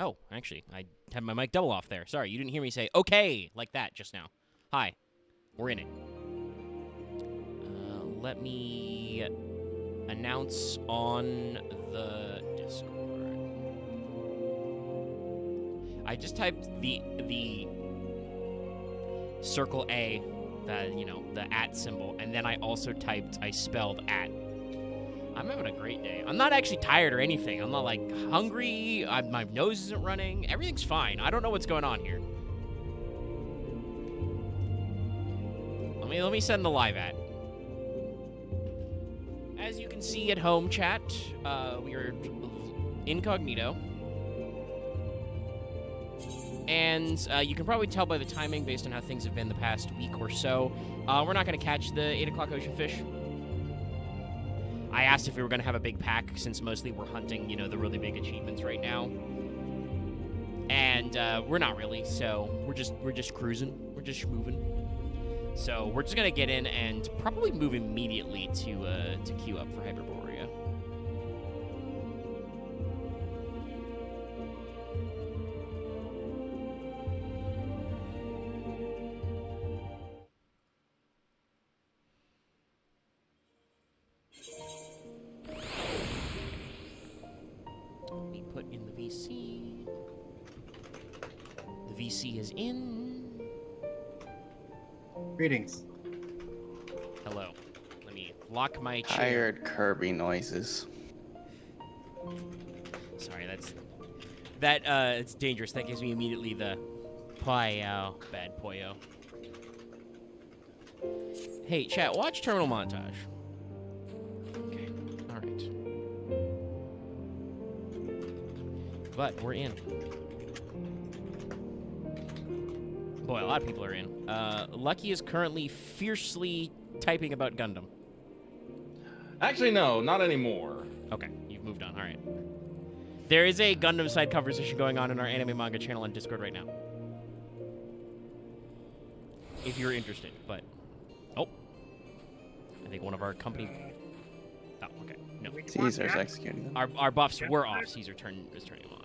Oh, actually, I had my mic double off there. Sorry, you didn't hear me say okay like that just now. Hi, we're in it. Let me announce on the Discord. I just typed the circle A, the @ symbol, and then I spelled @ I'm having a great day. I'm not actually tired or anything. I'm not, like, hungry. My nose isn't running. Everything's fine. I don't know what's going on here. Let me send the live @ As you can see at home, chat, we are incognito. And you can probably tell by the timing based on how things have been the past week or so. We're not going to catch the 8 o'clock ocean fish. I asked if we were going to have a big pack, since mostly we're hunting, the really big achievements right now. And we're not really, so we're just cruising. We're just moving. So we're just going to get in and probably move immediately to queue up for Hyperborea. Put in the VC. The VC is in. Greetings. Hello. Let me lock my chair. Tired Kirby noises. Sorry, it's dangerous. That gives me immediately the Poyo, bad Poyo. Hey, chat, watch terminal montage. Okay, all right. But we're in. Boy, a lot of people are in. Lucky is currently fiercely typing about Gundam. Actually, no, not anymore. Okay, you've moved on. All right. There is a Gundam side conversation going on in our anime manga channel on Discord right now. If you're interested, but... Oh. I think one of our company... Oh, okay. No. Caesar's executing them. Our buffs were off. Caesar is turning them on.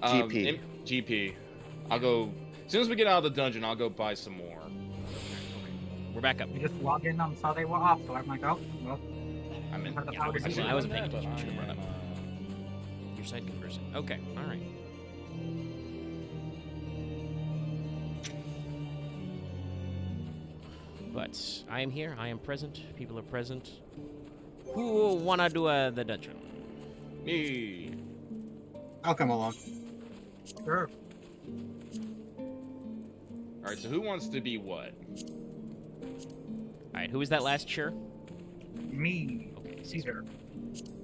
GP. GP. I'll go... As soon as we get out of the dungeon, I'll go buy some more. We're back up. We just logged in and saw they were off, so I'm like, oh, well. Yeah, I wasn't paying attention. Should have brought up your side conversing. Okay, all right. But I am here. I am present. People are present. Who wanna do the dungeon? Me. I'll come along. Sure. Alright, so who wants to be what? Alright, who was that last cheer? Me. Okay, Caesar.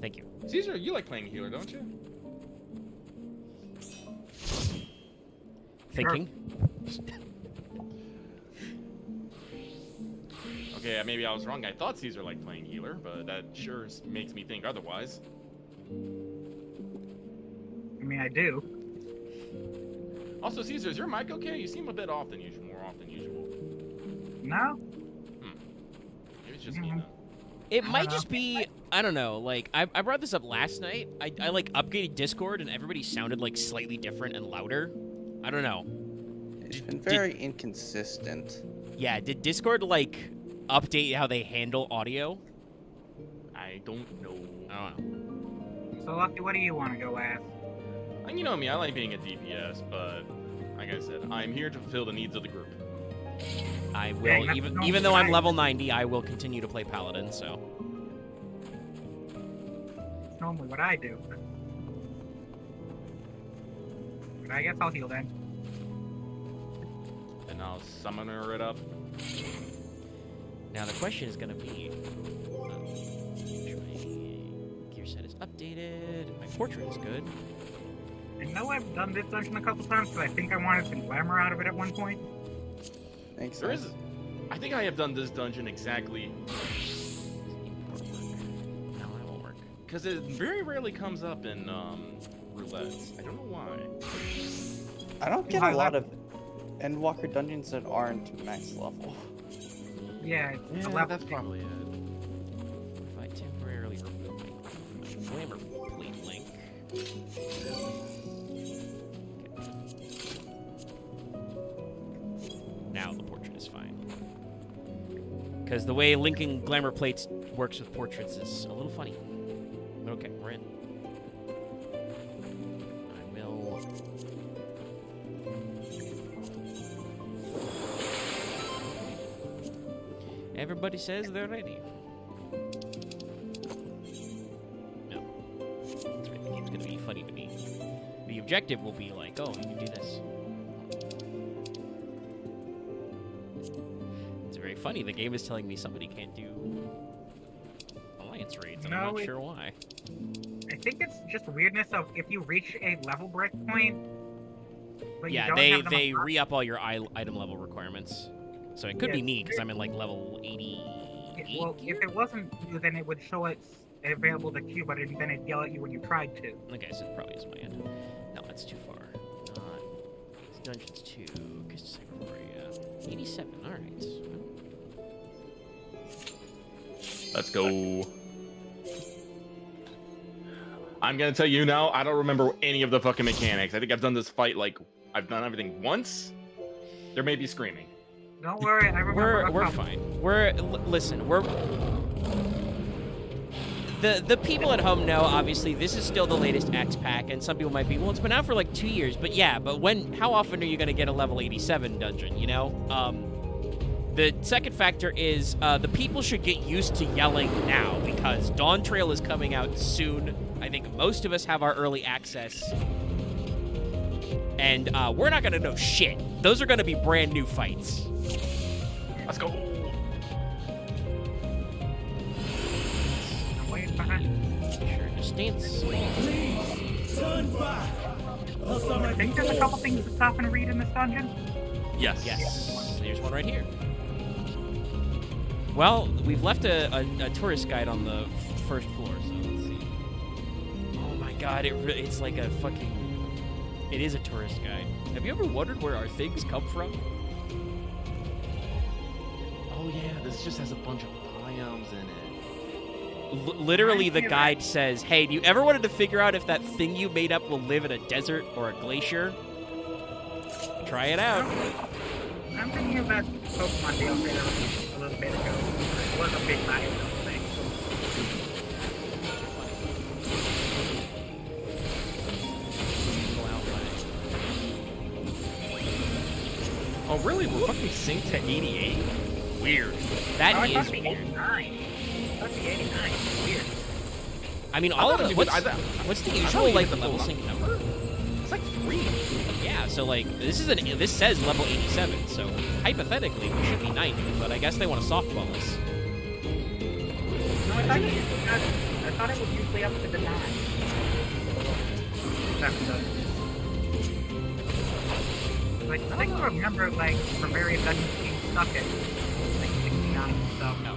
Thank you. Caesar, you like playing healer, don't you? Thinking. Okay, maybe I was wrong. I thought Caesar liked playing healer, but that sure makes me think otherwise. I mean, I do. Also, Caesar, is your mic okay? You seem a bit off than usual, more off than usual. No? Maybe it's just me, though. It might just be, I don't know, like, I brought this up last night. I like, upgraded Discord, and everybody sounded, like, slightly different and louder. I don't know. It's been very inconsistent. Yeah, did Discord, like, update how they handle audio? I don't know. I don't know. So, Lucky, what do you want to go as? You know me, I like being a DPS, but like I said, I'm here to fulfill the needs of the group. I will, Dang, even though I'm level 90, I will continue to play Paladin, so. That's normally what I do. But I guess I'll heal then. And I'll summoner it up. Now the question is gonna be, my gear set is updated, my portrait is good. I know I've done this dungeon a couple times, because I think I wanted some glamour out of it at one point. Makes There sense. is. I think I have done this dungeon exactly. No, that won't work. Because it very rarely comes up in roulettes. I don't know why. I don't get a lot of Endwalker dungeons that aren't max level. Yeah, it's a level. That's probably it. If I temporarily remove my glamour plate link, Now the portrait is fine. Because the way linking glamour plates works with portraits is a little funny. But okay, we're in. I will... Everybody says they're ready. No. That's right, the game's gonna be funny to me. The objective will be like, oh, you can do this. It's very funny. The game is telling me somebody can't do alliance raids. I'm No, not sure why. I think it's just weirdness of if you reach a level break point. But Yeah, you don't have they enough re-up all your item level requirements. So it could be Yeah, me, because I'm in, like, level 88 Well, if here? it wasn't you, then it would show it's available to queue, but then it'd yell at you when you tried to. Okay, so it probably is my end. No, that's too far. It's Dungeons 2, because Hyperborea. 87, alright. Let's go. I'm gonna tell you now, I don't remember any of the fucking mechanics. I think I've done this fight, like, I've done everything once. There may be screaming. Don't worry, I remember. We're fine. Listen, we're... The people at home know, obviously, this is still the latest X pack, and some people might be, well, it's been out for like 2 years, but yeah, but how often are you gonna get a level 87 dungeon, you know? The second factor is, the people should get used to yelling now, because Dawn Trail is coming out soon. I think most of us have our early access. And, we're not gonna know shit. Those are gonna be brand new fights. Let's go. I'm waiting behind. Sure, just dance. I think there's a couple things to stop and read in this dungeon. Yes. Yes, there's one right here. Well, we've left a tourist guide on the first floor, so let's see. Oh my god, it's like a fucking... It is a tourist guide. Have you ever wondered where our things come from? Oh yeah, this just has a bunch of biomes in it. Literally, the guide says, hey, do you ever wanted to figure out if that thing you made up will live in a desert or a glacier? Try it out. I'm thinking of that Pokemon DLC a little bit ago. It was a big bio thing. Oh really? We're fucking synced to 88? Weird. That I thought is it'd be weird. 89. I thought it'd be 89. Weird. I mean, all of thought it. it was- What's the I thought usual we like hit the level full sync number? It's like 3. Yeah, so like this says level 87, so hypothetically we should be 90, but I guess they want to softball us. No, I thought it was usually up to the 9. Like, I think I remember, like, for various dungeons being stuck at, like, 69 and stuff. No.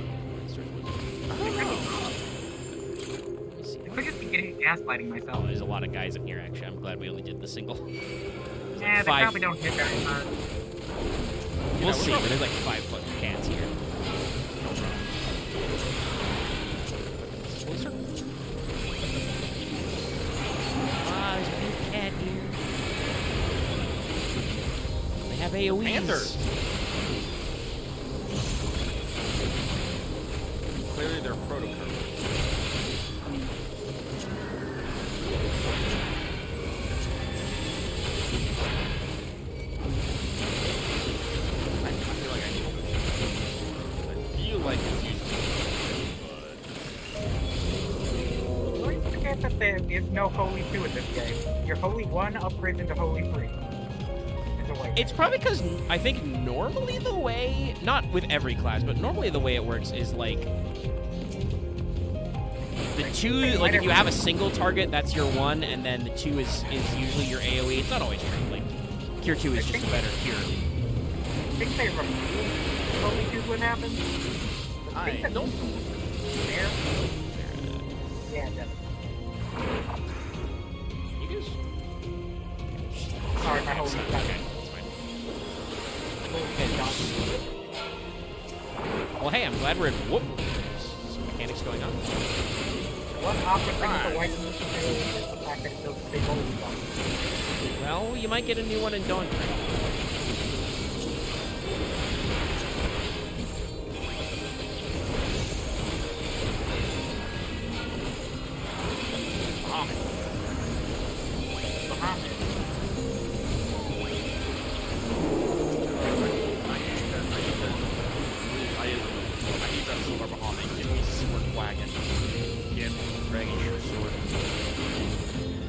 I could just be getting gaslighting myself. Oh, there's a lot of guys in here actually. I'm glad we only did the single. Yeah, they five- probably don't hit very hard. We'll see, but there's like 5 fucking cats here. Closer. Ah, there's a big cat here. They have AoEs. Panthers. Clearly they're prototypes. I feel like it's usually, Always forget that there is no Holy 2 in this game. Your Holy 1 upgrades into Holy 3. It's probably because I think normally the way, not with every class, but normally the way it works is like the 2, like if you have a single target, that's your 1, and then the 2 is usually your AoE. It's not always true. Like Cure 2 is just a better cure. I think they removed Holy 2 when happened. I don't. There? Yeah, it does. You guys? Sorry, my Holy 2. Okay, that's fine. Well, hey, I'm glad we're in. Whoop. There's some mechanics going on. What opposite thing with the white moon to do is the fact that it builds a big hole in the Well, you might get a new one in Dawn.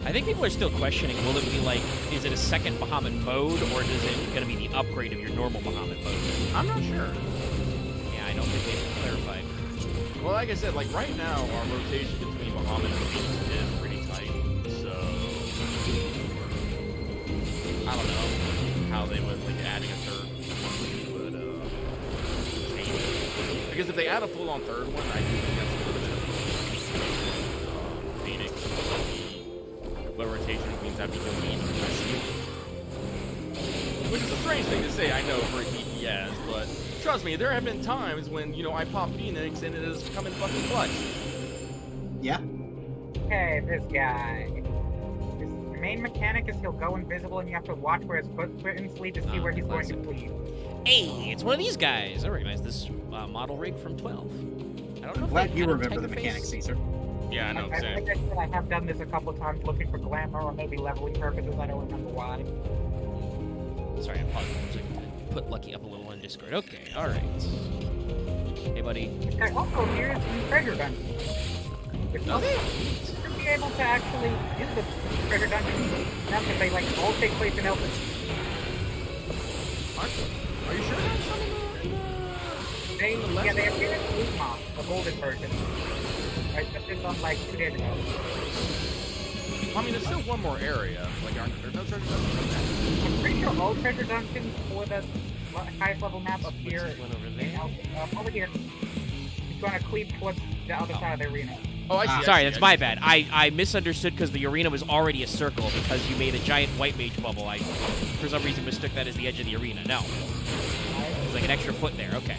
I think people are still questioning, will it be like, is it a second Bahamut mode, or is it going to be the upgrade of your normal Bahamut mode? I'm not sure. Yeah, I don't think they've clarified. Well, like I said, like right now, our rotation between Bahamut and Beast is pretty tight. So I don't know how they would like adding a third one would change it. Because if they add a full-on third one, I do think that's a little bit of Phoenix. Low rotation means I'd be doing even less. Which is a strange thing to say, I know, for a DPS, but trust me, there have been times when, you know, I pop Phoenix and it has come in fucking clutch. Yeah. Okay, this guy. His main mechanic is he'll go invisible and you have to watch where his footprints lead to see where he's going to lead. Hey, it's one of these guys. I recognize this model rig from 12. I don't know if Glad they you had a remember the Tigerface. mechanics, Caesar. Yeah, I know, Like I said, I have done this a couple times looking for glamour or maybe leveling purposes. I don't remember why. Sorry, I paused for a second. Put Lucky up a little on Discord. Okay, alright. Hey, buddy. Okay, also, here's the treasure dungeon. Which Okay. should be able to actually use the treasure dungeon now because they like all take place in Elton. Are you sure that's some They appear in Uzma, the golden version. Right, but this on like 2 days ago. I mean, there's still one more area. Like, there's no treasure dungeon. I'm pretty sure all treasure dungeons for the highest level map appear What's this one over there? over here. It's going to cleave towards the other side of the arena. Oh, I see. Sorry, that's my bad. I misunderstood because the arena was already a circle because you made a giant white mage bubble. I, for some reason, mistook that as the edge of the arena. No. There's like an extra foot there. Okay.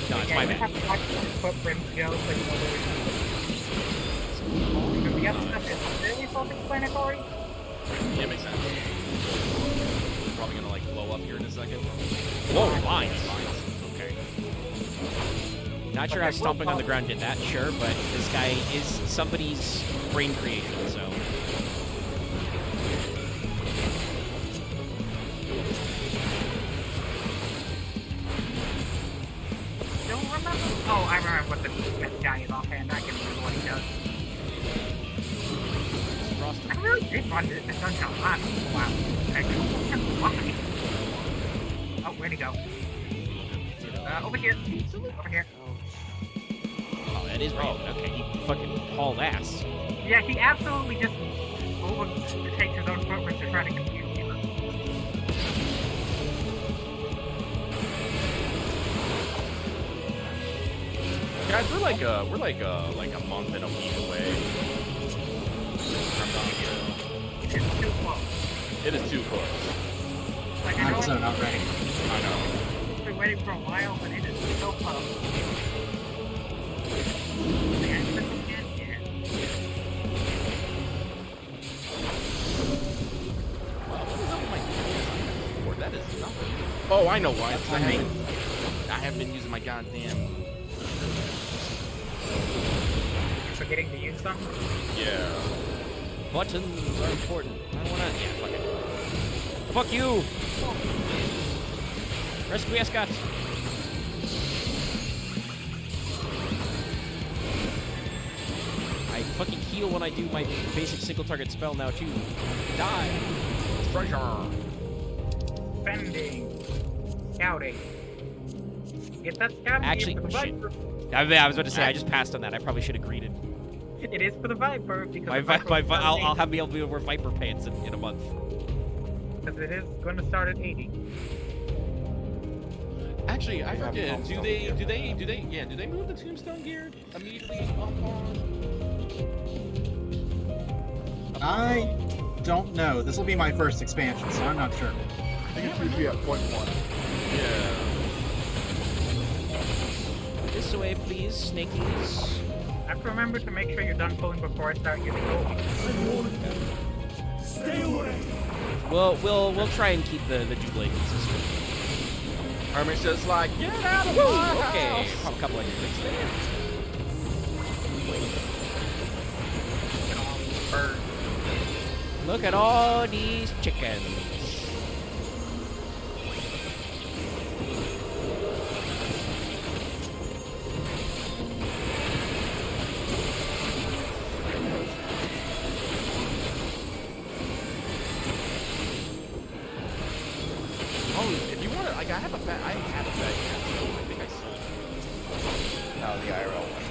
No, it's my You bad. have to watch the footprints go so you know where it is. The other stuff is really self-explanatory. Yeah, makes sense. Probably gonna like blow up here in a second. Whoa, lines. Okay. Not sure how stomping on the ground did that, sure, but this guy is somebody's brain creation, so. Don't remember. Oh, I remember what the guy is offhand. I can remember what he does. I really did run this dungeon a lot. Wow. Oh, where'd he go? Over here. Over here. Oh, that is right. Okay, he fucking hauled ass. Yeah, he absolutely just takes his own footprints to try to confuse people. Guys, we're like a month and a week away. It's too close. It is too close. Like, I I'm know also not ready. I know. I've been waiting for a while, but it is so close. Yeah. Wow, what is up with my keyboard? That is nothing. Oh, I know why. I haven't been using my goddamn. Forgetting to use them? Yeah. Buttons are important. I don't wanna. Yeah, fuck it. Fuck you! Rescue Ascot! I fucking heal when I do my basic single target spell now too. Die! Treasure. Spending. Scouting. Get that scouting Actually, gear for the shit. Viper. I was about to say, I just passed on that. I probably should have greeted. It is for the Viper because I'll have be able to wear Viper pants in a month. because it is going to start at 80. Actually, I They have forget. tombstone Do gear. they move the tombstone gear immediately upon? I don't know. This will be my first expansion, so I'm not sure. I think it's usually at point 1. Yeah. This way, please, snakies. I have to remember to make sure you're done pulling before I start using gold. We'll try and keep the dual consistent. Hermit's just like, get out of my Okay, house! pop a couple extra clicks there. Bird. Look at all these chickens. Oh, if you want to, like, I have a bad capsule. I think I sold it. No, the IRL one.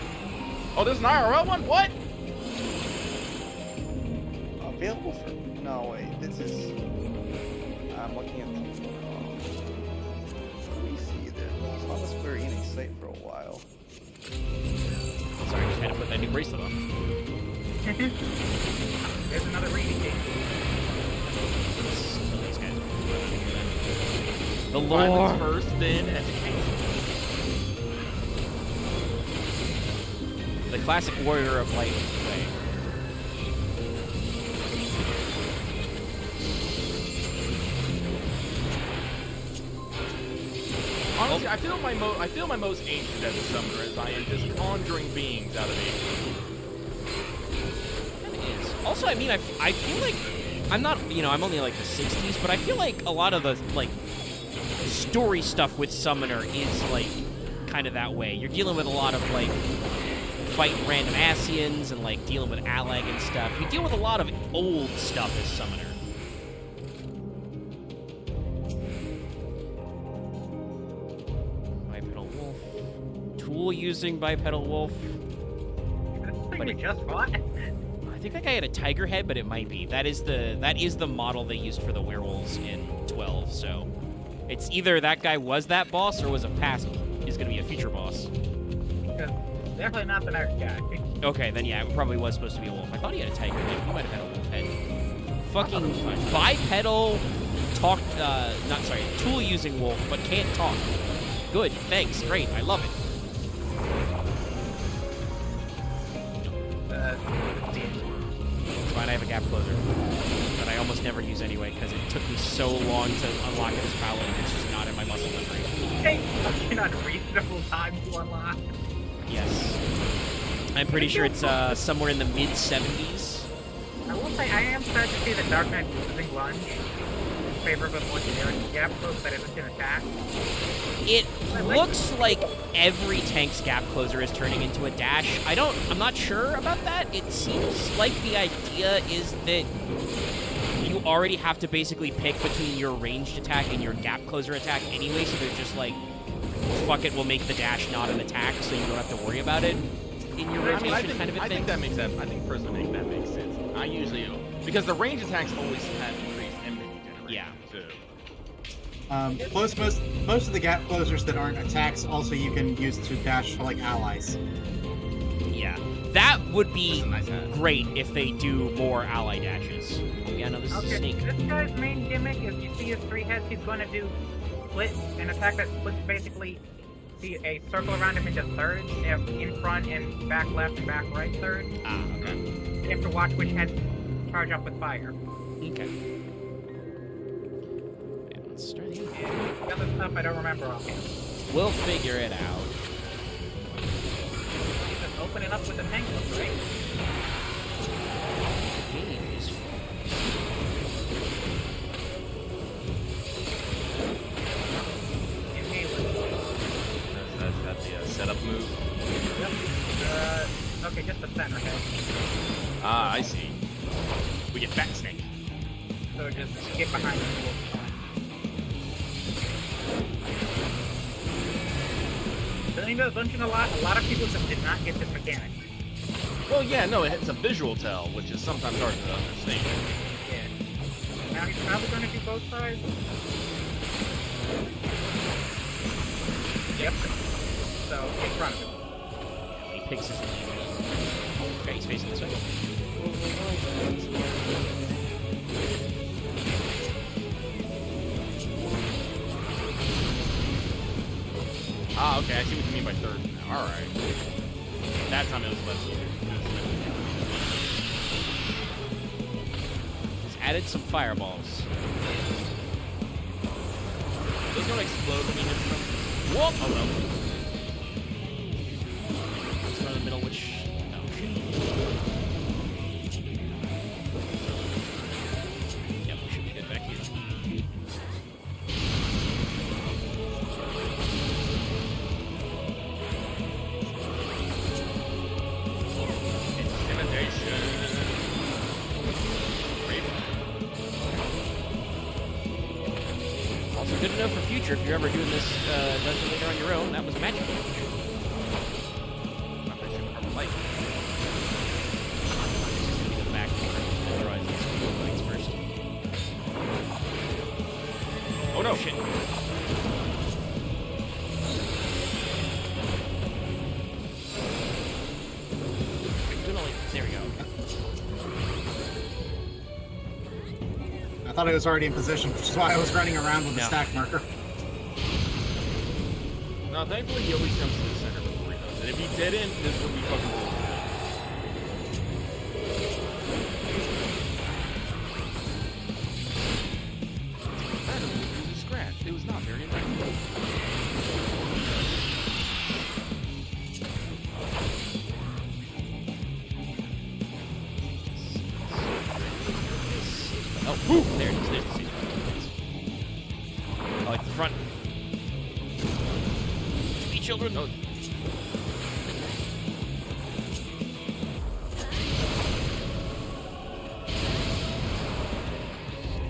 Oh, there's an IRL one? What? Available for... No, wait. This is... I'm looking at the... Let me see this. It's on the Square Enix site for a while. Sorry, I just had to put that new bracelet on. There's another reading game. These guys. The Violence lore. first, then education. The classic warrior of light way. Honestly, I feel my most ancient as a summoner as I am just conjuring beings out of ancient. Also, I mean, I feel like I'm not, I'm only like the 60s, but I feel like a lot of the like story stuff with Summoner is like kind of that way. You're dealing with a lot of like fighting random Asians and like dealing with Alleg and stuff. You deal with a lot of old stuff as Summoner. Bipedal Wolf. Tool using Bipedal Wolf. This thing But we it- just fought. I think that guy had a tiger head, but it might be. That is the model they used for the werewolves in 12. So it's either that guy was that boss or was a past is going to be a future boss. Because definitely not the next guy. Okay, then yeah, it probably was supposed to be a wolf. I thought he had a tiger head. He might have had a wolf head. Fucking bipedal tool using wolf, but can't talk. Good, thanks, great, I love it. It's fine, I have a gap closer. But I almost never use anyway, because it took me so long to unlock this power, and it's just not in my muscle memory. Hey, fucking unreasonable time to unlock. Yes. I'm pretty sure it's somewhere in the mid-70s. I will say I am starting to see the Dark Knight using lunge in favor of a more generic gap close that isn't an attack. It looks like every tank's gap closer is turning into a dash. I'm not sure about that. It seems like the idea is that you already have to basically pick between your ranged attack and your gap closer attack anyway, so they're just like, fuck it, we'll make the dash not an attack, so you don't have to worry about it in your rotation kind of a I thing. think that makes sense. I think personally that makes sense. I usually, because the range attacks always have increased enemy generation. Yeah. Too. Most of the gap closers that aren't attacks also you can use to dash for like allies. Yeah. That would That's be a nice hat. great if they do more ally dashes. Yeah, no, this is a Okay, snake. this guy's main gimmick is you see his three heads, he's going to do split, an attack that splits basically see a circle around him into thirds, in front and back left and back right thirds. Ah, okay. You have to watch which heads charge up with fire. Okay. Yeah, let's start the The other stuff I don't remember offhand. We'll figure it out. Just open it up with the tank look, right? Game is Inhaler. That's the setup move. Yep. Okay, just the center head. Ah, I see. We get Bat Snake. So just get behind the wolf. Doing the bunching a lot of people just did not get this mechanic. Well, yeah, no, it's a visual tell, which is sometimes hard to understand. Yeah. Now he's probably going to do both sides. Yep. So, in front of him. He picks his. Okay, he's facing this way. Ah, okay, I see what you mean by third now. Alright. That time it was less looted. Just added some fireballs. Those don't explode when you hit them. Whoop! Oh no. Let's go in the middle, which... No. Yep, we should be good back here. Intimidation. Also good to know for future if you're ever doing this dungeon later on your own, that was a magic damage. Not that shit from light. Go back otherwise let's do the lights first. Oh no. Shit. There we go. I thought I was already in position, which is why I was running around with the No. stack marker. No, thankfully he always comes to the center before he does. And if he didn't, this would be fucking bullshit. That was a scratch. It was not very effective. Oh, whew, there it is. There's the seat. I like the front. Be children. No.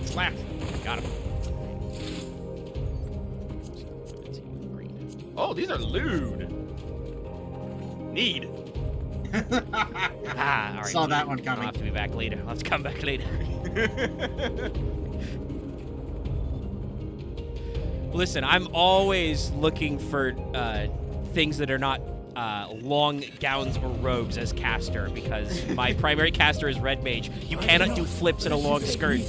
Slapped. Got him. Oh, these are lewd. Need. Ah, all right. Saw that one I'll coming. have to be back later. Let's come back later. Listen, I'm always looking for things that are not long gowns or robes as caster because my primary caster is red mage. You cannot do flips in a long skirt.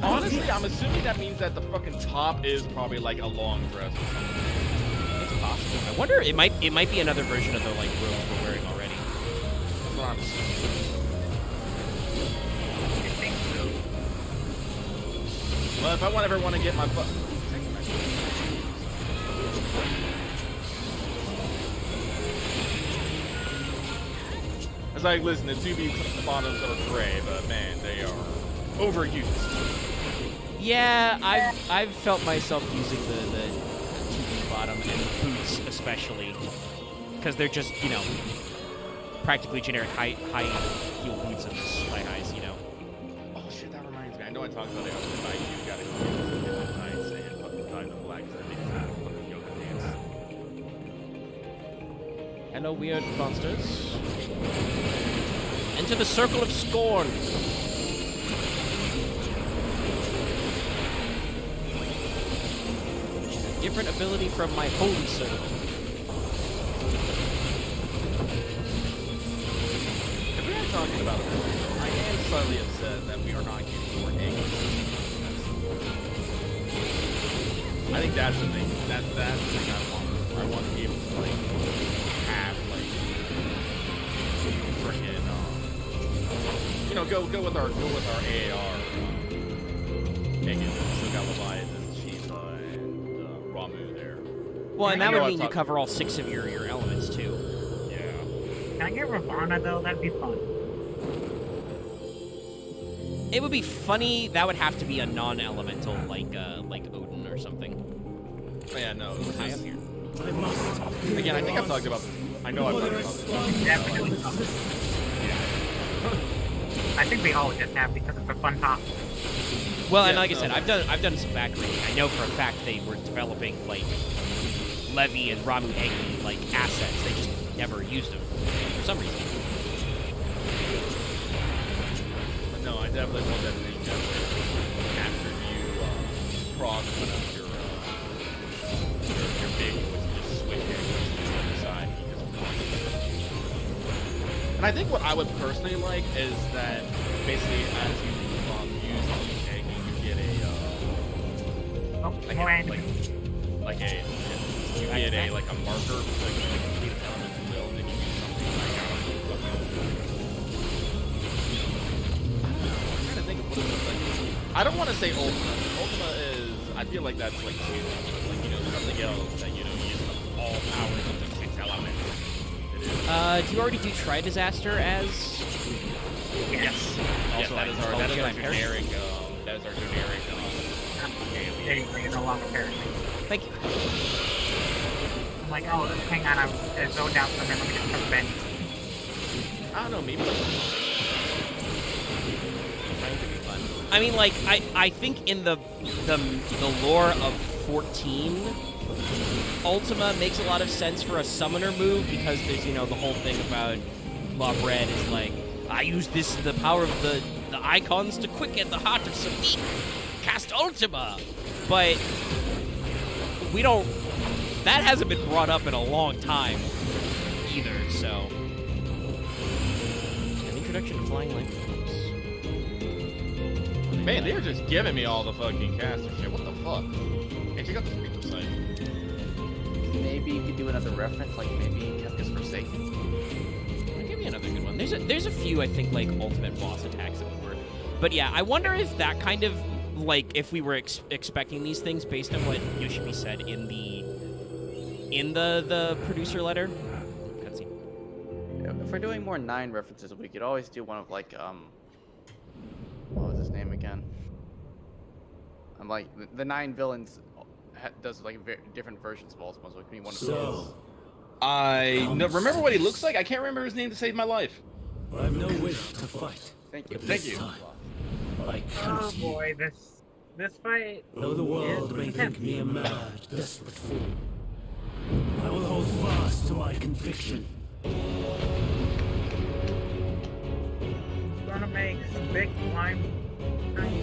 Honestly, I'm assuming that means that the fucking top is probably like a long dress or something. It's possible. I wonder it might be another version of the like robes we're wearing already. That's what I'm assuming. Well, if I ever want to get my butt. It's like, listen, the 2B bottoms are gray, but man, they are overused. Yeah, I've felt myself using the 2B bottom and the boots especially because they're just practically generic high heel boots and high highs, Oh shit, that reminds me. I know I talked about it, but I do gotta go get the tights and fucking tie the flags that they have fucking yoga dance. Hello, weird monsters. Enter the circle of scorn. Different ability from my holy circle. If we are talking about it, I am slightly upset that we are not getting more eggs. I think that's the thing. That's the thing I want. I want to be able to like have like freaking go with our AAR. Megan, still got Leviathan, Shiva, and Ramu there. Well, and I that know would I mean you talked- cover all 6 of your elements too. Yeah. Can I get Ravana though? That'd be fun. It would be funny. That would have to be a non-elemental like Odin or something. Oh, yeah, no. It was High just, up here. again, I think I've talked about this. I know I've talked about this. Definitely something. I think we all just have because it's a fun topic. Well, and Yeah, like I no. said, I've done some back reading. I know for a fact they were developing like Levi and Ramu Egi like assets. They just never used them for some reason. But no, I definitely want that thing after you cross one of your big ones, you just switch it to the other side. You just... And I think what I would personally like is that basically as you use the egg, you get a Oh, like more a, enemies. like a you get a like a marker like complete element will, and then you use I don't want to say Ultima. Ultima is, I feel like that's like too much. Like, you know, something else that, you know, uses all powers of the 6 elements. Do you already do Tri-Disaster as? Yes. Also, that is our generic, that is our generic, You're no longer parachute. Thank you. I'm like, oh, hang on, I'm zoned out for a minute. Let me just come back. I don't know, maybe like I mean, like, I think in the lore of 14, Ultima makes a lot of sense for a summoner move because there's, you know, the whole thing about Law Bread is like, I use the power of the icons to quicken the heart of Sabine. Cast Ultima! But we don't... That hasn't been brought up in a long time either, so... An introduction to Flying Lightning. man, they're just giving me all the fucking caster shit. What the fuck? Hey, check out the freaking site. Maybe you could do another reference, like maybe Kefka's Forsaken. Give me another good one. There's a few, I think, like, ultimate boss attacks that would work. But yeah, I wonder if that kind of, like, if we were expecting these things based on what Yoshibi said in the producer letter. Cutscene. If we're doing more 9 references, we could always do one of like what was his name again? I'm like the 9 villains does like different versions of Ultima, so it could be one of those. I remember what he looks like. I can't remember his name to save my life. I've no wish to fight. Thank you. Thank you. I Oh count you. boy, this fight. Though the world may think me a mad, desperate fool, I will hold fast to my conviction. Gonna make some big climb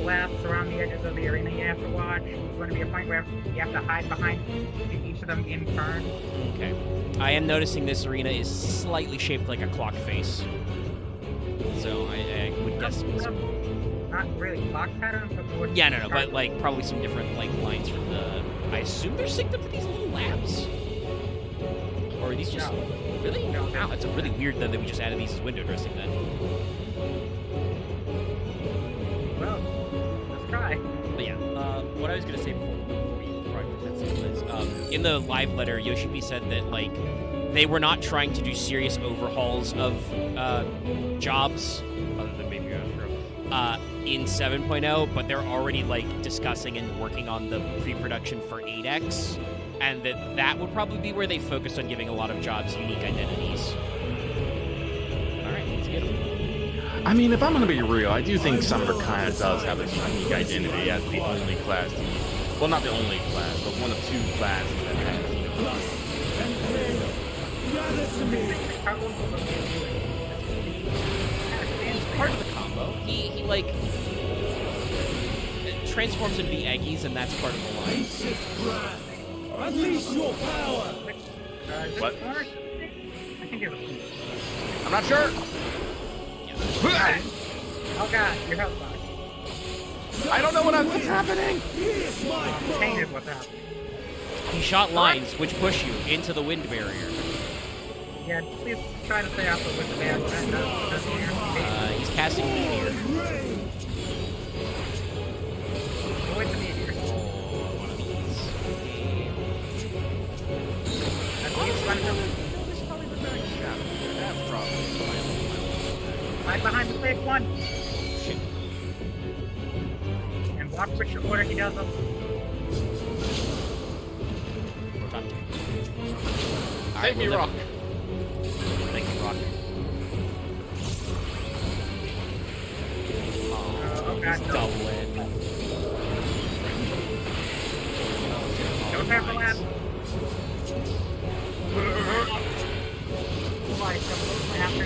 blasts around the edges of the arena you have to watch. There's going to be a point where you have to hide behind each of them in turn. Okay. I am noticing this arena is slightly shaped like a clock face. So I would guess it was... Not really clock patterns, but more... Yeah, no, but like probably some different like lines from the... I assume they're synced up to these little labs? Or are these just... No. Really? No. Wow, that's a really weird then that we just added these as window dressing then. Well, let's try. But yeah, what I was gonna say before we brought that scene was, in the live letter, Yoshibi said that like they were not trying to do serious overhauls of jobs, other than maybe in 7.0, but they're already like discussing and working on the pre-production for 8X, and that would probably be where they focused on giving a lot of jobs unique identities. All right, let's get them. I mean, if I'm gonna be real, I do think Summer kind of does have a unique identity as the only class to well, not the only class, but one of 2 classes that has, you know, It's part of the combo. He like transforms into the Eggies, and that's part of the line. Unleash your power! What? I think it was... I'm not sure. Oh god, your health box. I don't know what's happening. Here's my Pain is what's happening. He shot lines which push you into the wind barrier. Yeah, please try to stay off the wind there. He's casting Meteor. Avoid the meteor. One of these. At least run into right behind the big one. Shit. And watch which order he does them. We're about to. Save me, Rock. Thank you, Rock. Oh god, no. Double in. Don't have the last. Like, after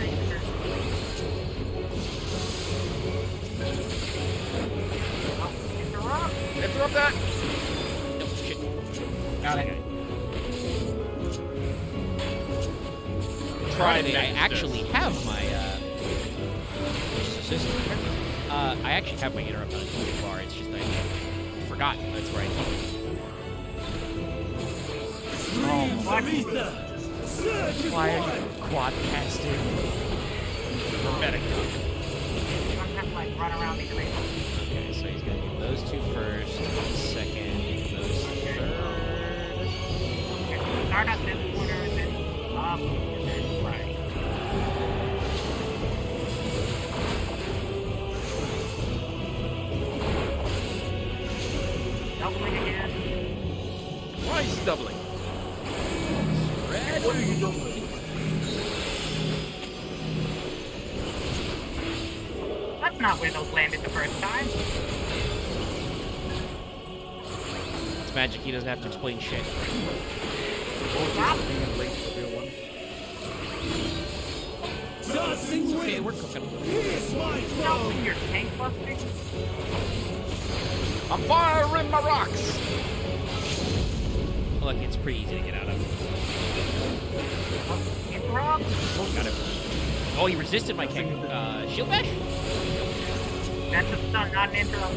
Interrupt that. No, shit. Got it. Friday, I actually have my system. I actually have my interrupt on the bar. It's just I forgot. That's where I keep it. Why are you quadcasting? I'm have to like run around the arena. Okay, so So he's gonna do those two first, second, those third. Start at this corner, then up, and then right. Doubling again. Why is he doubling? What are you doing? That's not where those landed the first time. It's magic. He doesn't have to explain shit. Stop. Dancing Okay, wind. we're cooking. Here's my Stop throne. with your tank busting. I'm firing my rocks. Look, it's pretty easy to get out of. Interrupt. Got it. Oh, he resisted my kick. Shield bash? That's a stun, not an interrupt.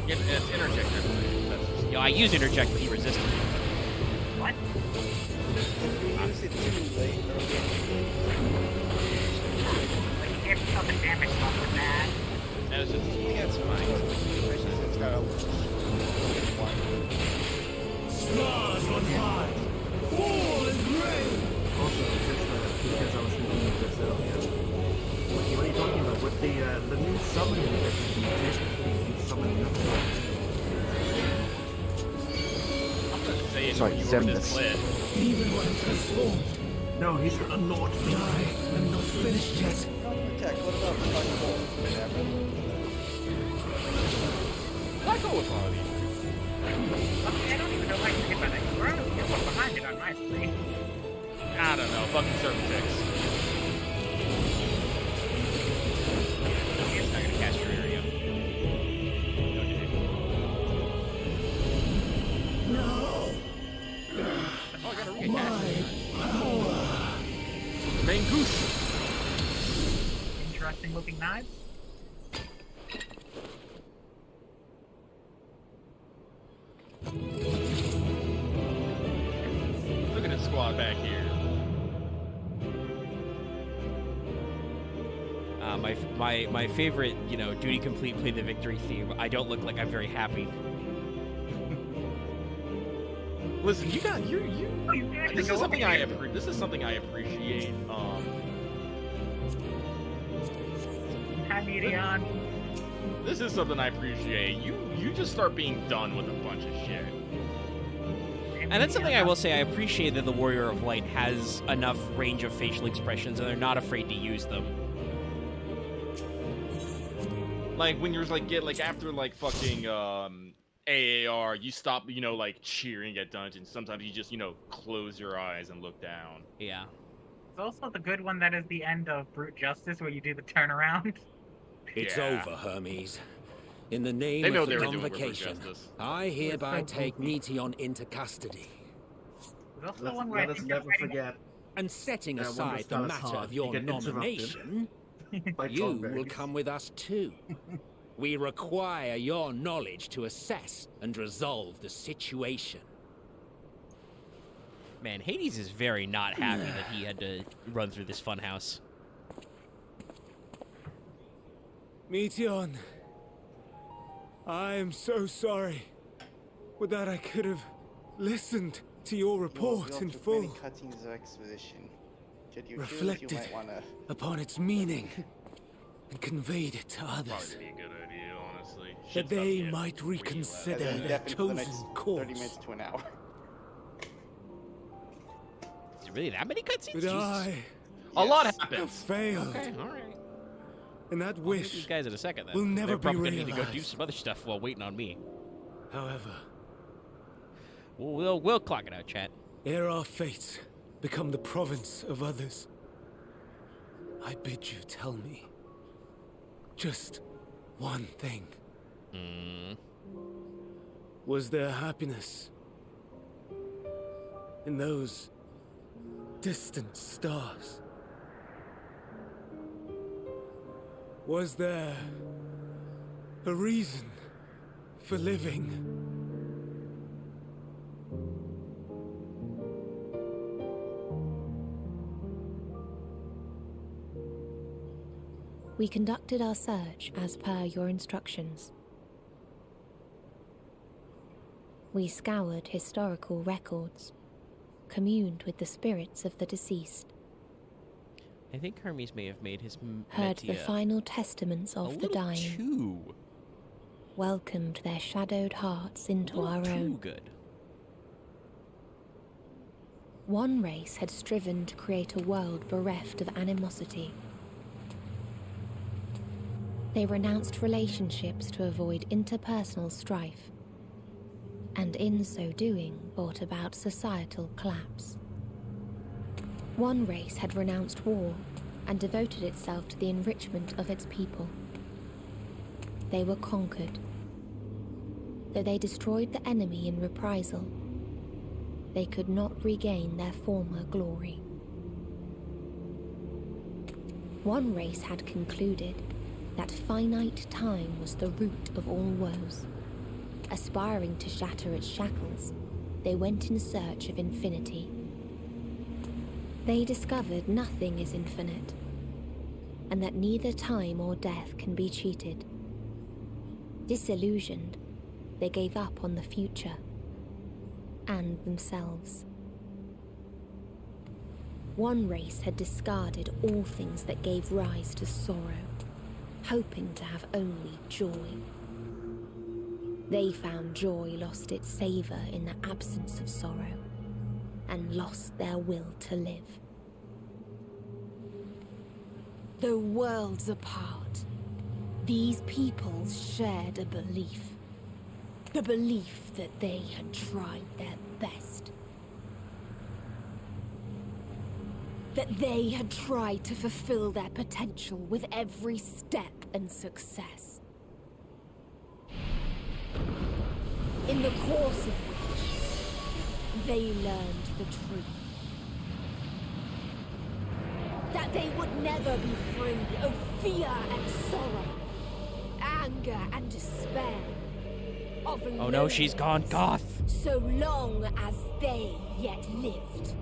Yeah, it's interject. That's just, Yo, I used interject, but he resisted. What? Honestly, too late. Like, you get something damage off with that. that was just. Yeah, it's fine. It's got a Stars on high. Fall and rain. Also, because I was thinking of this earlier. What are you talking about? With the new summoning ability, technically you can summon nothing. I'm gonna say it Sorry, when you were Zemnis. this lit. Even when transformed, No, he's gonna not me. I am not finished yet. attack. What about Black Hole? Black hole quality. Okay, I don't even know why you hit by that. Where are you behind it on my screen? I don't know. Fucking cervix. It's not gonna cast your area. No. Oh, I got a My power. Main goose. Interesting looking knives. Look at this squad back here. My favorite, duty complete, play the victory theme. I don't look like I'm very happy. Listen, you got you. Oh, you can actually This go is over something I here. this is something I appreciate. Hi, Medion. This is something I appreciate. You just start being done with a bunch of shit. And that's something I will say. I appreciate that the Warrior of Light has enough range of facial expressions, and they're not afraid to use them. Like when you're after fucking AAR, you stop cheering at dungeons. Sometimes you just close your eyes and look down. Yeah. It's also the good one that is the end of Brute Justice, where you do the turnaround. It's Yeah. over, Hermes. In the name They know of they the were doing it for convocation, justice. I hereby so take goofy. Meteon into custody. There's also the one where I Let us think never you're fighting- forget. And setting Yeah, one aside that the starts matter hard, of you your get interrupted. nomination, By you will Thornberries. come with us too. We require your knowledge to assess and resolve the situation. Man, Hades is very not happy that he had to run through this funhouse. Meteon. I am so sorry. With that, I could have listened to your report in full, cutscenes of exposition. Should you Reflected. choose, you might wanna. upon its meaning, and conveyed it to Probably others, be a good idea, honestly. that Shit's they about to get might real reconsider And then their definitely for the next chosen 30 course. minutes to an hour. Is it really that many cutscenes? But Jesus. I A lot Yes. have happens. failed, Okay, all right. and that These wish, guys in a second. Then will never they're be probably gonna need to go do realized. some other stuff while waiting on me. however, We'll clock it out, chat. ere our fates become the province of others, I bid you tell me just one thing. Mm. Was there happiness in those distant stars? Was there a reason for living? We conducted our search as per your instructions. We scoured historical records, communed with the spirits of the deceased, I think Hermes may have made his heard the Metia final testaments a of the little dying, too, welcomed their shadowed hearts a into little our too own. good. One race had striven to create a world bereft of animosity. They renounced relationships to avoid interpersonal strife, and in so doing brought about societal collapse. One race had renounced war and devoted itself to the enrichment of its people. They were conquered. Though they destroyed the enemy in reprisal, they could not regain their former glory. One race had concluded that finite time was the root of all woes. Aspiring to shatter its shackles, they went in search of infinity. They discovered nothing is infinite, and that neither time or death can be cheated. Disillusioned, they gave up on the future and themselves. One race had discarded all things that gave rise to sorrow, hoping to have only joy. They found joy lost its savor in the absence of sorrow, and lost their will to live. Though worlds apart, these peoples shared a belief. The belief that they had tried their best. That they had tried to fulfill their potential with every step and success. In the course of which, they learned the truth. That they would never be free of fear and sorrow, anger and despair. Of Oh no, she's gone goth. so long as they yet lived.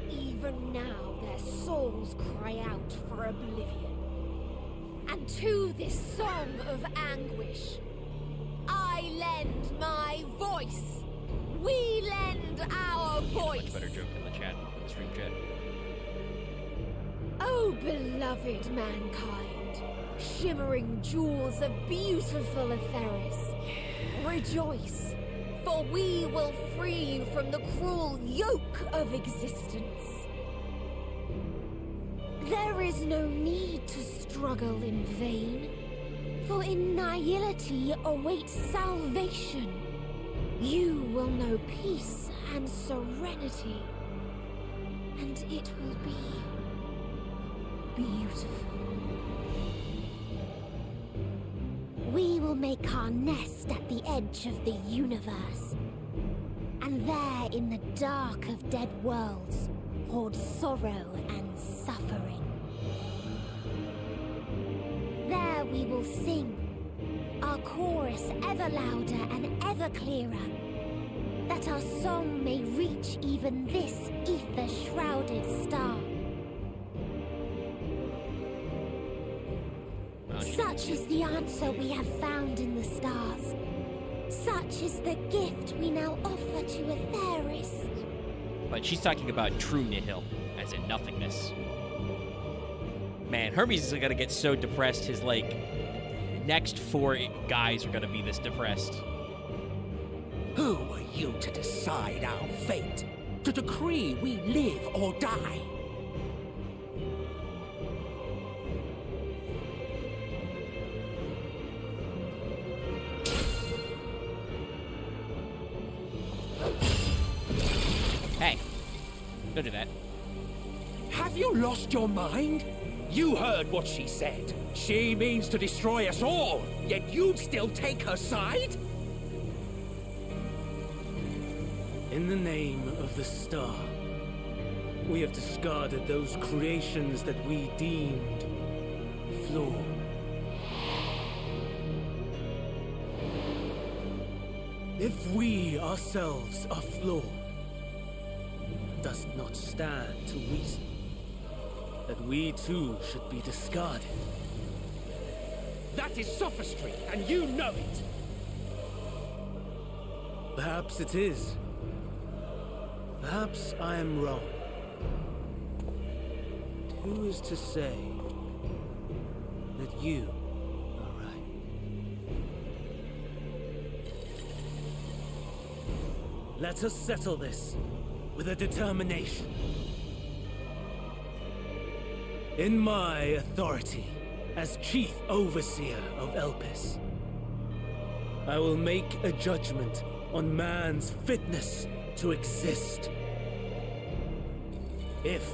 Even now their souls cry out for oblivion. And to this song of anguish, I lend my voice. We lend our voice. Much better joke in the chat, in the stream chat. Oh, beloved mankind, shimmering jewels of beautiful Etheris, rejoice, for we will free you from the cruel yoke of existence. There is no need to struggle in vain, for in nihility awaits salvation. You will know peace and serenity, and it will be beautiful. We will make our nest at the edge of the universe, and there in the dark of dead worlds hoard sorrow and suffering. There we will sing, our chorus ever louder and ever clearer, that our song may reach even this ether-shrouded star. Such is the answer we have found in the stars. Such is the gift we now offer to Etheris. But she's talking about true nihil, as in nothingness. Man, Hermes is gonna get so depressed, his, next 4 guys are gonna be this depressed. Who are you to decide our fate? To decree we live or die? Hey, don't do that. Have you lost your mind? You heard what she said. She means to destroy us all, yet you'd still take her side? In the name of the star, we have discarded those creations that we deemed flawed. If we ourselves are flawed, does not stand to reason that we too should be discarded. That is sophistry, and you know it. Perhaps it is. Perhaps I am wrong. Who is to say that you are right? Let us settle this with a determination. In my authority as Chief Overseer of Elpis, I will make a judgment on man's fitness to exist. If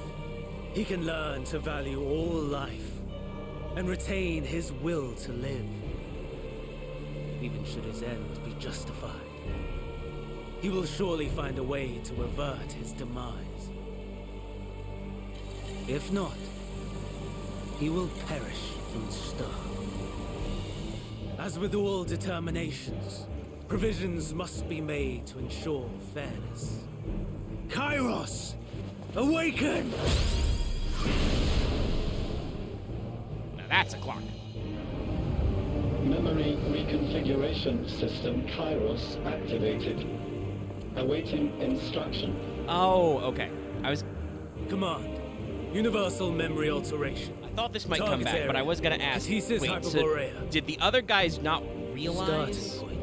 he can learn to value all life and retain his will to live, even should his end be justified, he will surely find a way to avert his demise. If not, he will perish from the start. As with all determinations, provisions must be made to ensure fairness. Kairos! Awaken! Now that's a clock. Memory reconfiguration system Kairos activated. Awaiting instruction. Oh, okay. I was... Command. Universal memory alteration. I thought this might Target come back, but I area. was gonna ask. Adhesive Wait, Hyperborea. so did the other guys not realize? Starting point.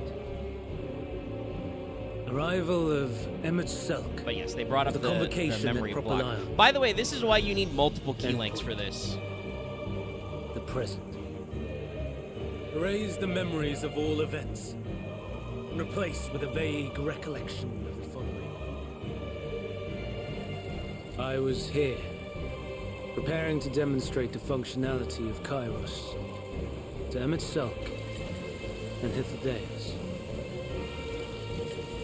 Arrival of Emmett Selk. But yes, they brought up The the convocation memory at of Proper block. Isle. By the way, this is why you need multiple key links for this. The present. Erase the memories of all events and replace with a vague recollection of the following. I was here, preparing to demonstrate the functionality of Kairos to Emmett Selk and Hithodeus.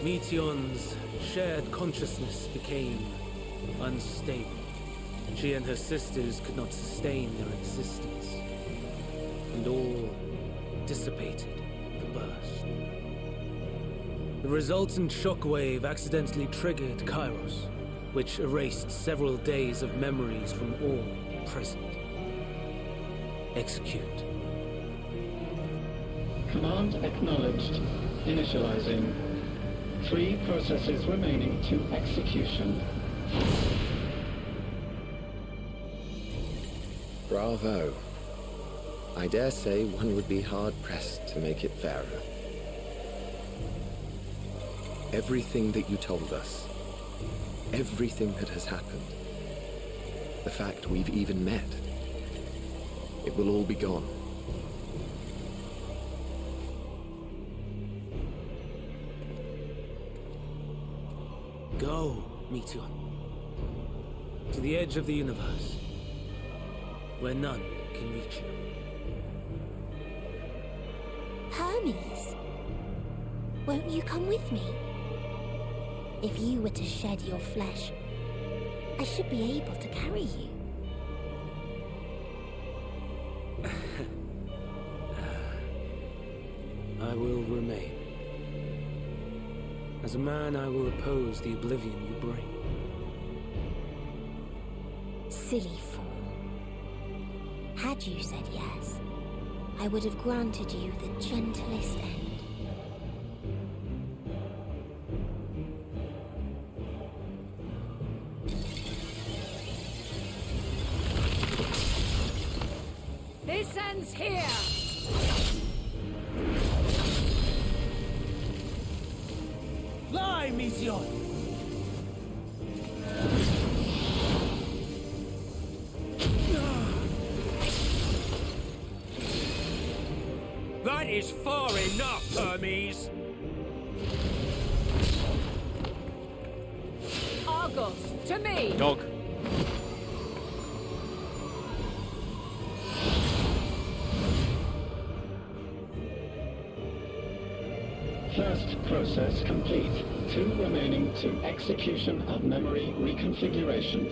Meteon's shared consciousness became unstable. She and her sisters could not sustain their existence, and all dissipated with a burst. The resultant shockwave accidentally triggered Kairos, which erased several days of memories from all present. Execute. Command acknowledged. Initializing. 3 processes remaining to execution. Bravo. I dare say one would be hard-pressed to make it fairer. Everything that you told us, everything that has happened, the fact we've even met, it will all be gone. Go, Meteon. To the edge of the universe, where none can reach you. Hermes, won't you come with me? If you were to shed your flesh, I should be able to carry you. I will remain. As a man, I will oppose the oblivion you bring. Silly fool. Had you said yes, I would have granted you the gentlest end. This ends here! Fly, Meteon! That is far enough, Hermes! Argos, to me! Dog. First process complete. 2 remaining to execution of memory reconfiguration.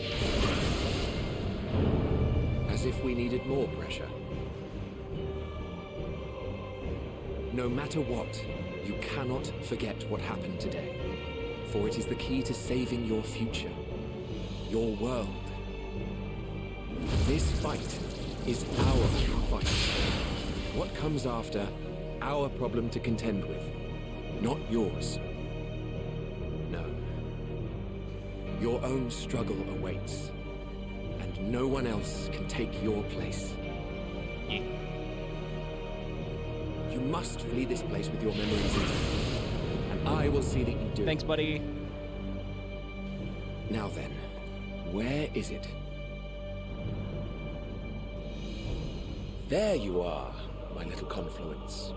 As if we needed more pressure. No matter what, you cannot forget what happened today, for it is the key to saving your future. your world. This fight is our fight. What comes after, our problem to contend with, not yours. No. Your own struggle awaits, and no one else can take your place. You must flee this place with your memories intact, and I will see that you do. Thanks, buddy. Now then, where is it? There you are, my little confluence.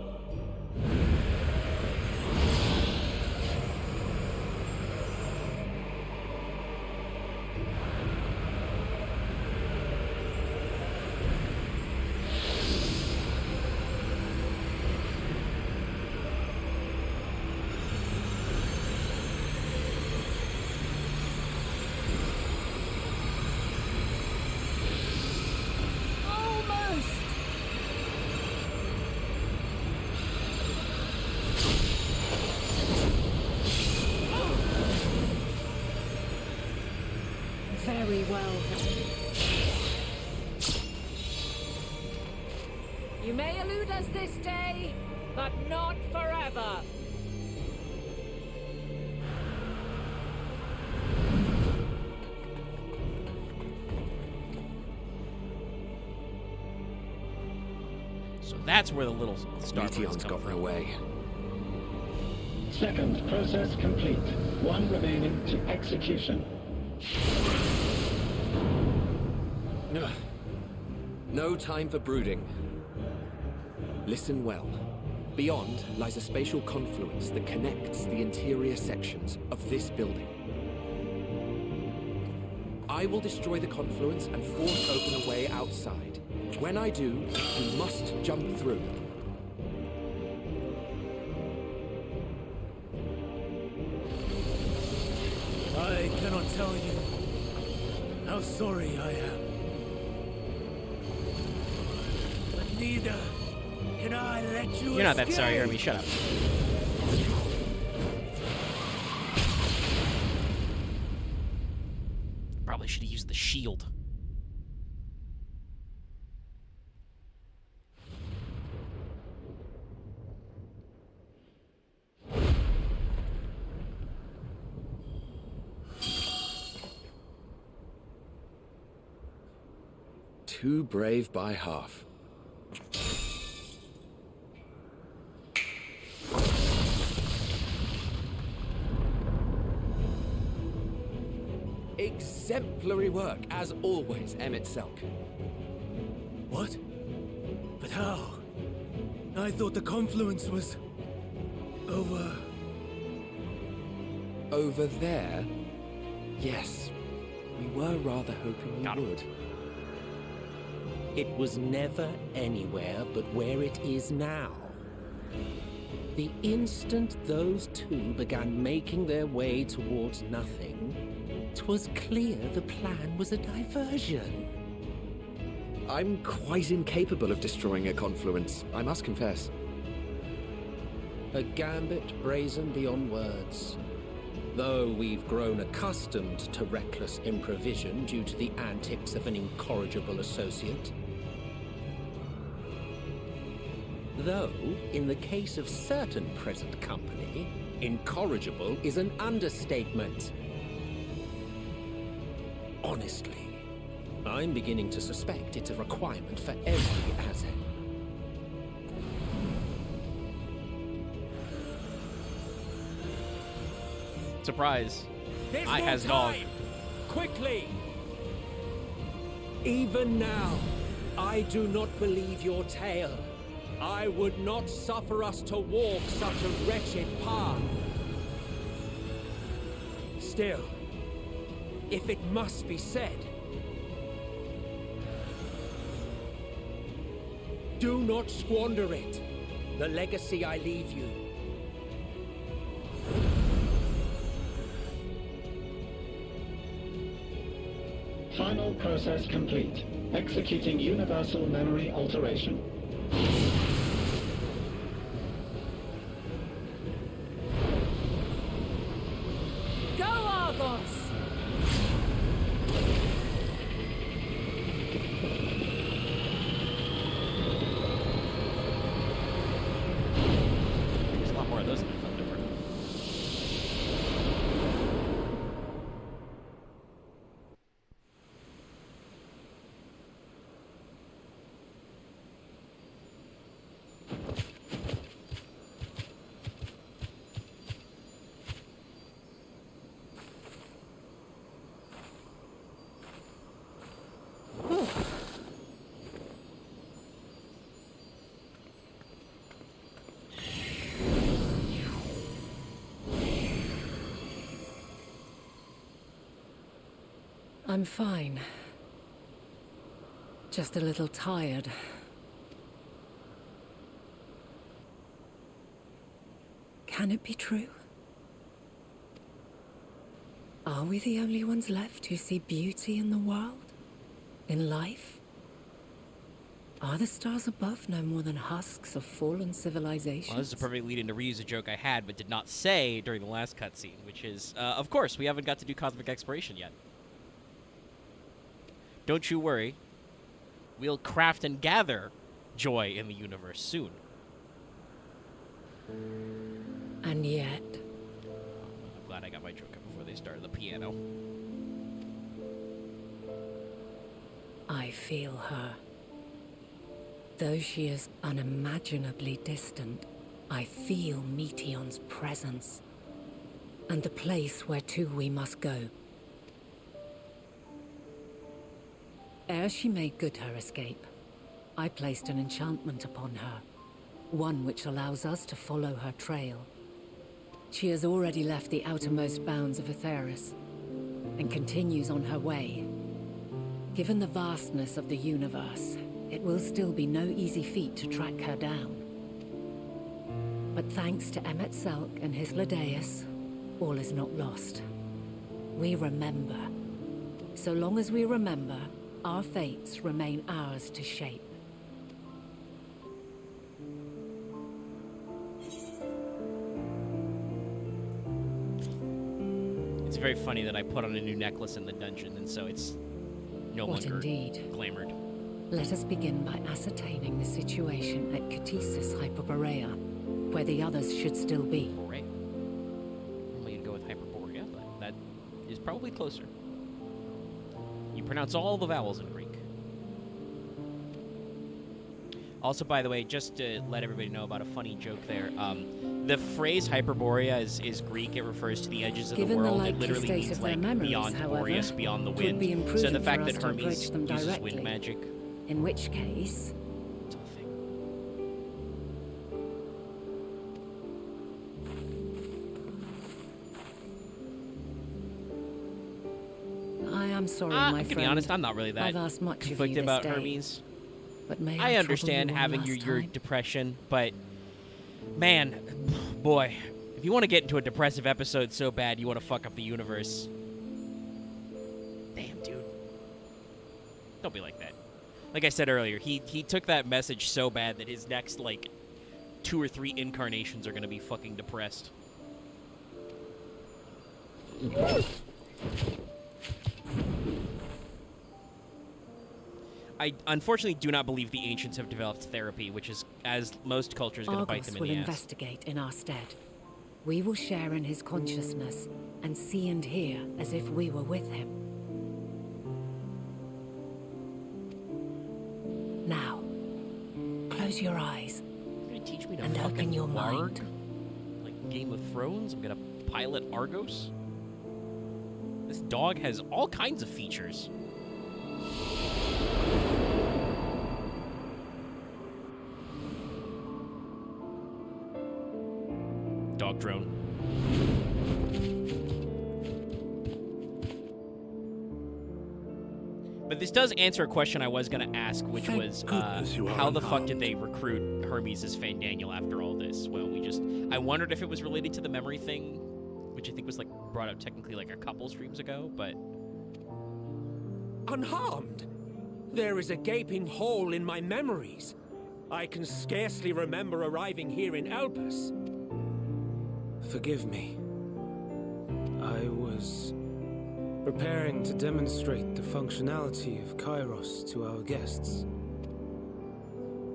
Very well then. You may elude us this day, but not forever. So that's where the little starbursts Meteon's come gotten from. away. Second process complete. One remaining to execution. Ugh. No time for brooding. Listen well. Beyond lies a spatial confluence that connects the interior sections of this building. I will destroy the confluence and force open a way outside. When I do, you must jump through. I cannot tell you how sorry I am. But neither can I let you You're not that escape. sorry, Herbie. Shut up. Probably should have used the shield. Too brave by half. Exemplary work, as always, Emmett Selk. What? But how? I thought the confluence was over. Over there? Yes. We were rather hoping you would. It was never anywhere but where it is now. The instant those two began making their way towards nothing, 'twas clear the plan was a diversion. I'm quite incapable of destroying a confluence, I must confess. A gambit brazen beyond words. Though we've grown accustomed to reckless improvision due to the antics of an incorrigible associate. Though, in the case of certain present company, incorrigible is an understatement. Honestly, I'm beginning to suspect it's a requirement for every asset. Surprise. There's I no has dog. time. Quickly! Even now, I do not believe your tale. I would not suffer us to walk such a wretched path. Still, if it must be said, do not squander it. The legacy I leave you. Final process complete. Executing universal memory alteration. Go, Argos! I'm fine. Just a little tired. Can it be true? Are we the only ones left who see beauty in the world? In life? Are the stars above no more than husks of fallen civilizations? Well, this is a perfect lead in to reuse a joke I had but did not say during the last cutscene, which is, of course, we haven't got to do cosmic exploration yet. Don't you worry. We'll craft and gather joy in the universe soon. And yet... I'm glad I got my joke up before they started the piano. I feel her. Though she is unimaginably distant, I feel Meteon's presence. And the place where to we must go. Ere she made good her escape, I placed an enchantment upon her. One which allows us to follow her trail. She has already left the outermost bounds of Aetheris, and continues on her way. Given the vastness of the universe, it will still be no easy feat to track her down. But thanks to Emmet Selk and his Ladeus, all is not lost. We remember. So long as we remember, our fates remain ours to shape. It's very funny that I put on a new necklace in the dungeon, and so it's no longer glamored. Let us begin by ascertaining the situation at Catesis Hyperborea, where the others should still be. Right. Normally you'd go with Hyperborea, but that is probably closer. You pronounce all the vowels in Greek. Also, by the way, just to let everybody know about a funny joke there, the phrase Hyperborea is Greek. It refers to the edges of the world. It literally means like beyond Boreas, beyond the wind. So the fact that Hermes uses wind magic. In which case... It's a thing. I am sorry, my friend. To be honest, I'm not really that I've asked much conflicted of you about this day, Hermes. But may I trouble understand you one having last your time? depression, but man, boy, if you want to get into a depressive episode so bad you want to fuck up the universe, damn, dude. Don't be like that. Like I said earlier, he took that message so bad that his next, like, 2 or 3 incarnations are going to be fucking depressed. I unfortunately do not believe the ancients have developed therapy, which is, as most cultures, going to bite them in will the ass. investigate in our stead. We will share in his consciousness and see and hear as if we were with him. Now, close your eyes You're gonna teach me to and fucking open your warg? mind. Like Game of Thrones? I'm gonna pilot Argos? This dog has all kinds of features. Dog drone. But this does answer a question I was going to ask, which was, how the fuck did they recruit Hermes as Fane Daniel after all this? Well, I wondered if it was related to the memory thing, which I think was, like, brought up technically, like, a couple streams ago, but... Unharmed? There is a gaping hole in my memories. I can scarcely remember arriving here in Elpis. Forgive me. I was preparing to demonstrate the functionality of Kairos to our guests.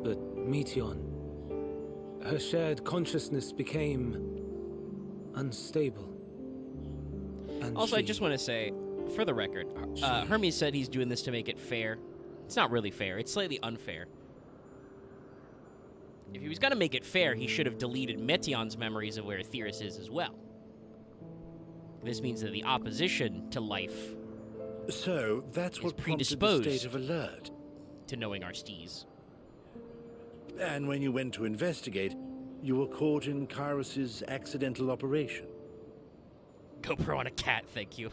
But Meteon, her shared consciousness became unstable. And also, I just want to say, for the record, Hermes said he's doing this to make it fair. It's not really fair. It's slightly unfair. If he was going to make it fair, he should have deleted Meteon's memories of where Aetheris is as well. This means that the opposition to life So that's is what prompted the predisposed state of alert. to knowing our stees. And when you went to investigate, you were caught in Kairos' accidental operation. GoPro on a cat, thank you.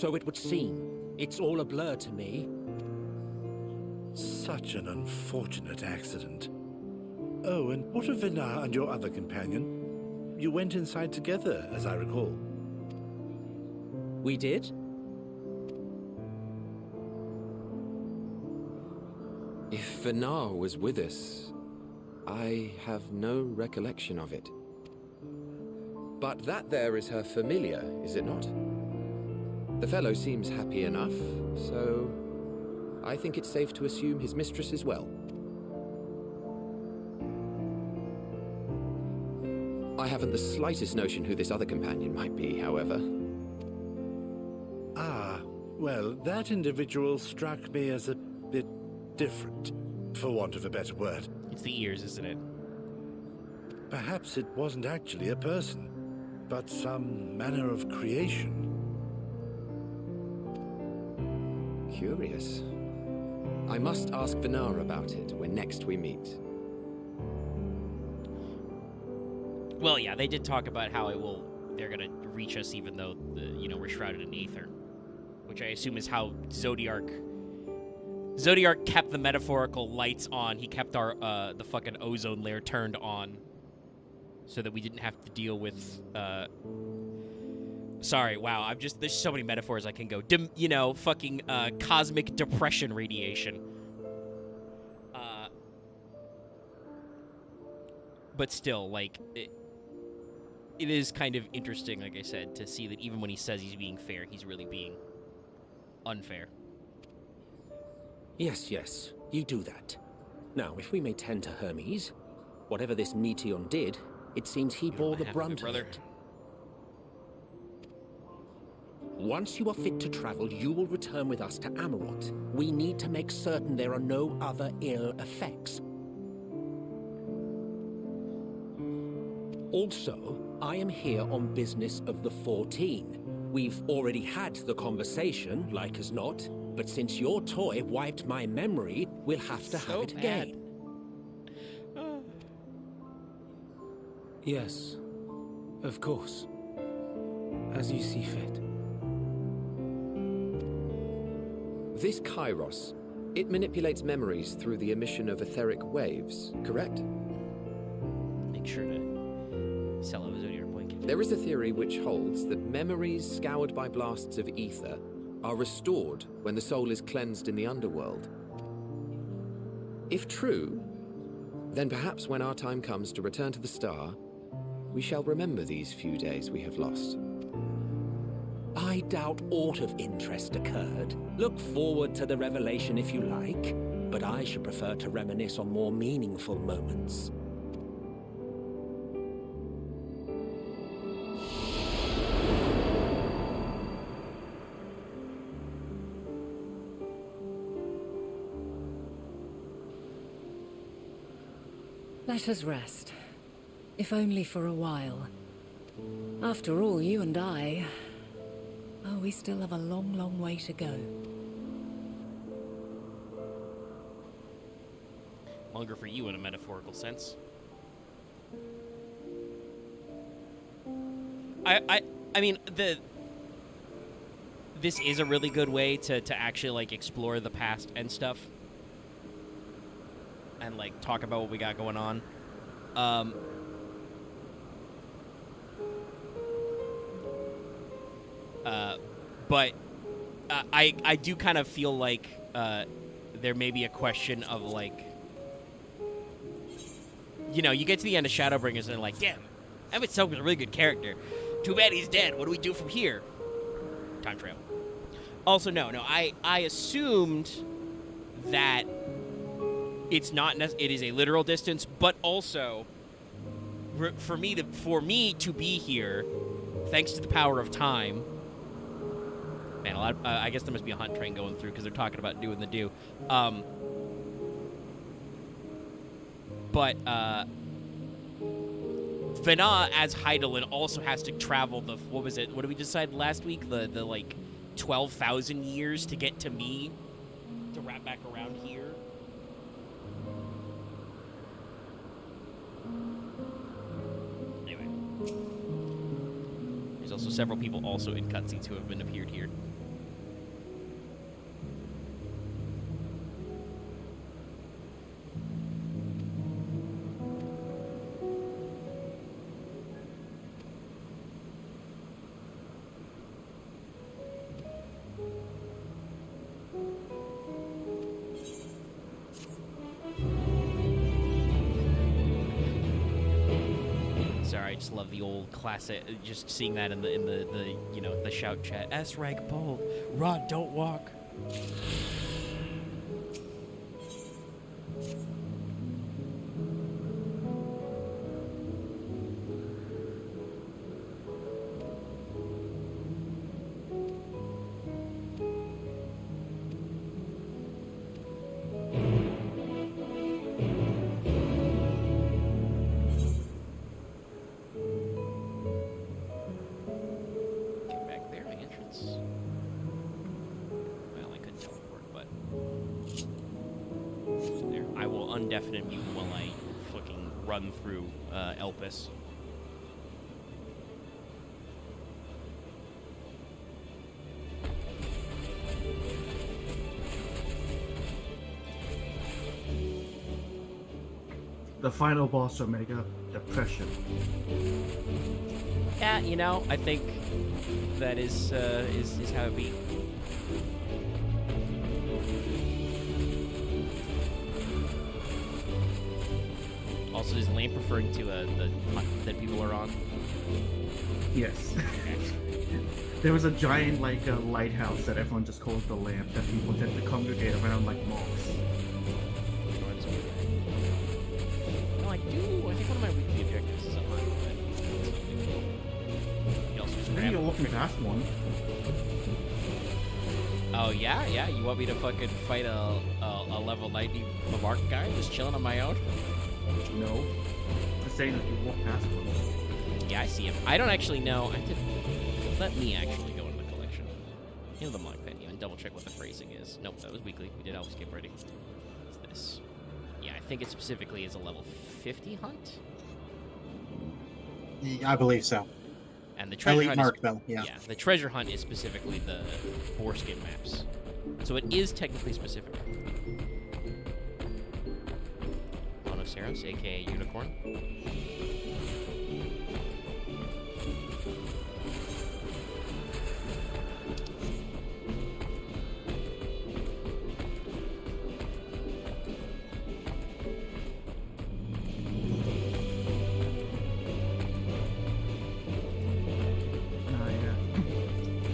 So it would seem. It's all a blur to me. Such an unfortunate accident. Oh, and what of Vinar and your other companion? You went inside together, as I recall. We did? If Vinar was with us, I have no recollection of it. But that there is her familiar, is it not? The fellow seems happy enough, so I think it's safe to assume his mistress as well. I haven't the slightest notion who this other companion might be, however. Ah, well, that individual struck me as a bit different, for want of a better word. It's the ears, isn't it? Perhaps it wasn't actually a person, but some manner of creation. Curious. I must ask Vinar about it when next we meet. Well, yeah, they did talk about how they're gonna reach us even though, we're shrouded in aether. Which I assume is how Zodiark kept the metaphorical lights on. He kept the fucking ozone layer turned on. So that we didn't have to deal with, sorry, wow, there's so many metaphors I can go. Fucking cosmic depression radiation. But still, like, it is kind of interesting, like I said, to see that even when he says he's being fair, he's really being unfair. Yes, you do that. Now, if we may tend to Hermes, whatever this Meteon did, it seems he bore the brunt of it. Once you are fit to travel, you will return with us to Amarot. We need to make certain there are no other ill effects. Also, I am here on business of the 14. We've already had the conversation, like as not, but since your toy wiped my memory, we'll have to have it again. Yes, of course. As you see fit. This Kairos, it manipulates memories through the emission of etheric waves, correct? Make sure to sell a Zodiac blanket. There is a theory which holds that memories scoured by blasts of ether are restored when the soul is cleansed in the underworld. If true, then perhaps when our time comes to return to the star, we shall remember these few days we have lost. I doubt aught of interest occurred. Look forward to the revelation if you like, but I should prefer to reminisce on more meaningful moments. Let us rest. If only for a while. After all, you and I... Oh, we still have a long, long way to go. Longer for you in a metaphorical sense. I mean, this is a really good way to actually, like, explore the past and stuff. And, like, talk about what we got going on. But I do kind of feel like there may be a question of, like, you get to the end of Shadowbringers and they're like, damn, Emmett Silk was a really good character. Too bad he's dead. What do we do from here? Time travel. Also, no, I assumed that it's not it is a literal distance, but also for me to be here, thanks to the power of time. Man, I guess there must be a hunt train going through because they're talking about doing the do. But Vana as Heidelin also has to travel the, what was it? What did we decide last week? The like 12,000 years to get to me to wrap back around here. Anyway, there's also several people also in cutscenes who have been appeared here. I just love the old classic. Just seeing that in the you know, the shout chat. S rank bold. Rod, don't walk. Undefinite mute while I fucking run through Elpis. The final boss, Omega, Depression. Yeah, you know, I think that is how it be. Also, is Lamp referring to the hut that people are on? Yes. There was a giant, like, lighthouse that everyone just calls the Lamp that people tend to congregate around like monks. No, I do. I think one of my weekly objectives is a hut. You also just Maybe you're walking past one. Oh, yeah? Yeah? You want me to fucking fight a level 90 Mark guy just chilling on my own? No. I'm saying that you walk past one. Yeah, I see him. I don't actually know. Let me actually go into the collection. Heal the monk venue and double check what the phrasing is. Nope, that was weekly. We did skip already. What's this? Yeah, I think it specifically is a level 50 hunt? I believe so. And the treasure hunt mark, though, yeah. Yeah, the treasure hunt is specifically the foreskin maps. So it is technically specific. Monoceros, aka Unicorn.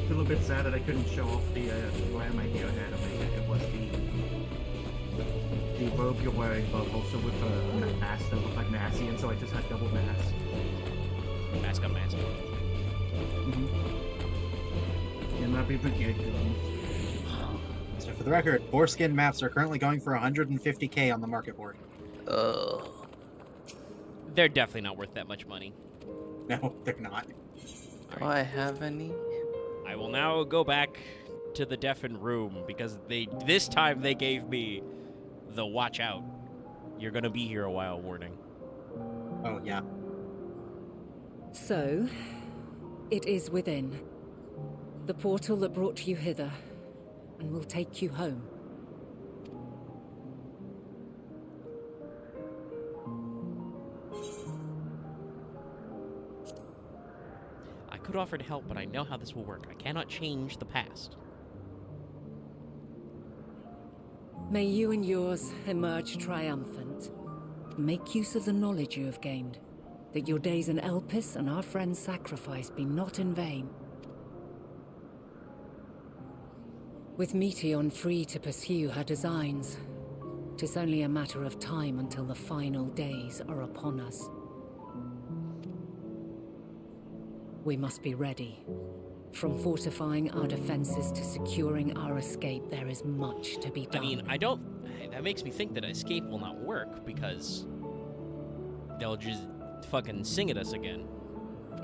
A little bit sad that I couldn't show off the glam I here had. It was the robe you're wearing, but also with a mask that looked like Massey, and so I just had double mask. Mask on mask. And that'd be pretty good. So for the record, foreskin maps are currently going for 150k on the market board. They're definitely not worth that much money. No, they're not. Do I have any? I will now go back to the deafened room because this time they gave me the watch out. You're gonna be here a while warning. Oh, yeah. So, it is within. The portal that brought you hither, and will take you home. I could offer to help, but I know how this will work. I cannot change the past. May you and yours emerge triumphant. Make use of the knowledge you have gained, that your days in Elpis and our friend's sacrifice be not in vain. With Meteon free to pursue her designs, 'tis only a matter of time until the final days are upon us. We must be ready. From fortifying our defenses to securing our escape, there is much to be done. I mean, that makes me think that escape will not work because they'll just fucking sing at us again.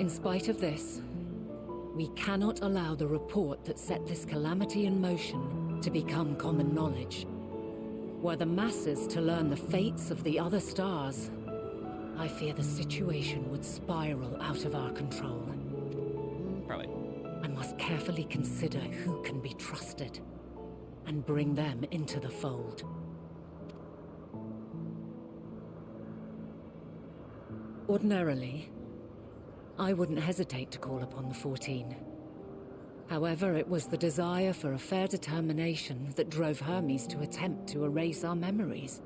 In spite of this, we cannot allow the report that set this calamity in motion to become common knowledge. Were the masses to learn the fates of the other stars, I fear the situation would spiral out of our control. Probably. I must carefully consider who can be trusted and bring them into the fold. Ordinarily, I wouldn't hesitate to call upon the 14. However, it was the desire for a fair determination that drove Hermes to attempt to erase our memories.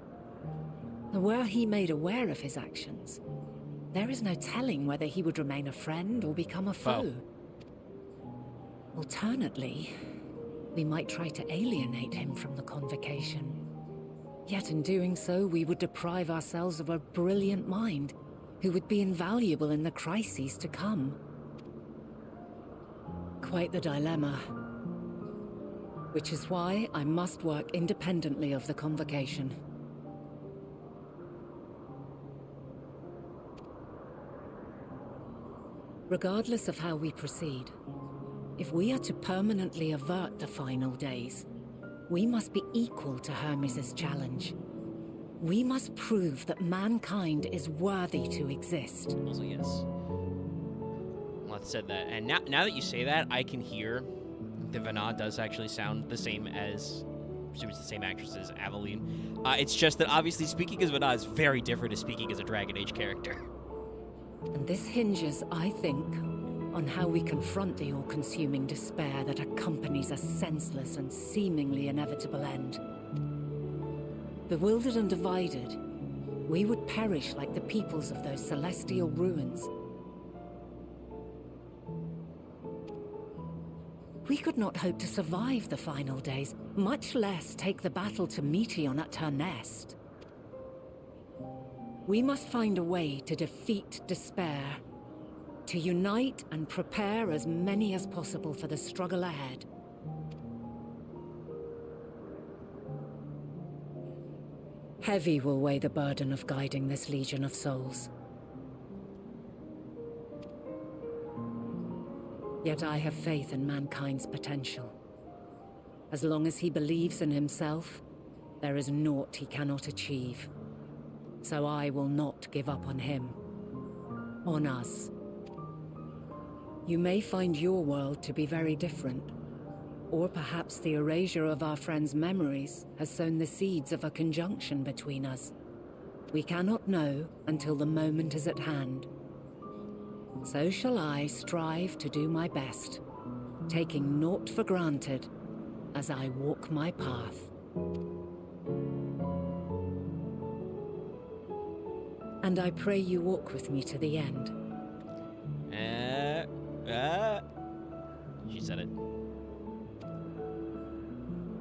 And were he made aware of his actions, there is no telling whether he would remain a friend or become a foe. Alternately, we might try to alienate him from the convocation. Yet in doing so, we would deprive ourselves of a brilliant mind who would be invaluable in the crises to come. Quite the dilemma. Which is why I must work independently of the convocation. Regardless of how we proceed, if we are to permanently avert the final days, we must be equal to Hermes' challenge. We must prove that mankind is worthy to exist. Also, yes. Let's said that. And now that you say that, I can hear the Vana does actually sound the same as, I assume it's the same actress as Aveline. It's just that obviously speaking as Vana is very different to speaking as a Dragon Age character. And this hinges, I think, on how we confront the all-consuming despair that accompanies a senseless and seemingly inevitable end. Bewildered and divided, we would perish like the peoples of those celestial ruins. We could not hope to survive the final days, much less take the battle to Meteon at her nest. We must find a way to defeat despair, to unite and prepare as many as possible for the struggle ahead. Heavy will weigh the burden of guiding this legion of souls. Yet I have faith in mankind's potential. As long as he believes in himself, there is naught he cannot achieve. So I will not give up on him. On us. You may find your world to be very different. Or perhaps the erasure of our friends' memories has sown the seeds of a conjunction between us. We cannot know until the moment is at hand. So shall I strive to do my best, taking naught for granted as I walk my path. And I pray you walk with me to the end. She said it.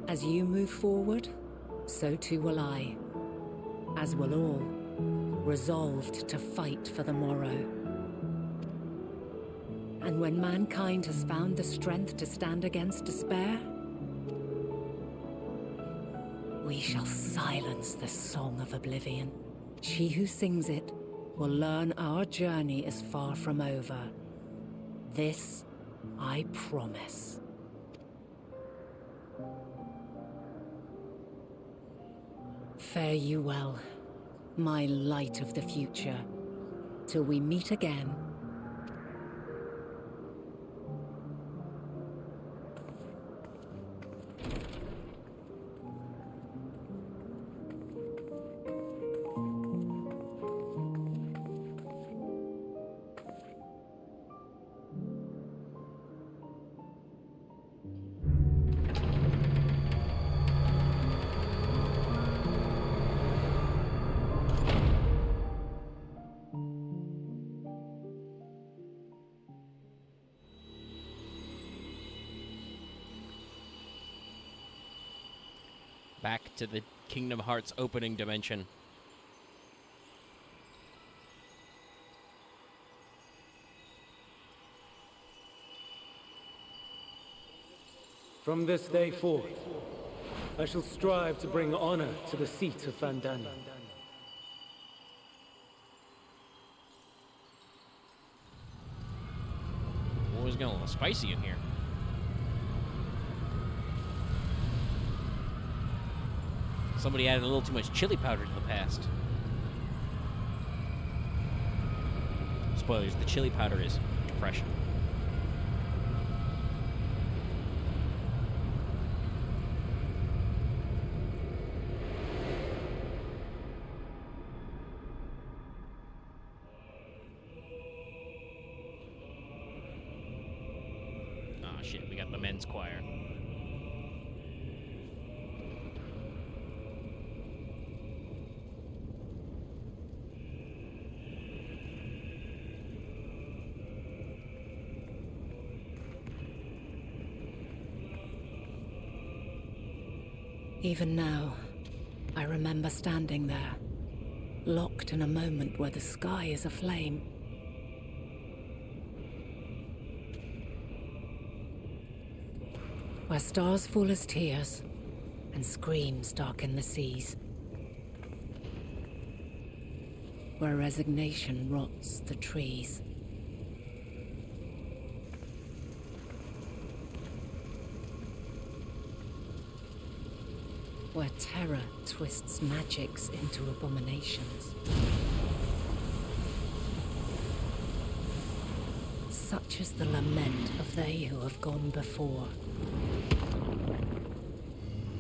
As you move forward, so too will I. As will all, resolved to fight for the morrow. And when mankind has found the strength to stand against despair, we shall silence the song of oblivion. She who sings it will learn our journey is far from over. This I promise. Fare you well, my light of the future, till we meet again. Back to the Kingdom Hearts opening dimension. From this day forth, I shall strive to bring honor to the seat of Vandani. Always getting a little spicy in here. Somebody added a little too much chili powder to the past. Spoilers, the chili powder is depression. Ah, shit, we got the men's choir. Even now, I remember standing there, locked in a moment where the sky is aflame. Where stars fall as tears, and screams darken the seas. Where resignation rots the trees. Where terror twists magics into abominations. Such is the lament of they who have gone before.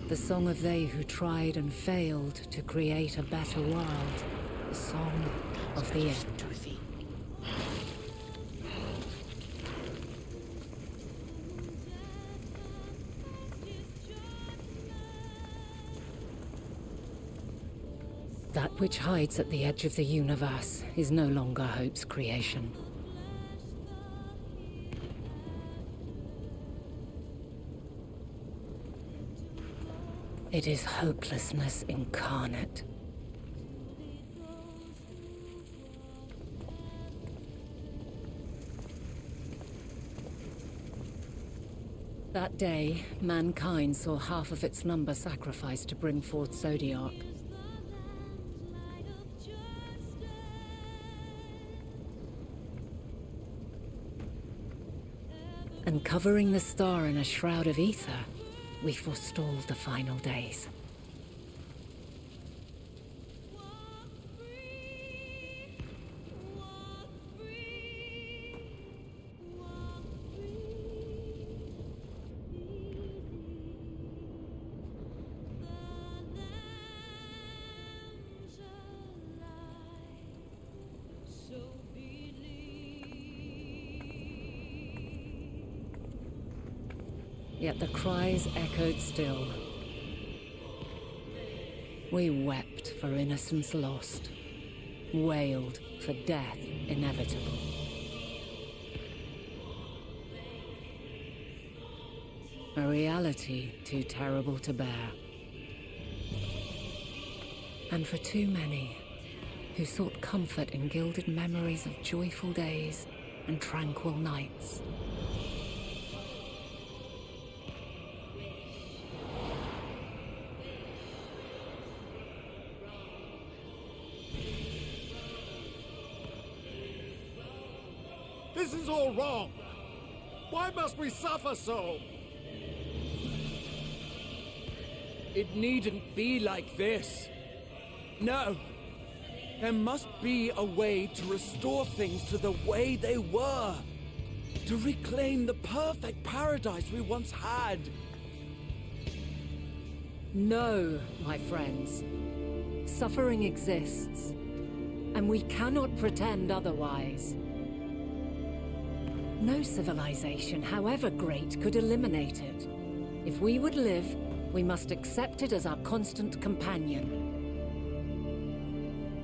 The song of they who tried and failed to create a better world. The song of the end. That which hides at the edge of the universe is no longer Hope's creation. It is hopelessness incarnate. That day, mankind saw half of its number sacrificed to bring forth Zodiac. And covering the star in a shroud of ether, we forestalled the final days. Yet the cries echoed still. We wept for innocence lost, wailed for death inevitable. A reality too terrible to bear. And for too many who sought comfort in gilded memories of joyful days and tranquil nights. This is all wrong. Why must we suffer so? It needn't be like this. No. There must be a way to restore things to the way they were. To reclaim the perfect paradise we once had. No, my friends. Suffering exists, and we cannot pretend otherwise. No civilization, however great, could eliminate it. If we would live, we must accept it as our constant companion.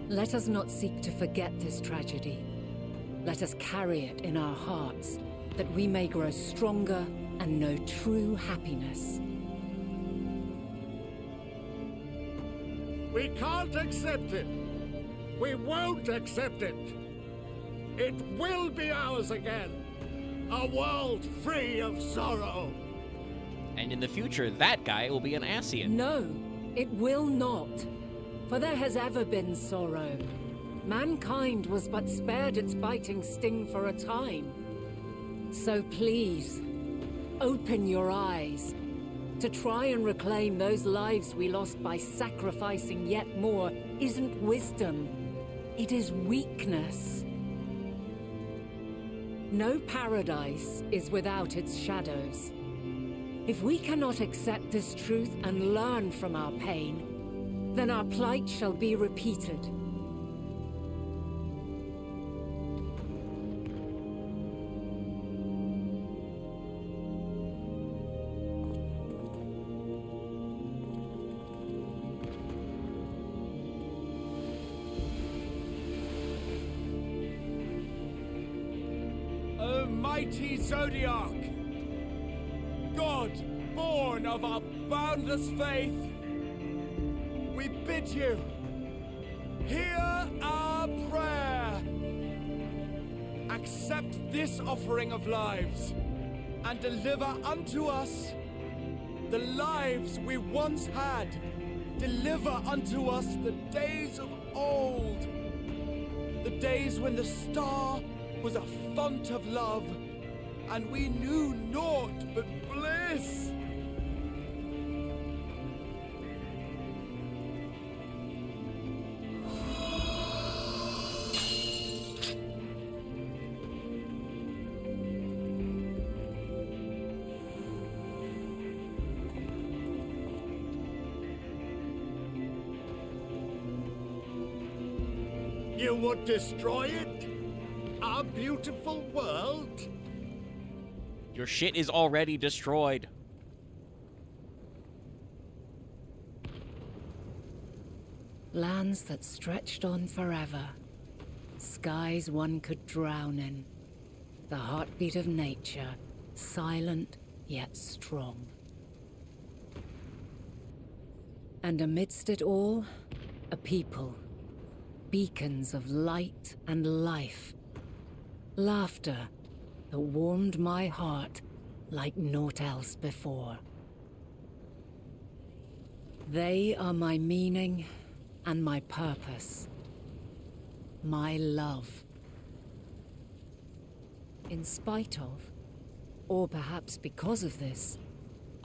Let us not seek to forget this tragedy. Let us carry it in our hearts, that we may grow stronger and know true happiness. We can't accept it. We won't accept it. It will be ours again. A world free of sorrow. And in the future, that guy will be an Ascian. No, it will not. For there has ever been sorrow. Mankind was but spared its biting sting for a time. So please, open your eyes. To try and reclaim those lives we lost by sacrificing yet more isn't wisdom. It is weakness. No paradise is without its shadows. If we cannot accept this truth and learn from our pain, then our plight shall be repeated. Mighty Zodiac! God, born of our boundless faith, we bid you, hear our prayer. Accept this offering of lives, and deliver unto us the lives we once had. Deliver unto us the days of old, the days when the star was a font of love, and we knew naught but bliss. You would destroy it? Our beautiful world? Your shit is already destroyed. Lands that stretched on forever. Skies one could drown in. The heartbeat of nature, silent yet strong. And amidst it all, a people. Beacons of light and life. Laughter that warmed my heart like naught else before. They are my meaning and my purpose. My love. In spite of, or perhaps because of this,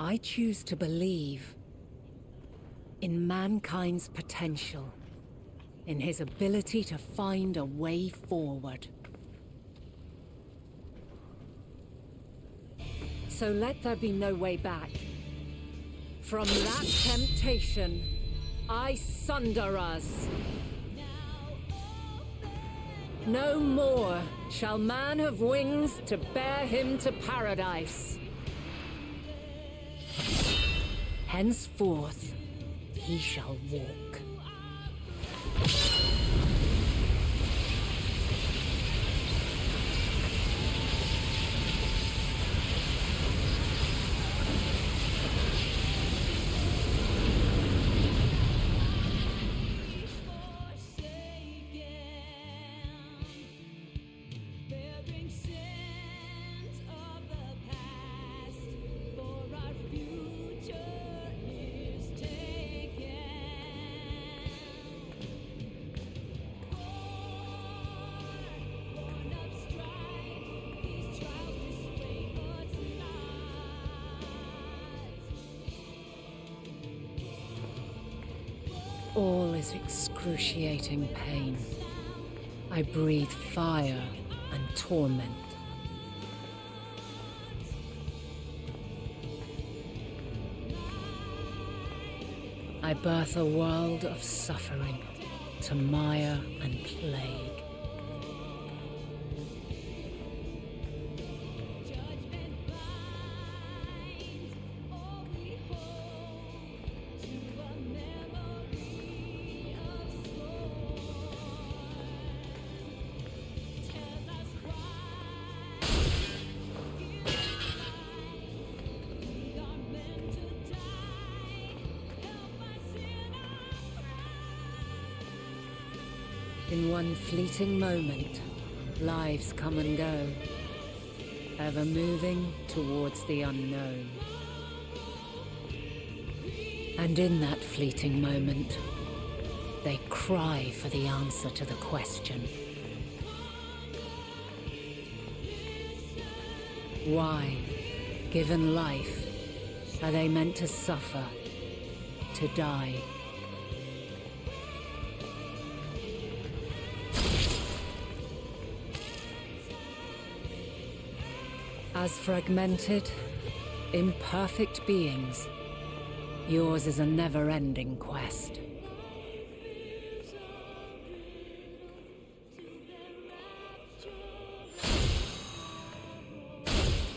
I choose to believe in mankind's potential. In his ability to find a way forward. So let there be no way back. From that temptation, I sunder us. No more shall man have wings to bear him to paradise. Henceforth, he shall walk. All is excruciating pain. I breathe fire and torment. I birth a world of suffering to mire and plague. In one fleeting moment, lives come and go, ever moving towards the unknown. And in that fleeting moment, they cry for the answer to the question. Why, given life, are they meant to suffer, to die? As fragmented, imperfect beings, yours is a never-ending quest.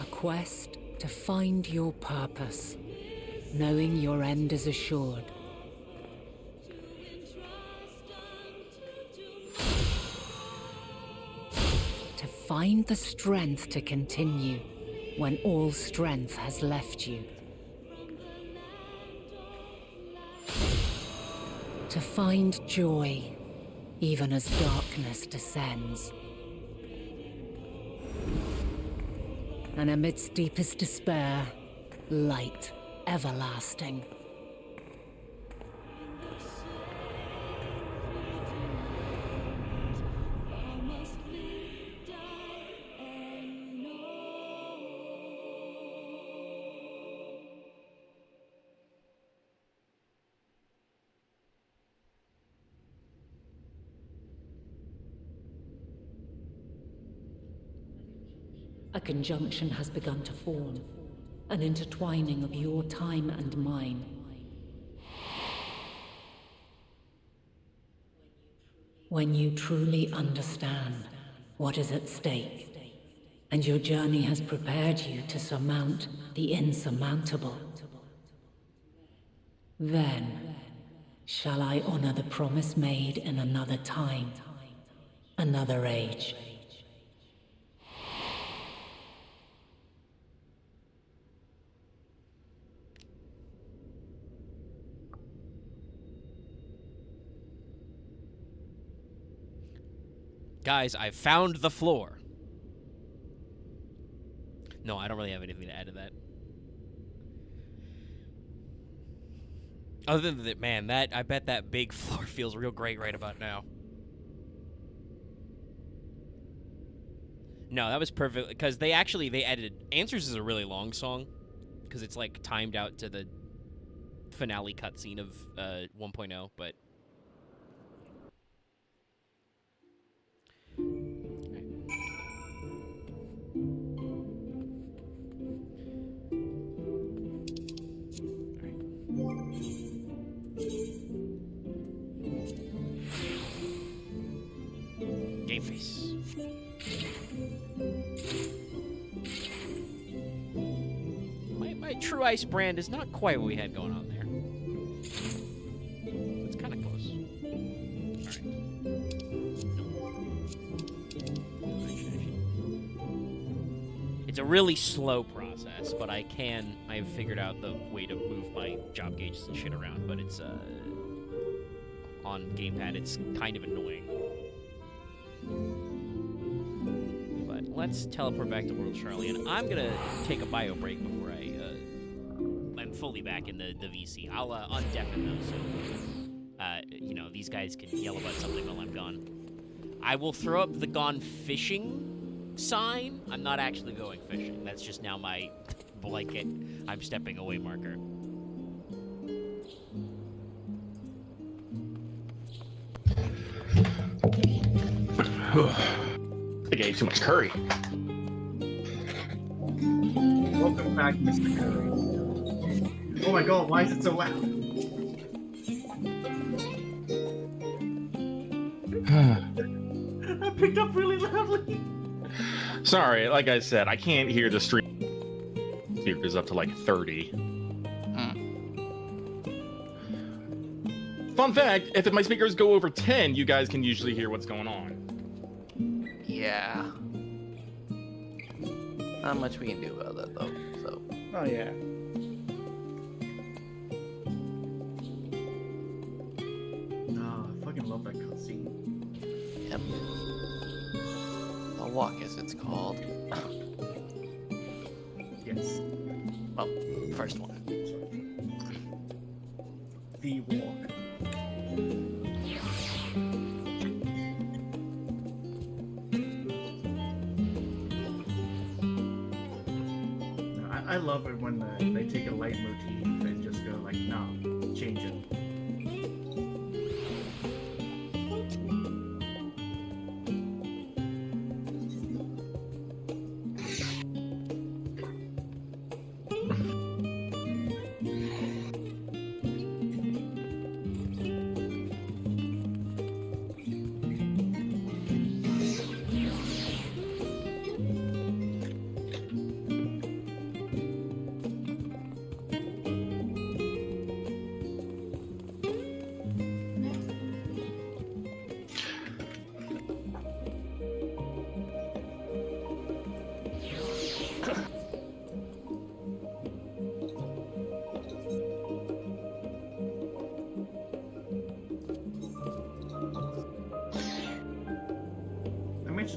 A quest to find your purpose, knowing your end is assured. To find the strength to continue when all strength has left you. To find joy, even as darkness descends. And amidst deepest despair, light everlasting. A conjunction has begun to form, an intertwining of your time and mine. When you truly understand what is at stake, and your journey has prepared you to surmount the insurmountable, then shall I honor the promise made in another time, another age. Guys, I found the floor. No, I don't really have anything to add to that. Other than that, man, I bet that big floor feels real great right about now. No, that was perfect, because they edited... Answers is a really long song, because it's, like, timed out to the finale cutscene of 1.0, but... Game face. My True Ice brand is not quite what we had going on there. It's kind of close. Alright. It's a really slow process, but I've figured out the way to move my job gauges and shit around, but it's, on gamepad, it's kind of annoying. But let's teleport back to World Charlie, and I'm gonna take a bio break before I'm fully back in the VC. I'll undeafen them so you know, these guys can yell about something while I'm gone. I will throw up the gone fishing sign. I'm not actually going fishing. That's just now my blanket I'm stepping away marker. I think I ate too much curry. Welcome back, Mr. Curry. Oh my god, why is it so loud? I picked up really loudly. Sorry, like I said, I can't hear the stream speakers up to like 30. Fun fact, if my speakers go over 10, you guys can usually hear what's going on. Yeah. Not much we can do about that though, so. Oh yeah. Oh, I fucking love that cutscene. Yep. The walk, as it's called. Yes. Well, first one. The walk. I love it when they take a leitmotif and just go like, nah, change it.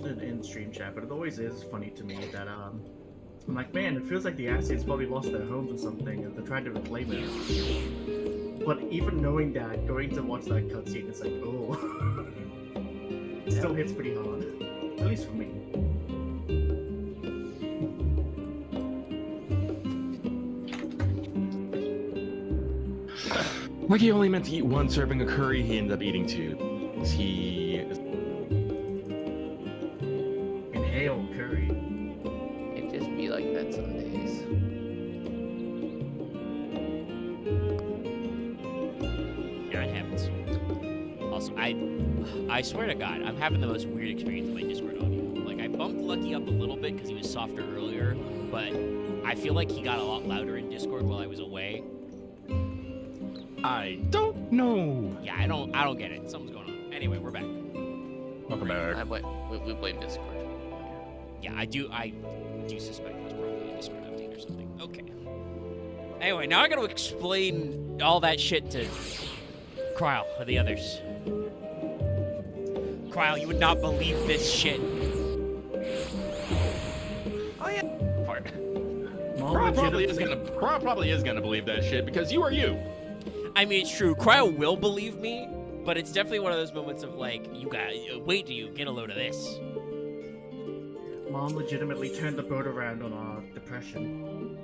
posted in stream chat, but it always is funny to me that I'm like, man, it feels like the Assassins probably lost their homes or something, and they're trying to reclaim it. But even knowing that, going to watch that cutscene, it's like, oh, it still hits pretty hard, at least for me. Like he only meant to eat one serving of curry, he ended up eating two. Inhale curry. It just be like that some days. Yeah, it happens. Also, I swear to God, I'm having the most weird experience with my Discord audio. Like, I bumped Lucky up a little bit because he was softer earlier, but I feel like he got a lot louder in Discord while I was away. I don't know. Yeah, I don't get it. Something's going on. Anyway, we're back. Welcome back. We blame Discord. Yeah, I do suspect it was probably a Discord update or something. Okay. Anyway, now I gotta explain all that shit to Kryle or the others. Kryle, you would not believe this shit. Oh yeah. Pardon. Kryle probably is gonna believe that shit because you are you. I mean, it's true. Kryle will believe me, but it's definitely one of those moments of like, you got wait till you get a load of this. Mom legitimately turned the boat around on our depression.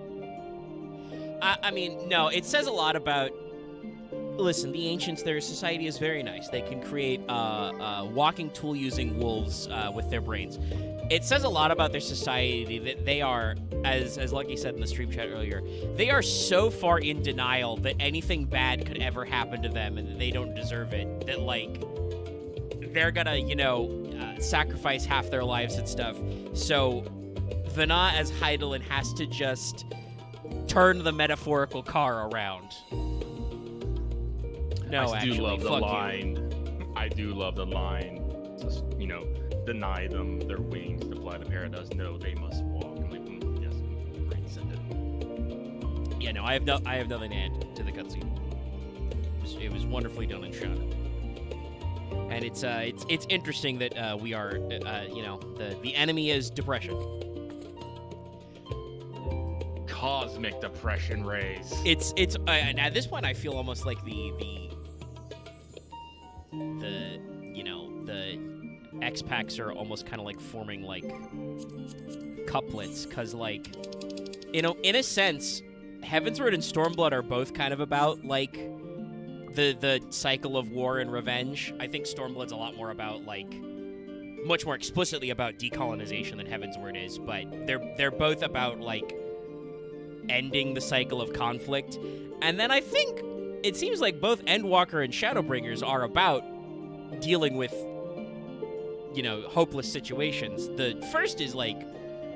I mean, no, it says a lot about. Listen, the ancients, their society is very nice. They can create walking tool-using wolves with their brains. It says a lot about their society that they are, as Lucky said in the stream chat earlier, they are so far in denial that anything bad could ever happen to them and that they don't deserve it, that, like, they're gonna, sacrifice half their lives and stuff. So, Vana as Heidelin has to just turn the metaphorical car around. No, I actually, do love the fuck line. I do love the line. Just, deny them their wings to fly to paradise. No, they must walk. I'm like, yes, great, send it. Yeah, no, I have nothing to add to the cutscene. It was wonderfully done and shot. And it's interesting that we are, the enemy is depression. Cosmic depression rays. It's and at this point I feel almost like the X-Packs are almost kind of like forming like couplets, because like in a sense Heavensward and Stormblood are both kind of about like the cycle of war and revenge. I think Stormblood's a lot more about like much more explicitly about decolonization than Heavensward is, but they're both about like ending the cycle of conflict. And then I think it seems like both Endwalker and Shadowbringers are about dealing with hopeless situations. The first is like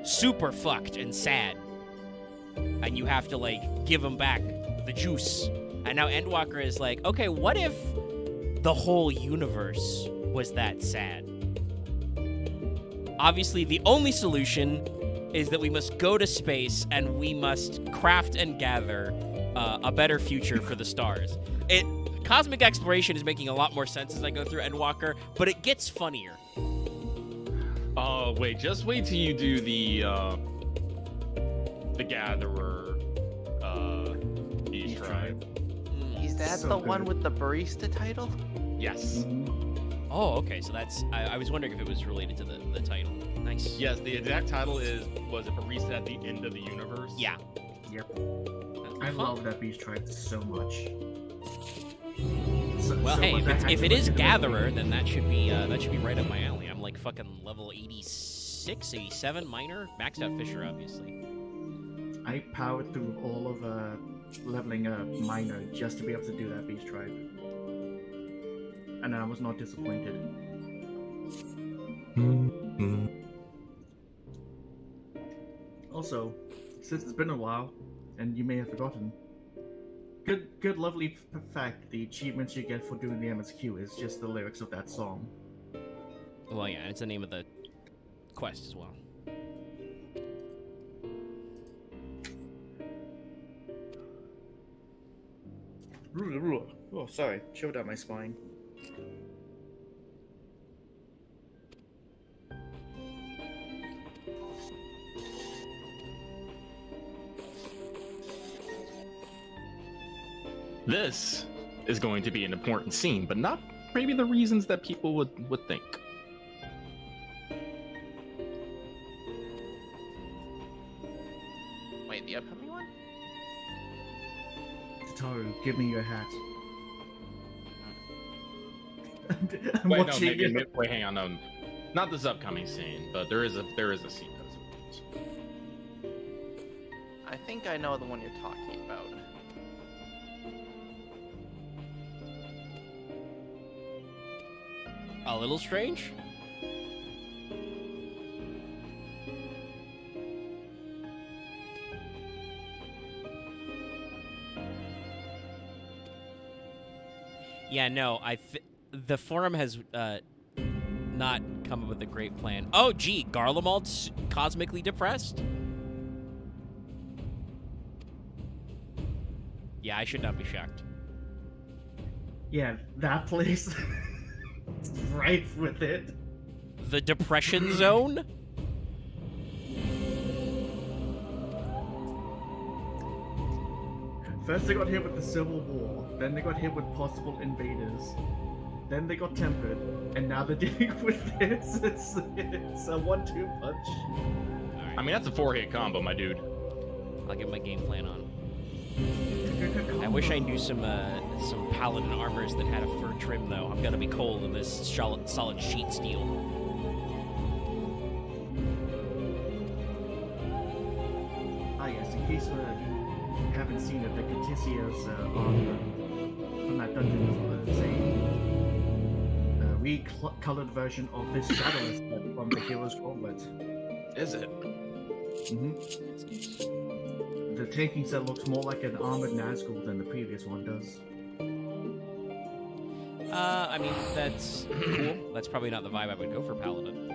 super fucked and sad, and you have to like give them back the juice. And now Endwalker is like, okay, what if the whole universe was that sad? Obviously, the only solution is that we must go to space and we must craft and gather a better future for the stars. Cosmic exploration is making a lot more sense as I go through Endwalker, but it gets funnier. Oh, wait, just wait till you do the Gatherer Beast Tribe. Is that So the good. one with the barista title? Yes. Oh, okay, so that's... I was wondering if it was related to the title. Nice. Yes, the exact title was it Barista at the End of the Universe? Yeah. Yep. I love that Beast Tribe so much. Well, So hey, much that if it actually is legitimately- Gatherer, then that should be right up my alley. I'm like fucking level 86, 87 minor, maxed out Fisher, obviously. I powered through all of leveling up minor just to be able to do that Beast Tribe. And I was not disappointed. Also, since it's been a while, and you may have forgotten, good lovely fact, the achievements you get for doing the MSQ is just the lyrics of that song. Well, yeah, it's the name of the quest as well. Oh, sorry, chilled out my spine. This is going to be an important scene, but not maybe the reasons that people would think. Wait, the upcoming one? Tataru, give me your hat. I'm Wait, watching it. wait, hang on, no, not this upcoming scene, but there is a scene that's. I think I know the one you're talking about. A little strange? Yeah, no, the forum has not come up with a great plan. Oh, gee, Garlemald's cosmically depressed? Yeah, I should not be shocked. Yeah, that place. It's rife with it. The depression zone? First they got hit with the Civil War, then they got hit with possible invaders, then they got tempered, and now they're dealing with this. It's a 1-2 punch. I mean, that's a 4-hit combo, my dude. I'll get my game plan on. I wish I knew some paladin armors that had a fur trim, though. I'm gonna be cold in this solid sheet steel. Ah yes, in case you haven't seen it, the Caticios armor from that dungeon is a recolored version of this Shadowless set from the Heroes Gauntlet. Is it? Mm-hmm. The tanking set looks more like an armored Nazgul than the previous one does. I mean, that's cool. That's probably not the vibe I would go for Paladin.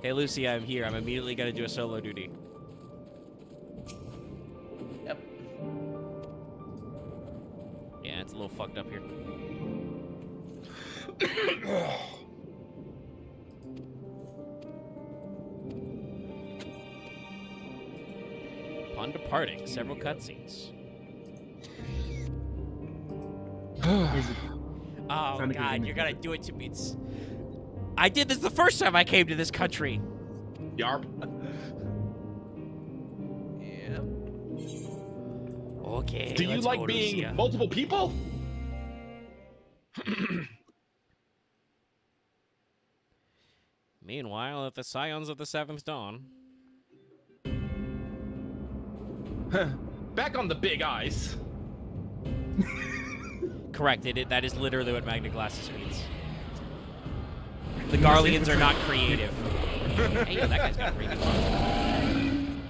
Hey, Lucy, I'm here. I'm immediately gonna do a solo duty. Yep. Yeah, it's a little fucked up here. Upon departing, several cutscenes. Oh God, you're gonna do it to me. I did this the first time I came to this country. Yarp. Yeah. Okay. Do you like being multiple people? Meanwhile, at the Scions of the Seventh Dawn. Back on the big ice. Correct. That is literally what Magna Glasses means. The Garleans are not creative. Hey, yo, that guy's got a pretty good palm.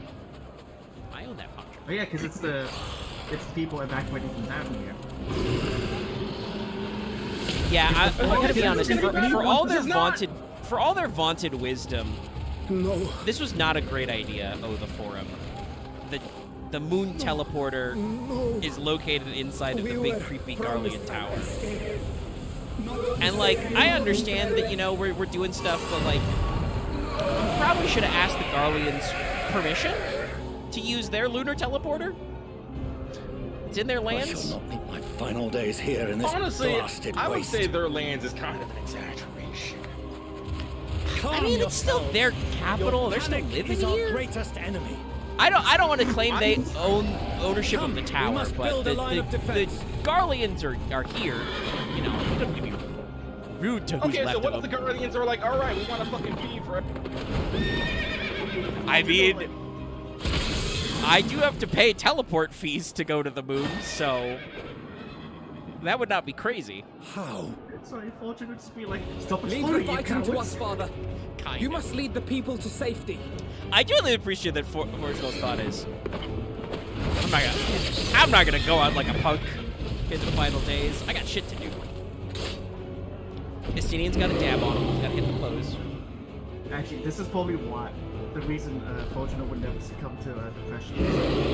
I own that palm tree. Oh yeah, because it's the people evacuating from town here. Yeah, I gotta be honest. For all their vaunted wisdom, this was not a great idea. Oh, the forum. The moon teleporter is located inside of the big creepy Garlean tower. And like, I understand that, you know, we're doing stuff, but like, we probably should have asked the Garleans permission to use their lunar teleporter. It's in their lands. I shall not meet my final days here in this Honestly, blasted I would waste. say their lands is kind of an exaggeration. I mean, it's still their capital. They're still living here. Greatest enemy. I don't want to claim they own ownership of the tower, but the Garleans are here. You know, you don't be rude to who's Okay, left so what of if the them. Guardians are like, all right, we want a fucking fee for it? I mean, I do have to pay teleport fees to go to the moon, so that would not be crazy. How? It's so unfortunate to be like, stop Leave the exploring, you fighting to cowards. us, Father. You must lead the people to safety. I do really appreciate that Fortunal's thought is, I'm not gonna go out like a punk in the final days. I got shit to do. Estinian's got a dab on him. Gotta hit the close. Actually, this is probably why the reason Fortuna would never succumb to depression.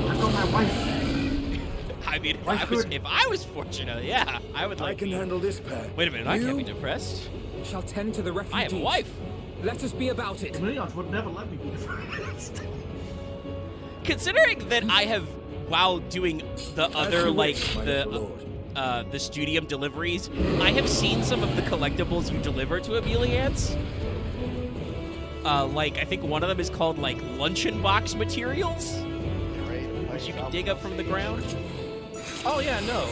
I've got my wife. I mean, if I was Fortuna, yeah, I would like. I can handle this pair. Wait a minute, I can't be depressed. Shall tend to the refugees. I have a wife. Let us be about it. Millions would never let me be the first. Considering that I have, while doing the other, like, the studium deliveries, I have seen some of the collectibles you deliver to Amelians. Like, I think one of them is called, like, luncheon box materials, which you can dig up from the ground. Oh yeah, no.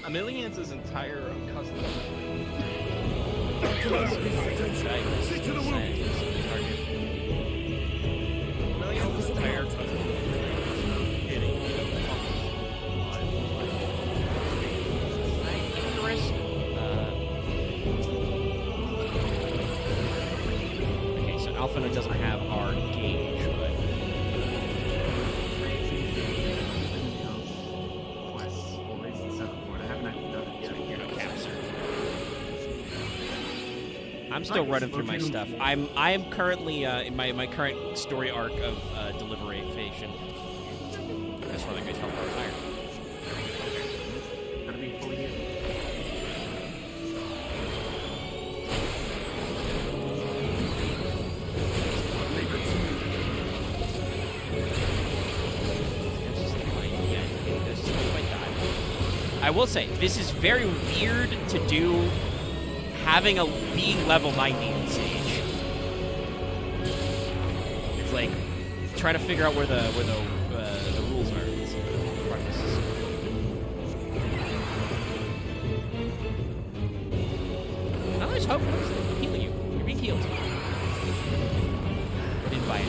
Amelian's entire custom. Stick to the wound. Amelian's entire custom. Okay, so Alphina doesn't have our gauge, but I'm still running through my stuff. I am currently in my current story arc of deliberation. That's why they're going to teleport higher. Gotta be fully healed. I will say, this is very weird to do having being level 90 in Siege. It's like trying to figure out where the rules are. It's part of the system. Oh, there's hope. I'm healing you. You're being healed. Didn't buy it.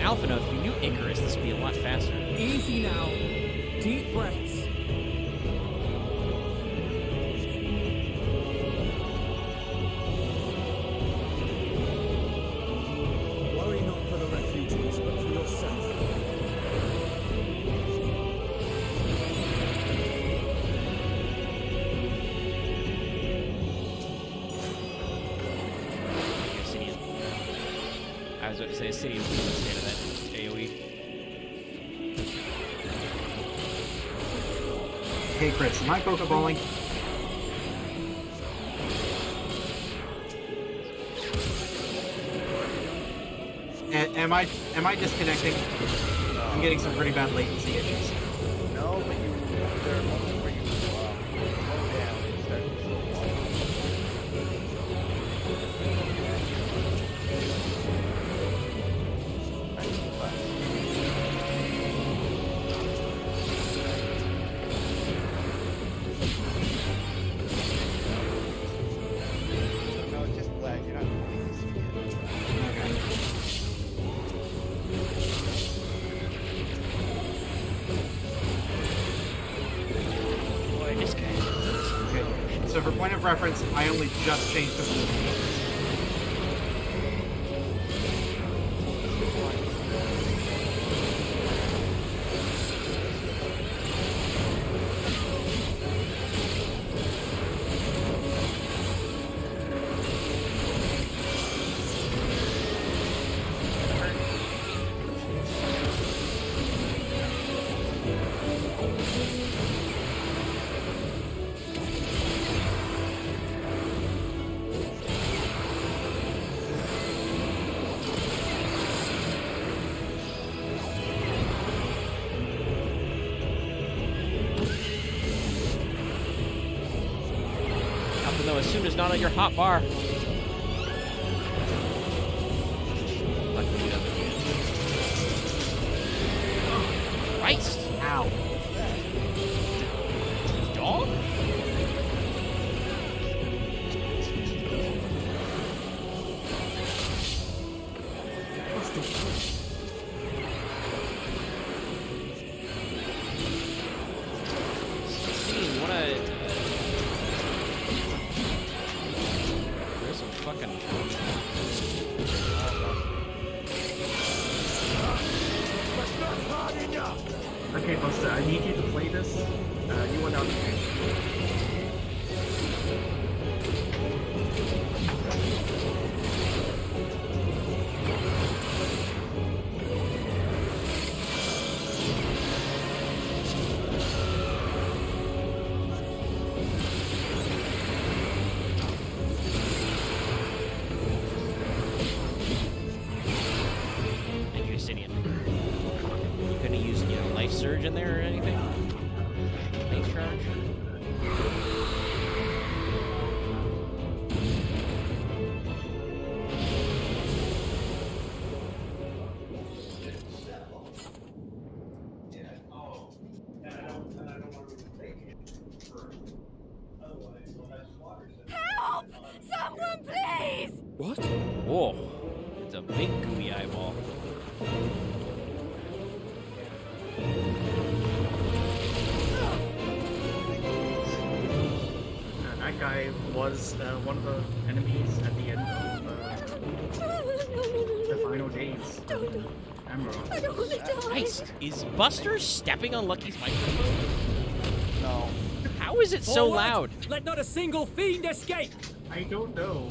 Alphina, if you knew Icarus, this would be a lot faster. Easy now. Deep breaths. Worry not for the refugees, but for yourself. I was about to say, Obsidian's the state of that AoE. Hey, Chris, am I Pokeballing? Am I disconnecting? I'm getting some pretty bad latency issues. No, but there are moments where you slow down and start to slow No, it's just lag. You're not moving this speed. Boy, this guy. Okay. So for point of reference, I only just changed the rules. Though as soon as not on your hot bar. Christ! Ow. Dog? Someone, please! What? Whoa. It's a big gooey eyeball. That guy was one of the enemies at the end of the final days. Emerald. I don't want to die. Christ, is Buster stepping on Lucky's microphone? No. How is it so Forward! loud? Let not a single fiend escape! I don't know.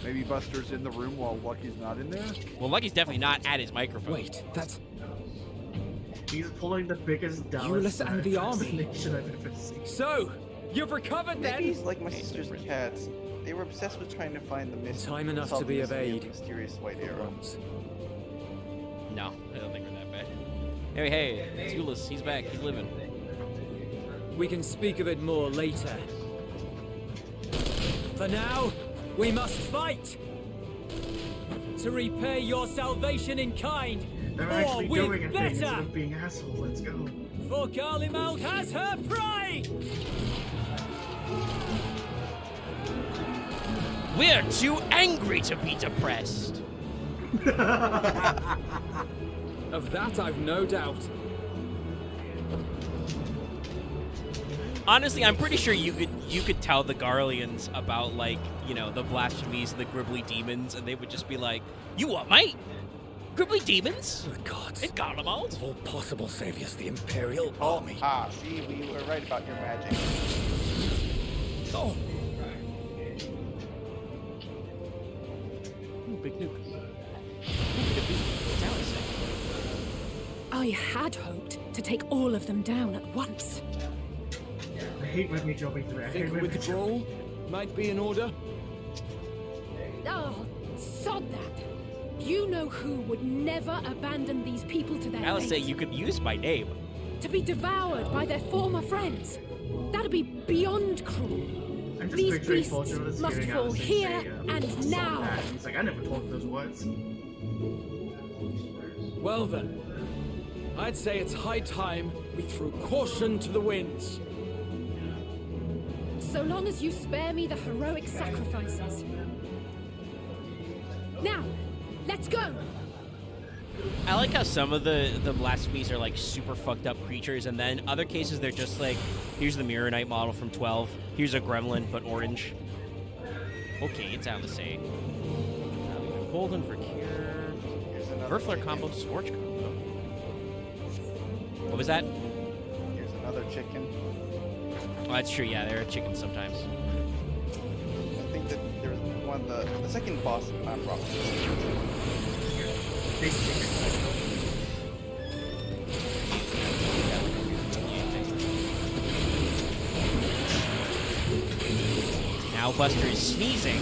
Maybe Buster's in the room while Lucky's not in there? Well, Lucky's definitely not at his microphone. Wait, that's... He's pulling the biggest Dallas Euless and the army. assassination I've ever seen. So, you've recovered Maybe then? he's like my sister's cats. They were obsessed with trying to find the missing. Time enough solve to be the mystery of obeyed. the mysterious white arrow. No, I don't think we're that bad. Hey, it's Euless. He's back. He's living. We can speak of it more later. For now, we must fight! To repay your salvation in kind, They're or actually doing a with thing instead better! of being assholes. Let's go. For Garlemald has her prey! We're too angry to be depressed. Of that I've no doubt. Honestly, I'm pretty sure you could tell the Garleans about, like, you know, the blasphemies of the Gribbly demons, and they would just be like, "You what, mate? Gribbly demons? The gods. In Garlemald? Of all possible saviors, the Imperial Army. Ah, see, we were right about your magic. Oh, Ooh, big nuke. I had hoped to take all of them down at once. I hate when we jumping through. I hate Think when we withdrawal might be in order. Oh, sod that. You know who would never abandon these people to their I'll fate. say you could use my name. To be devoured by their former friends. That'd be beyond cruel. I'm just These picturing beasts Fortunatus must hearing fall Allison here say, and "Stop now." that." He's like, I never told those words. Well then, I'd say it's high time we threw caution to the winds. So long as you spare me the heroic sacrifices. Now, let's go! I like how some of the blasphemies are like super fucked up creatures, and then other cases they're just like, here's the Mirror Knight model from 12. Here's a gremlin, but orange. Okay, it's Alice. Golden for cure. Verfler combo, Scorch combo. What was that? Here's another chicken. Oh, that's true. Yeah, they're chickens sometimes. I think that there's one, the second boss in Mount Rock. Big chicken. Now Buster is sneezing.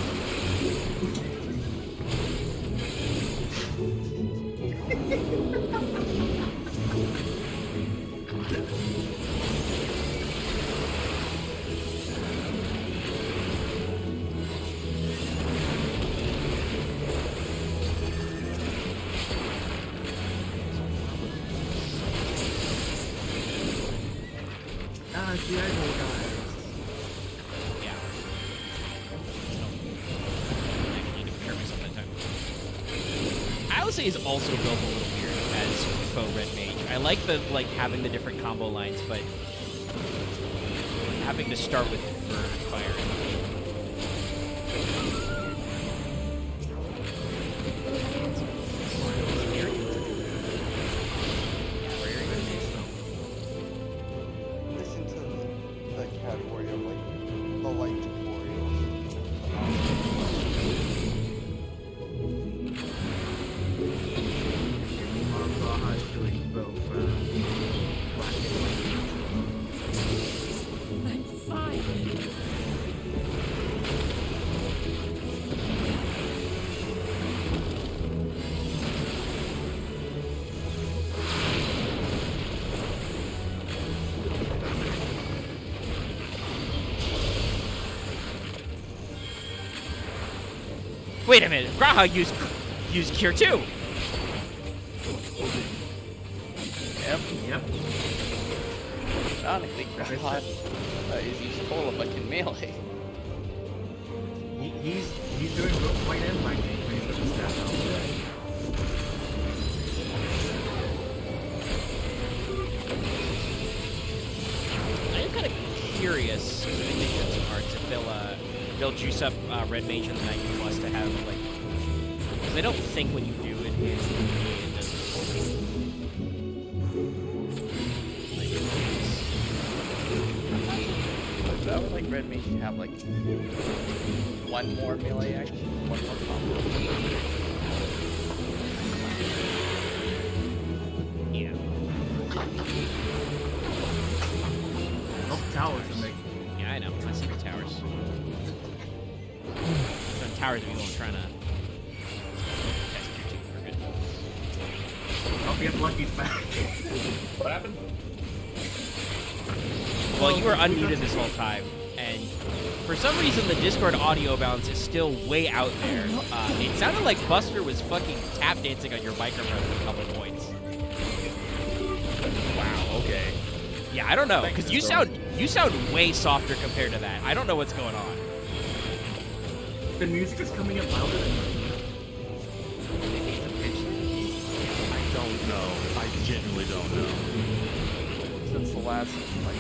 Ah, it's the eyeball guy. Yeah. I need to prepare myself that time. Alice is also built a little weird as faux red mage. I like the having the different combo lines, but having to start with fire. Listen to the category of like the light tutorials. Raha is doing both. I'm fine. Wait a minute, Graha used cure too. Yep. Ironically, Grandpa is useful if I can melee. He's doing quite in like when he puts his staff out. I'm kind of curious, because I think they've done some arts, if they'll juice up Red Mage in the 90 plus to have, like, because I don't think when you do it, it doesn't. But I would like Red Mage to have like one more melee action, one more combo. Yeah. Oh, towers are making. Yeah, I know. I see your towers. Some towers are people trying to test your teeth. We're good. Oh, we have Lucky's back. What happened? Well, you were unmuted this whole time, and for some reason the Discord audio balance is still way out there. It sounded like Buster was fucking tap dancing on your microphone at a couple points. Wow. Okay. Yeah, I don't know, because you sound way softer compared to that. I don't know what's going on. The music is coming in louder than I don't know. I genuinely don't know. Since the last like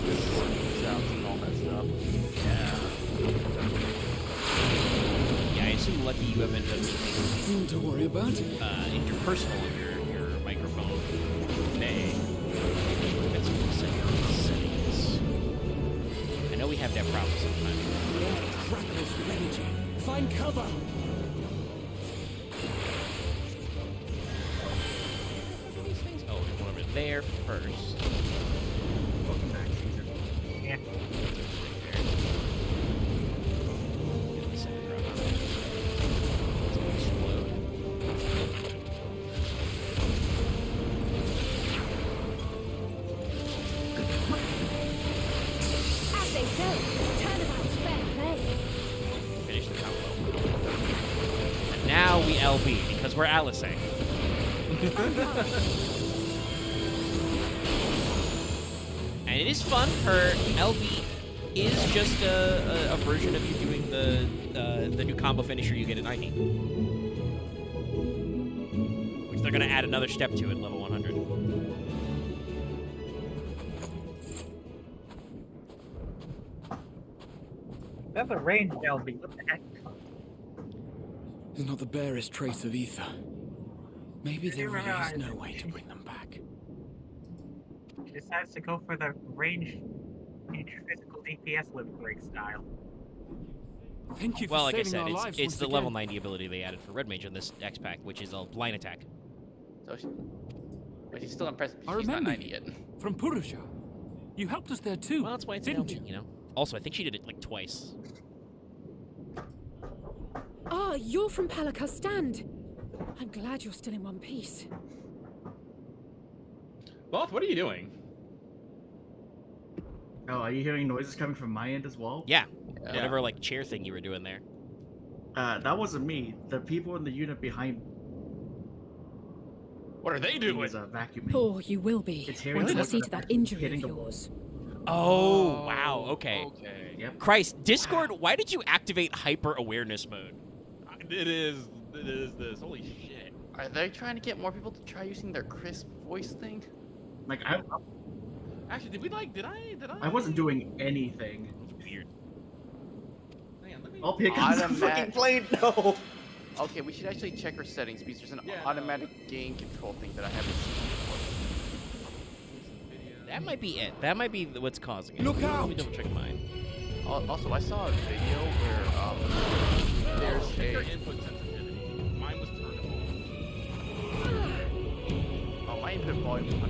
Discord sounds and all that stuff. Yeah, I assume Lucky you haven't done anything. Don't worry about it. Interpersonal in your microphone. Nay. That's what settings. I know we have that problem sometimes. Crackles with energy. Find cover. Oh, there's one over there first. Welcome back, Caesar. Yeah. As they say, turnabout's fair play. Finish the combo. And now we LB because we're Alisang. And it is fun. Her LB is just a version of you doing the new combo finisher you get at 90. Which they're going to add another step to at level 100. That's a range LB. What the heck? There's not the barest trace of ether. Maybe there really is no way to bring them back. She decides to go for the range physical DPS limit break style. Thank you for Well, like I saving said, our lives it's once the level again. 90 ability they added for Red Mage on this X pack, which is a line attack. So but she's still impressed. I She's not remember 90 yet. From Purusha. You helped us there too. Well, that's why it's didn't an LB, you know? Also, I think she did it like twice. Ah, you're from Palaka's stand. I'm glad you're still in one piece. Both, what are you doing? Oh, are you hearing noises coming from my end as well? Yeah. Whatever like chair thing you were doing there. That wasn't me. The people in the unit behind. What are they doing? Was vacuuming. Oh, you will be. It's Harry Once I Potter see to that injury of hitting the yours. Oh, wow. Okay. Okay. Yep. Christ, Discord, why did you activate hyper awareness mode? It is this. Holy shit. Are they trying to get more people to try using their crisp voice thing? Like Actually, did I? I wasn't doing anything. Weird. Hang on, let me. I'll pick up the fucking plane. No. Okay, we should actually check our settings because there's an automatic gain control thing that I haven't seen before. That might be it. That might be what's causing it. Look Let out! me double check mine. Also, I saw a video where there's Check your a. input sensitivity. Mine was turned on. Oh, my input volume is 100%.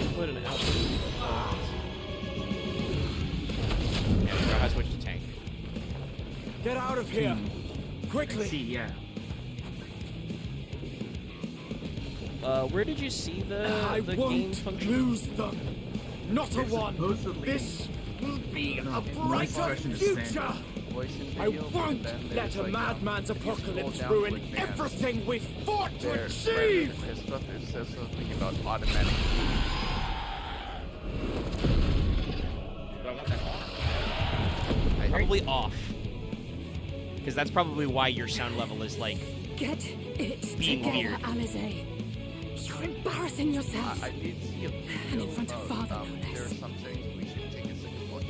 Input and output. Yeah, so I switched to tank. Get out of here! Quickly! See, yeah. Where did you see the I game won't function? lose them! Not a one! Supposedly. This will be a my brighter question is future! Sandra. voicing I video. won't then let there's, a like, madman's if you scroll apocalypse down, ruin like, bands, everything we've fought to there, achieve! right under stuff, it says something about automatic. But I want that on. Probably off. Because that's probably why your sound level is like Get it being together, weird. Alize. You're embarrassing yourself. I did see a video And in front of about, Father, no there are less. some things we should take a second look at.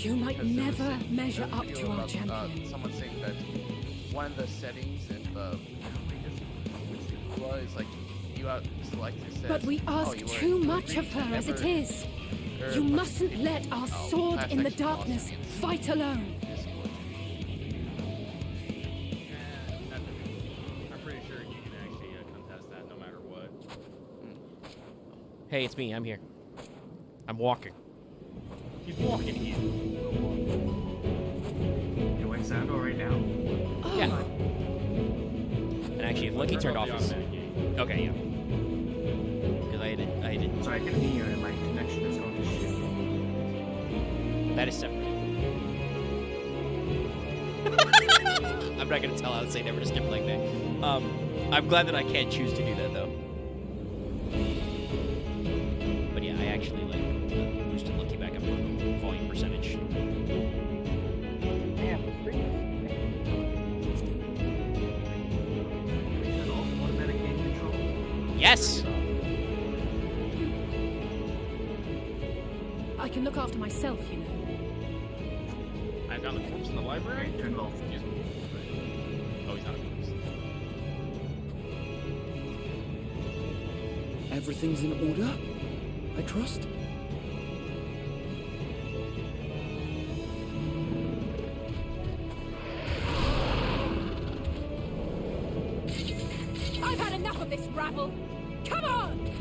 You might Because there was never a- measure there was a up video to our about, champion. someone saying that one of the settings in the was like you out select it says, But we ask you were too much agreed of to her as it never- is. or You like, mustn't let our sword past in the action darkness philosophy and fight alone. Discord. I'm pretty sure you can actually contest that no matter what. Hey, it's me. I'm here. I'm walking. He's walking again. Do I sound alright now? Yeah. And actually, if Lucky turned off his... Okay, yeah. Because I didn't... Sorry, I can hear and my connection is going to shit. That is separate. I'm not gonna tell Alice never to skip like that. I'm glad that I can't choose to do that though. But yeah, I actually like boosted Lucky back up on volume percentage. Man, the screen is Automatic game control. Yes. I can look after myself, you know. I found the corpse in the library. Turn it off. Excuse me. Oh, he's not a corpse. Everything's in order? I trust? I've had enough of this rabble. Come on!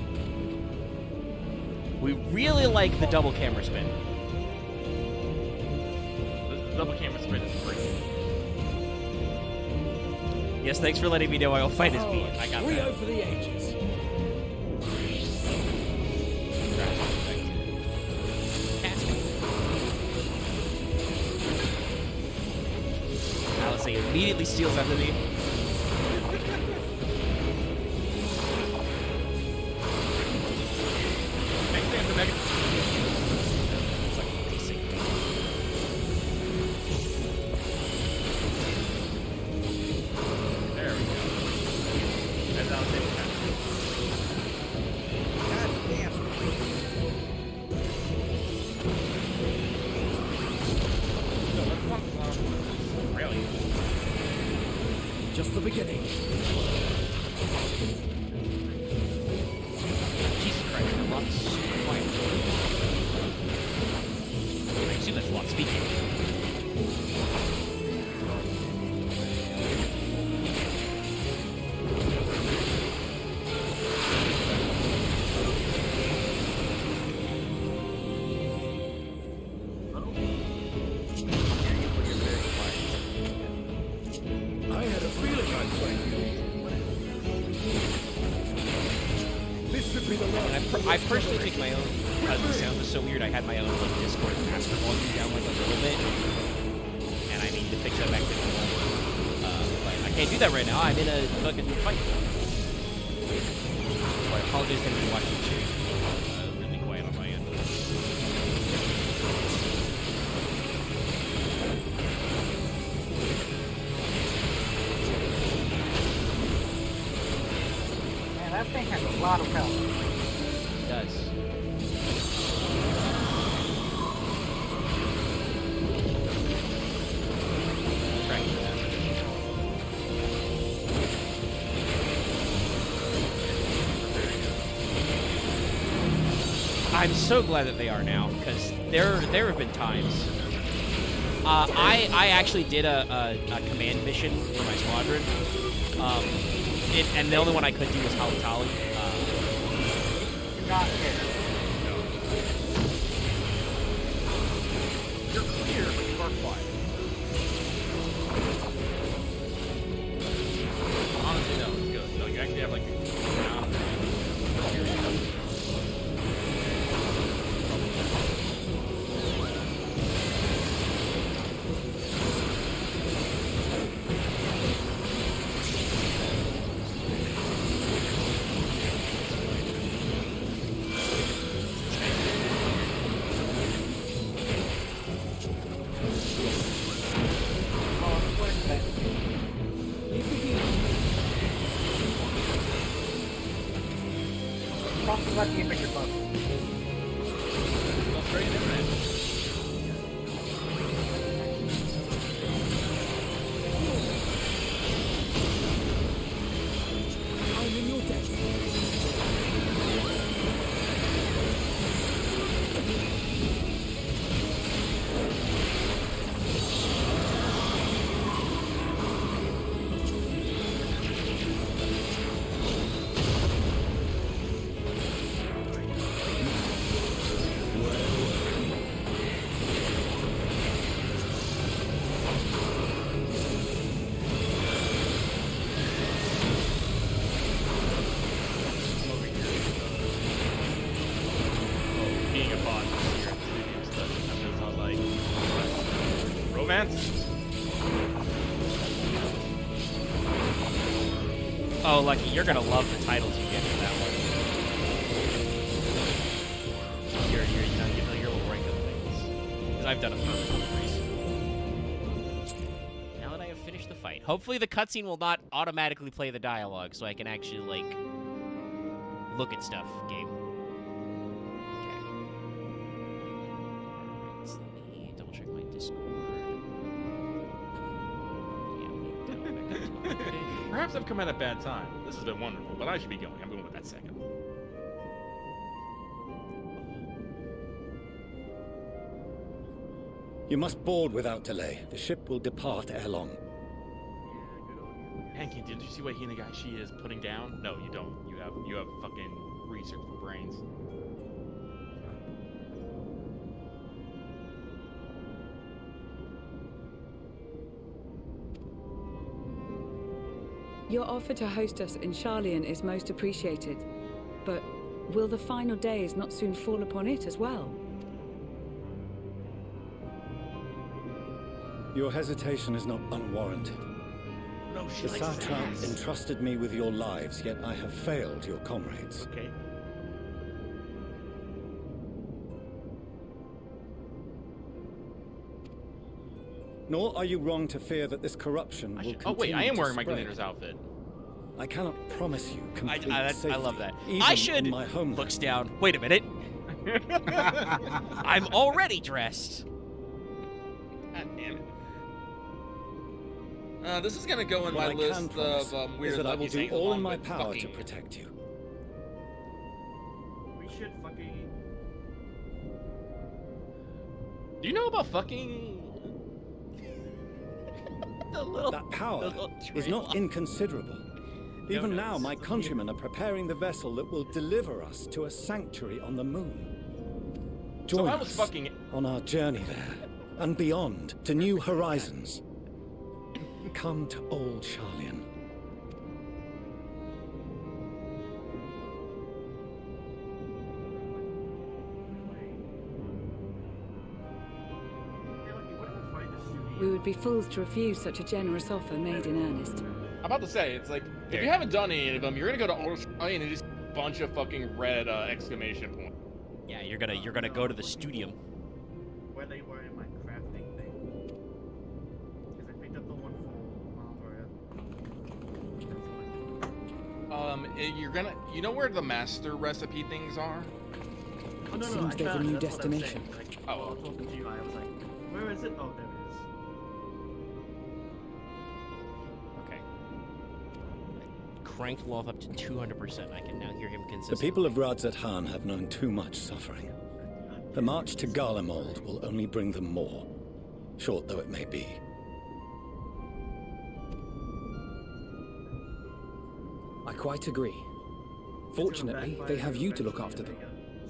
We really like the double camera spin. The double camera spin is great. Yes, thanks for letting me know I'll fight as me. I got Three that. over the ages. Alice immediately steals after me. It's like racing. There we go. That's how it's God damn. No, let's walk really. Just the beginning. Jesus Christ, that Lot's super quiet. I assume that's Lot speaking. I had a feeling I'd find you. This should be the last. And I personally think my own, because the sound was so weird, I had my own like Discord master volume down like a little bit, and I need to fix that back to normal. But I can't do that right now. I'm in a fucking fight. So I apologize to anyone watching the stream. Really quiet on my end. Man, that thing has a lot of health. It does. I'm so glad that they are now, because there have been times. I actually did a command mission for my squadron, and the only one I could do was Halitali. Not here. You're clear, but you are quiet. Honestly, no, it's good. No, you actually have like Cross the left if you're close. Australian internet. I'm in your debt. Being a bot here at the studio stuff. That knows how like romance. Oh, Lucky, you're gonna love the titles you get for that one. Your little rank of things. Because I've done a perfect one recently. Now that I have finished the fight, hopefully the cutscene will not automatically play the dialogue, so I can actually like look at stuff. Game. Okay. Alright, so let me double check my Discord. Perhaps I've come at a bad time. This has been wonderful, but I should be going. I'm going with that second. You must board without delay. The ship will depart ere long. Hanky, did you see what Hinagashi is putting down? No, you don't. You have fucking research for brains. Your offer to host us in Charlian is most appreciated, but will the final days not soon fall upon it as well? Your hesitation is not unwarranted. No, The Satrap entrusted me with your lives, yet I have failed your comrades. Okay. Nor are you wrong to fear that this corruption will continue. Oh wait, I am to wearing my spread. Gladiator's outfit. I cannot promise you complete I safety. love that. Even I should. in my homeland. Looks down. Wait a minute. I'm already dressed. God damn it. This is gonna go in What my I can list promise of weird is that I will lucky do things all along in my with power to fucking- protect you. We should fucking. Do you know about fucking? That power is not inconsiderable. Even now, my countrymen are preparing the vessel that will deliver us to a sanctuary on the moon. So Join I was us fucking. on our journey there and beyond to new horizons. Come to old Charlian. We would be fools to refuse such a generous offer made in earnest. I'm about to say, it's like, if you haven't done any of them, you're gonna go to Australia and just a bunch of fucking red exclamation points. Yeah, you're gonna go to the studium. Where they were in my crafting thing. Because I picked up the one for You're gonna, you know where the master recipe things are? Oh, no, Seems I there's a found it, new that's what I'm saying. destination. Like, I was talking to you, I was like, where is it? Oh, there it is. Okay. Cranked Loth up to 200%. I can now hear him The consistently. people of Radzat-Han have known too much suffering. The march to Garlemald will only bring them more, short though it may be. I quite agree. Fortunately, they have you to look after them.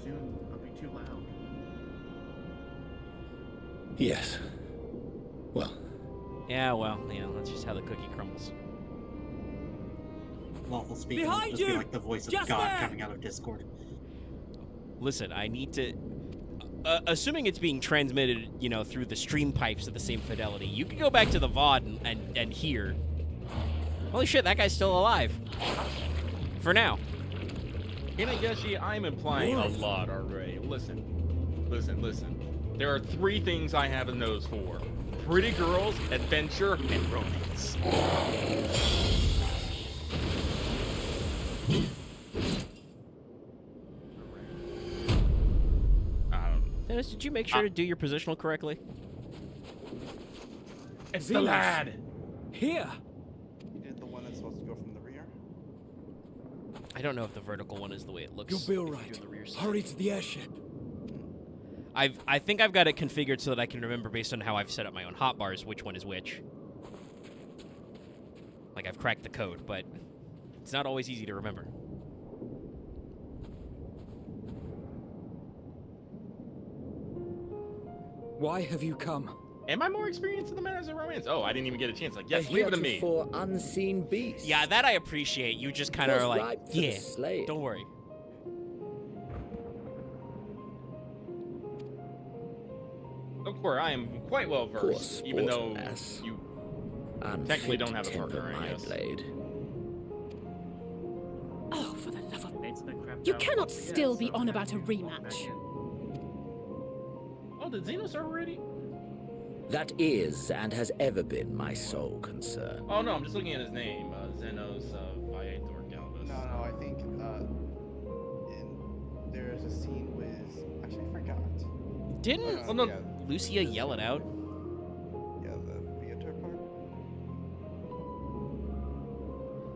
Soon I'll be too loud. Yes. Well. Yeah, well, that's just how the cookie crumbles. Lawful speaking will Behind just be you! like the voice of Just God there! coming out of Discord. Listen, I need to... assuming it's being transmitted, through the stream pipes at the same fidelity, you can go back to the VOD and hear. Holy shit, that guy's still alive. For now. Inageshi, I'm implying a lot already. Listen. There are 3 things I have a nose for. Pretty girls, adventure, and romance. Zenos, did you make sure to do your positional correctly? It's the lad! Here! You did the one that's supposed to go from the rear? I don't know if the vertical one is the way it looks. You'll be if you alright. do the rear side. Hurry to the airship. I think I've got it configured so that I can remember based on how I've set up my own hotbars which one is which. Like, I've cracked the code, but it's not always easy to remember. Why have you come? Am I more experienced in the matters of romance? Oh, I didn't even get a chance. Like, yes, A leave it to me. heretofore unseen beast. Yeah, that I appreciate. You just kind of Was are like, ripe for the yeah, slaying. don't worry. Of course, I am quite well versed, even though you technically don't have a partner, I guess. Blade. Oh, for the love of... You cannot still be on about a rematch. Oh, did Xeno start already? That is and has ever been my sole concern. Oh no, I'm just looking at his name. Xenos Viator Galvus. No, I think there's a scene with... Actually, I forgot. Didn't Lucia yell it out? Yeah, the Viator part.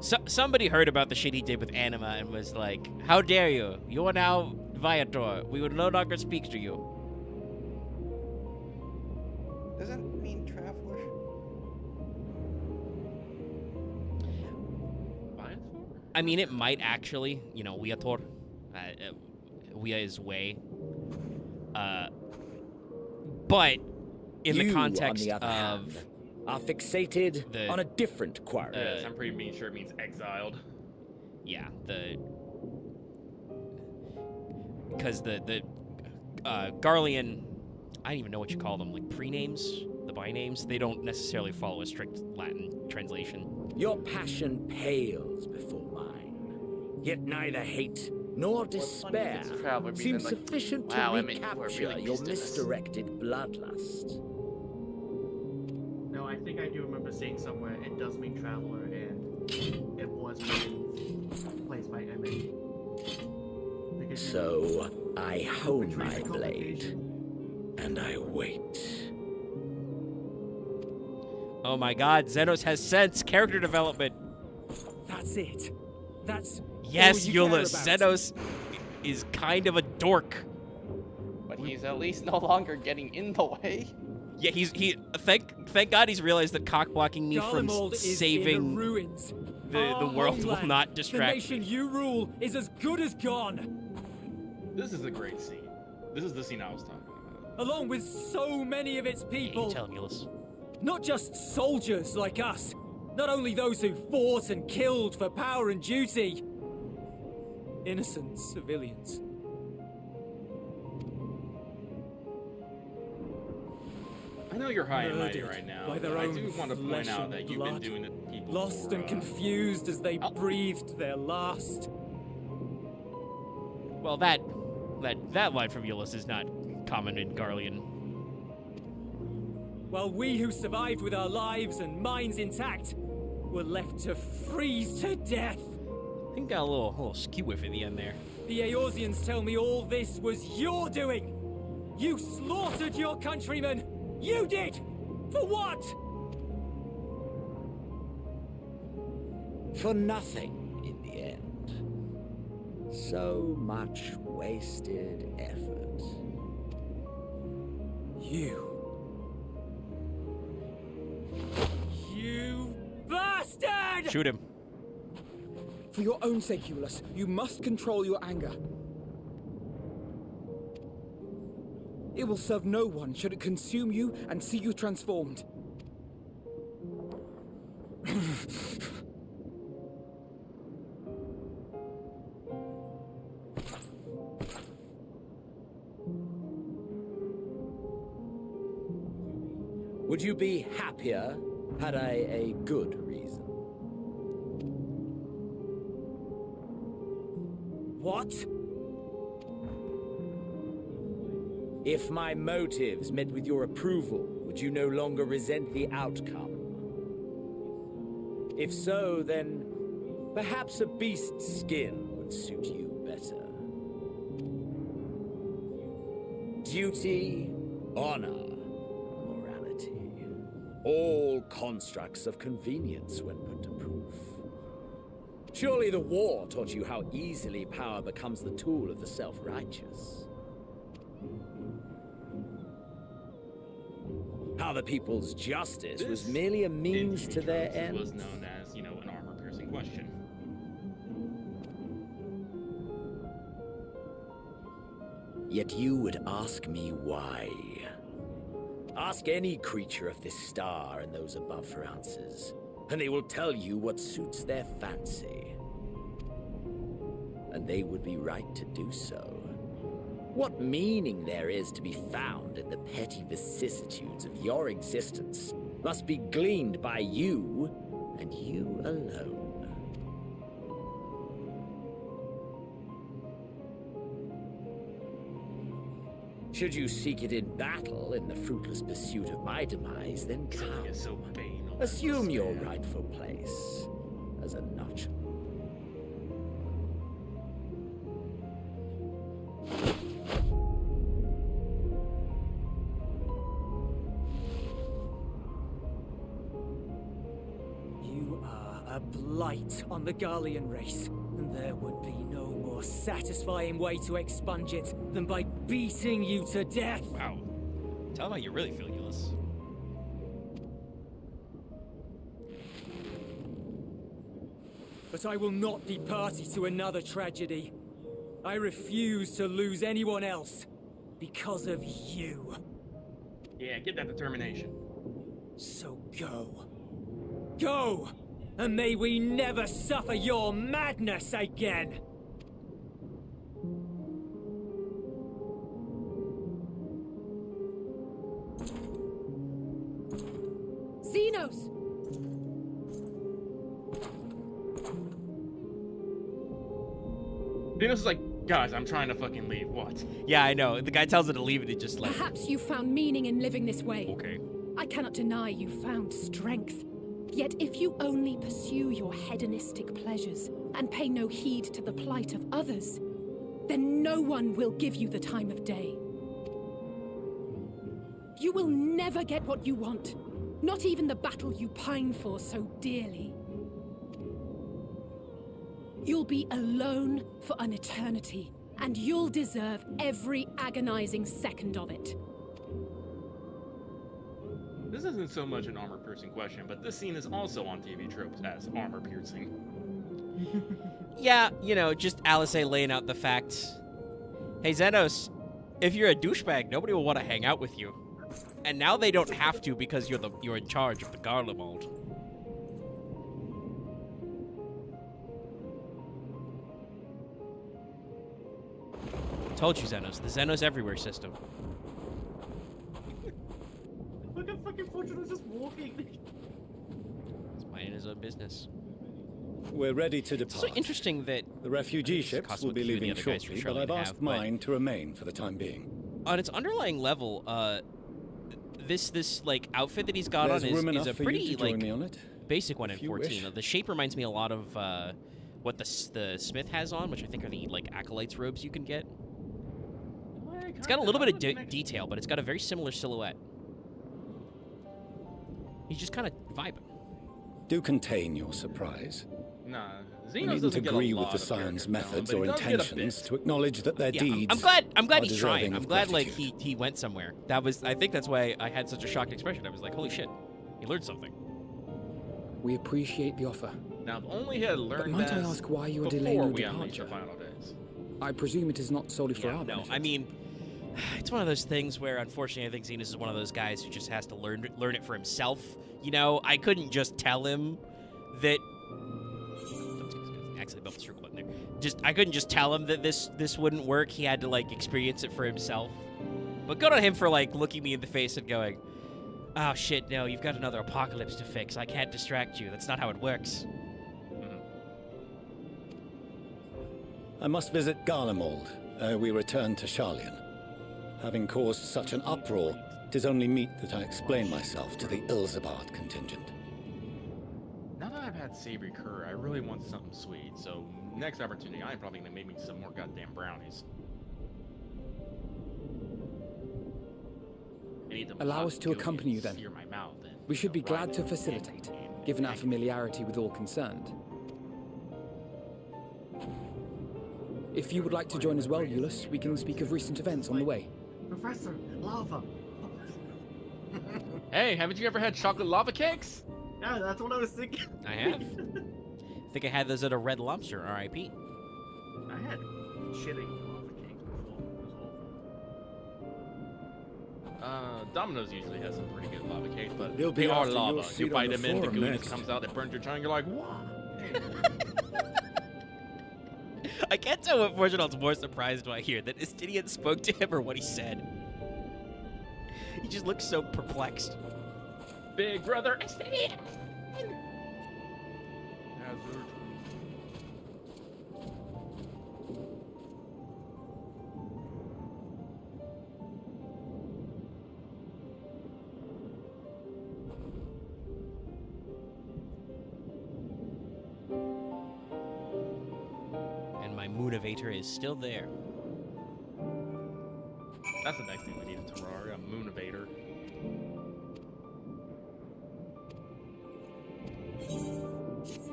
So, somebody heard about the shit he did with Anima and was like, how dare you? You are now Viator. We will no longer speak to you. Does that mean traveler? I mean, it might actually, you know, Viator. Via is way. But in the context on the other of... hand, are fixated on a different quarry. Yes, I'm pretty sure it means exiled. Yeah, because the Garlean, I don't even know what you call them, like pre-names, the by-names, they don't necessarily follow a strict Latin translation. Your passion pales before mine, yet neither hate nor despair seems sufficient to recapture your misdirected bloodlust. No, I think I do remember seeing somewhere it does mean traveler, and it was placed by Emmy. So I hone my blade, and I wait. Oh my god, Xenos has sense, character development. That's it. That's Yes, all you care Euless, about. Xenos is kind of a dork. But he's at least no longer getting in the way. Yeah, thank God he's realized that cock blocking me from Garlemald is in saving the ruins. the Our world will homeland, not distract The nation me. you rule is as good as gone. This is a great scene. This is the scene I was talking about. Along with so many of its people. You tell him, Euless. Not just soldiers like us. Not only those who fought and killed for power and duty. Innocent civilians. I know you're high and mighty Murdered right now, by their but I own do want to point flesh out and that you've been blood. doing it to people Lost for, and confused as they breathed their last. Well, that line from Euless is not common in Garlean. While we who survived with our lives and minds intact were left to freeze to death. I think got a little skew whiff at the end there. The Eorzeans tell me all this was your doing. You slaughtered your countrymen. You did. For what? For nothing in the end. So much wasted effort. You bastard! Shoot him. For your own sake, Euless, you must control your anger. It will serve no one should it consume you and see you transformed. Would you be happier had I a good reason? What? If my motives met with your approval, would you no longer resent the outcome? If so, then perhaps a beast's skin would suit you better. duty, honor, morality. All constructs of convenience when put to proof. Surely the war taught you how easily power becomes the tool of the self-righteous. How the people's justice was merely a means to their end. Was known as, you know, an armor-piercing question. Yet you would ask me why. Ask any creature of this star and those above for answers, and they will tell you what suits their fancy. And they would be right to do so. What meaning there is to be found in the petty vicissitudes of your existence must be gleaned by you, and you alone. Should you seek it in battle in the fruitless pursuit of my demise, then come. Assume your rightful place as a notch. You are a blight on the Garlean race, and there would be no more satisfying way to expunge it than by beating you to death. Wow. Tell them how you really feel, Euless. But I will not be party to another tragedy. I refuse to lose anyone else because of you. Yeah, get that determination. So go. Go! And may we never suffer your madness again! Xenos! Xenos is like, guys, I'm trying to fucking leave. What? Yeah, I know. The guy tells her to leave and he just like... Perhaps you found meaning in living this way. Okay. I cannot deny you found strength. Yet if you only pursue your hedonistic pleasures and pay no heed to the plight of others, then no one will give you the time of day. You will never get what you want, not even the battle you pine for so dearly. You'll be alone for an eternity, and you'll deserve every agonizing second of it. This isn't so much an armor-piercing question, but this scene is also on TV tropes as armor-piercing. Yeah, you know, just Alisaie laying out the fact. Hey, Xenos, if you're a douchebag, nobody will want to hang out with you. And now they don't have to because you're in charge of the Garlemald. Told you, Xenos. The Xenos Everywhere system. Look at fucking Fortuna's just walking. He's minding his own business. We're ready to depart. It's so interesting that the refugee ships will be leaving shortly, but I've asked mine to remain for the time being. On its underlying level, this like outfit that he's got There's on room is enough a for pretty you to join like me on it, basic one in if you 14. wish. The shape reminds me a lot of what the Smith has on, which I think are the like acolytes robes you can get. It's got a little bit of detail, but it's got a very similar silhouette. He's just kind of vibing. Do contain your surprise. Nah, You Xenos needn't doesn't get a agree with lot the of Scion's character methods development, or but he does get a intentions bit. to acknowledge that their Yeah, deeds. I'm glad are he's trying. deserving I'm of glad like gratitude. he went somewhere. I think that's why I had such a shocked expression. I was like, holy shit, he learned something. We appreciate the offer. Now, if only he had learned But might I that ask why you are before delaying your we unleashed departure? our final days. I presume it is not solely for Yeah, our no, benefit. I mean, it's one of those things where, unfortunately, I think Xenos is one of those guys who just has to learn it for himself. You know, I couldn't just tell him that. Actually, built the circle button there. I couldn't just tell him that this wouldn't work. He had to like experience it for himself. But good on him for like looking me in the face and going, "Oh shit, no, you've got another apocalypse to fix. I can't distract you. That's not how it works." I must visit Garlemald ere we return to Sharlayan. Having caused such an uproar, 'tis only meet that I explain myself to the Ilzabard contingent. Now that I've had savory curry, I really want something sweet. So next opportunity, I'm probably gonna make me some more goddamn brownies. Allow us to accompany you then. We should be glad to facilitate, given our familiarity with all concerned. If you would like to join as well, Euless, we can speak of recent events on the way. Professor, lava. Hey, haven't you ever had chocolate lava cakes? Yeah, that's what I was thinking. I have. I think I had those at a Red Lobster, R.I.P. I had shitty lava cakes before. It was awful. Domino's usually has some pretty good lava cakes, but They'll be they are after lava. your seat You bite on the them in, the forum goo next. just comes out, it burns your tongue, you're like, what? I can't tell what Fortunal's more surprised by here, that Estinian spoke to him or what he said. He just looks so perplexed. Big brother Estinian! Hazard. And my Moonavator is still there. That's the next thing we need in Terraria, a Moonavator.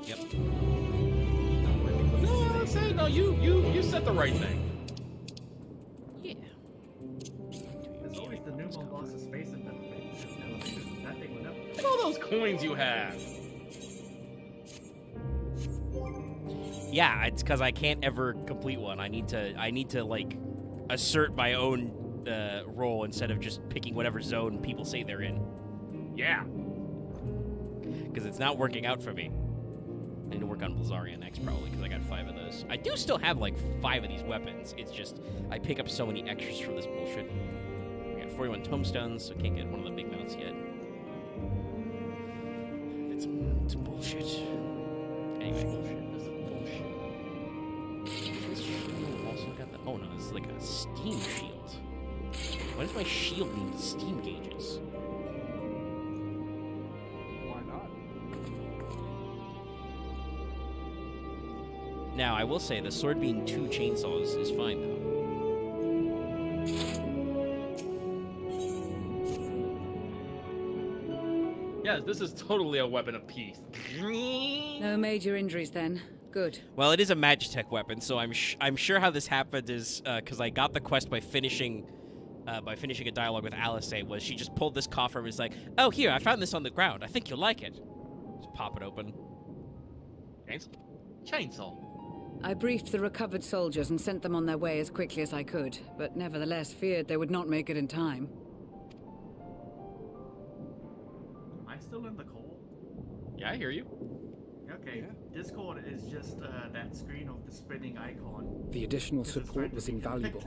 Yep. No, say no. You said the right thing. Yeah. There's always the new boss of space in elevators. That thing went up. Look at all those coins you have. Yeah, it's because I can't ever complete one. I need to like assert my own role instead of just picking whatever zone people say they're in. Yeah. Because it's not working out for me. I need to work on Blizzarian next probably because I got 5 of those. I do still have like 5 of these weapons. It's just I pick up so many extras from this bullshit. I got 41 tombstones, so I can't get one of the big mounts yet. It's bullshit. Anyway, bullshit. This is bullshit. This shield also got the. Oh no, this is like a steam shield. Why does my shield need steam gauges? Why not? Now, I will say the sword being 2 chainsaws is fine though. Yes, this is totally a weapon of peace. No major injuries then. Good. Well, it is a Magitech weapon, so I'm sure how this happened is because I got the quest by finishing a dialogue with Alice. Was she just pulled this coffer and was like, "Oh, here, I found this on the ground. I think you'll like it." Just pop it open. Chainsaw. I briefed the recovered soldiers and sent them on their way as quickly as I could, but nevertheless feared they would not make it in time. Am I still in the call? Yeah, I hear you. Okay, Discord is just that screen of the spinning icon. The additional support was invaluable.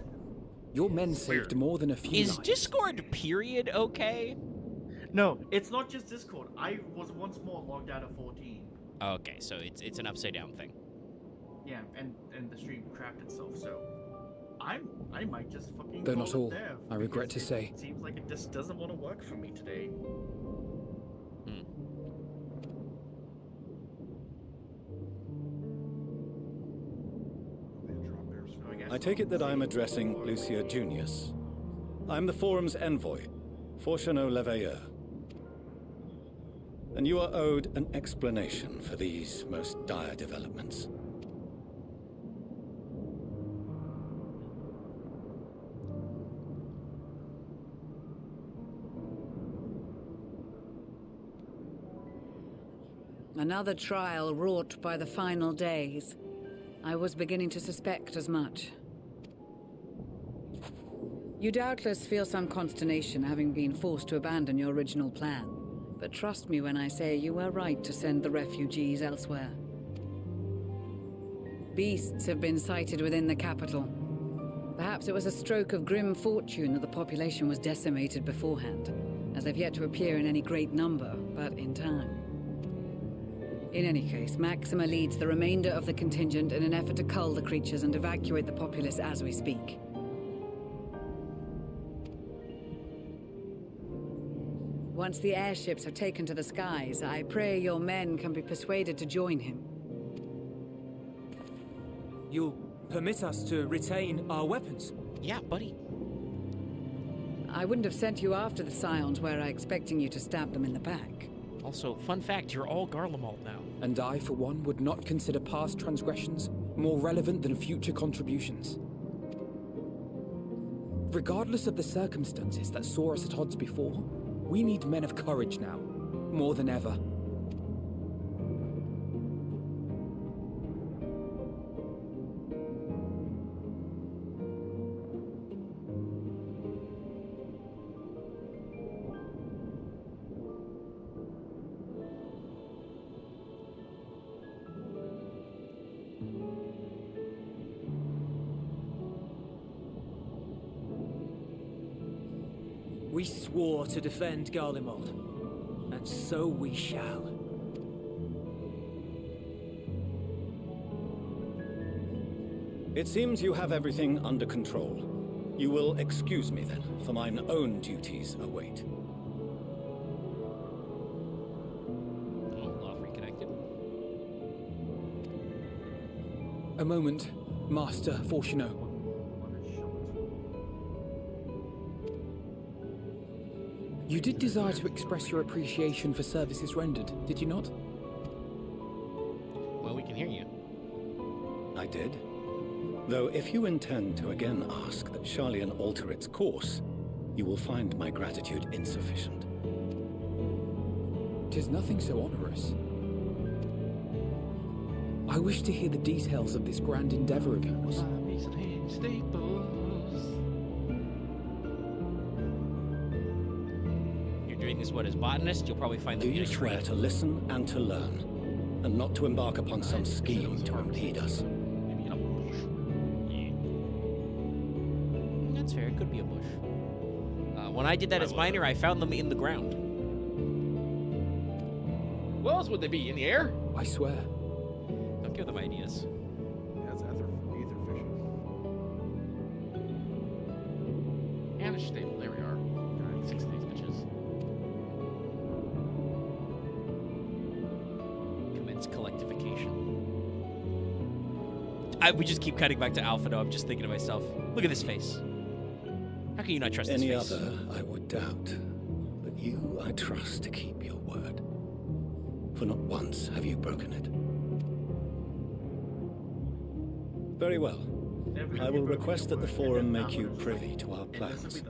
Your men saved more than a few Is lives. Discord period okay? No, it's not just Discord. I was once more logged out of 14. Okay, so it's an upside down thing. Yeah, and the stream crapped itself, so I might just fucking Though call not it all, there, I regret because to say. It seems like it just doesn't want to work for me today. I take it that I'm addressing Lucia Junius. I'm the forum's envoy, Fortuno Leveilleur. And you are owed an explanation for these most dire developments. Another trial wrought by the final days. I was beginning to suspect as much. You doubtless feel some consternation having been forced to abandon your original plan. But trust me when I say you were right to send the refugees elsewhere. Beasts have been sighted within the capital. Perhaps it was a stroke of grim fortune that the population was decimated beforehand, as they've yet to appear in any great number, but in time. In any case, Maxima leads the remainder of the contingent in an effort to cull the creatures and evacuate the populace as we speak. Once the airships are taken to the skies, I pray your men can be persuaded to join him. You'll permit us to retain our weapons? Yeah, buddy. I wouldn't have sent you after the Scions were I expecting you to stab them in the back. Also, fun fact, you're all Garlemald now. And I, for one, would not consider past transgressions more relevant than future contributions. Regardless of the circumstances that saw us at odds before, we need men of courage now, more than ever. We swore to defend Garlemald, and so we shall. It seems you have everything under control. You will excuse me then, for mine own duties await. Reconnected. A moment, Master Fortuno. You did desire to express your appreciation for services rendered, did you not? Well, we can hear you. I did. Though if you intend to again ask that Charlian alter its course, you will find my gratitude insufficient. 'Tis nothing so onerous. I wish to hear the details of this grand endeavor of yours. Doing this as botanist, you'll probably find Do you swear to listen and to learn, and not to embark upon some scheme to impede us? That's fair. It could be a bush. When I did that as miner, I found them in the ground. What else would they be? In the air? I swear. Don't give them ideas. That's ether fishing. Anish stable. There we are. 6 of these bitches. Collectivication. We just keep cutting back to Alpha, though. I'm just thinking to myself, look at this face. How can you not trust this Any face? other, I would doubt. But you, I trust to keep your word. For not once have you broken it. Very well. I will request that the Forum make you privy to our plans.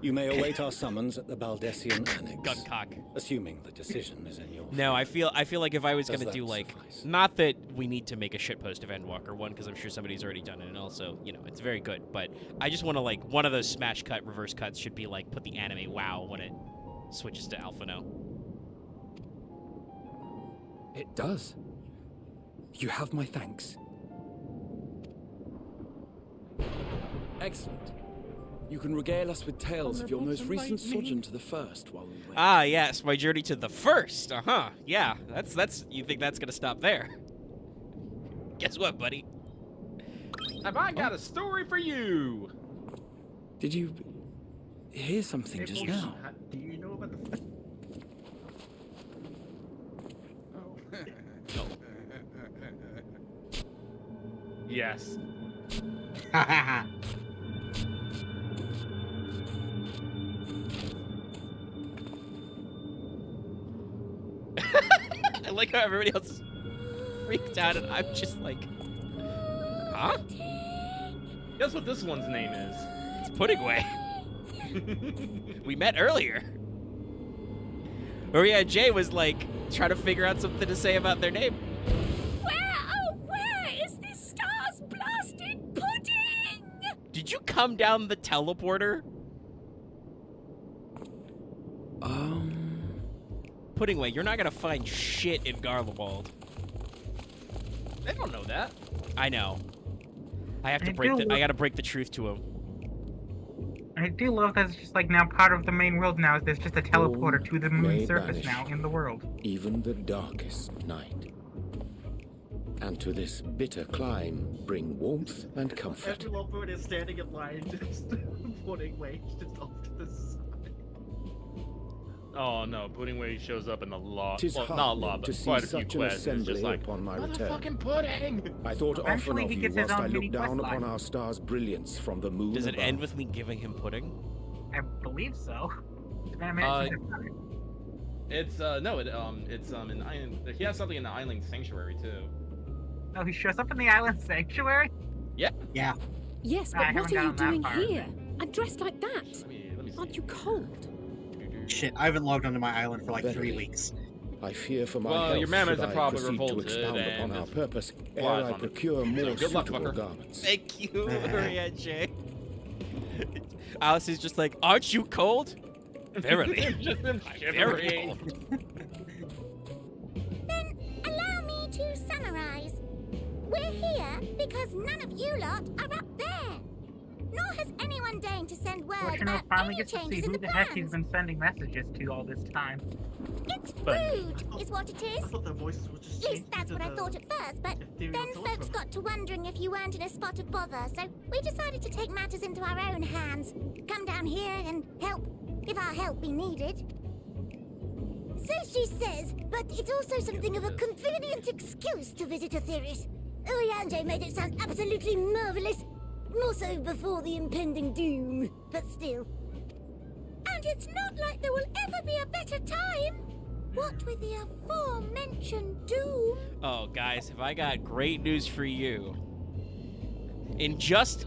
You may await our summons at the Baldessian Annex. Guncock. Assuming the decision is in your No, I feel like if I was Does gonna that do like, suffice? not that we need to make a shitpost of Endwalker, one, because I'm sure somebody's already done it, and also, you know, it's very good, but I just want to like, one of those smash cut, reverse cuts should be like, put the anime WoW when it switches to Alpha now. It does. You have my thanks. Excellent. You can regale us with tales of your most recent sojourn to the First while we wait. Ah, yes, my journey to the First. Yeah, that's. You think that's gonna stop there? Guess what, buddy? Have I got a story for you? Did you hear something Hey, just Bush, now? Do you know about the... Yes. I like how everybody else is freaked out, and I'm just like, huh? Guess what this one's name is? It's Puddingway. We met earlier. Or yeah, Jay was like trying to figure out something to say about their name. Where is this star's blasted pudding? Did you come down the teleporter? Puddingway, you're not gonna find shit in Garlemald. They don't know that. I know. I have to I gotta break the truth to him. I do love that it's just like now part of the main world now is there's just a teleporter to the moon may surface banish. now in the world. Even the darkest night. And to this bitter climb bring warmth and comfort. Endwalker is standing in line, just putting weight just off to the side. Oh no, Puddingway shows up in the law. 'Tis Well, not heartening law, but to see quite a few such an quests. It's just assembly like, upon my return. motherfucking pudding! I thought often Eventually of he you gets his whilst I own mini looked down quest line. upon our star's brilliance from the moon Does it above. end with me giving him pudding? I believe so. It's no, it's in island. He has something in the island sanctuary too. Oh, he shows up in the island sanctuary? Yeah. Yeah. Yes, I but what haven't are you gotten doing that far. here? And dressed like that? Let me see. Aren't you cold? Shit, I haven't logged onto my island for like 3 Verily. weeks. I fear for my Well, health your mammoths should are I probably proceed to revolted expound and upon our is purpose ere flies I on it. procure more So good luck, suitable fucker. garments. Thank you, Oriange. Alice is just like, aren't you cold? Verily. Just them I'm very shivering. cold. Then allow me to summarize. We're here because none of you lot are up there. Nor has anyone deigned to send word Fortunate about finally any gets to see changes in who the the heck he's plans. been sending messages to all this time. It's But- rude, is what it is. I thought their voices were just At least that's what I thought at first, but then folks got to wondering if you weren't in a spot of bother, so we decided to take matters into our own hands. Come down here and help, if our help be needed. So she says, but it's also something of a convenient excuse to visit Atheris. Oriange made it sound absolutely marvelous. More so before the impending doom, but still. And it's not like there will ever be a better time. What with the aforementioned doom? Oh, guys, have I got great news for you. In just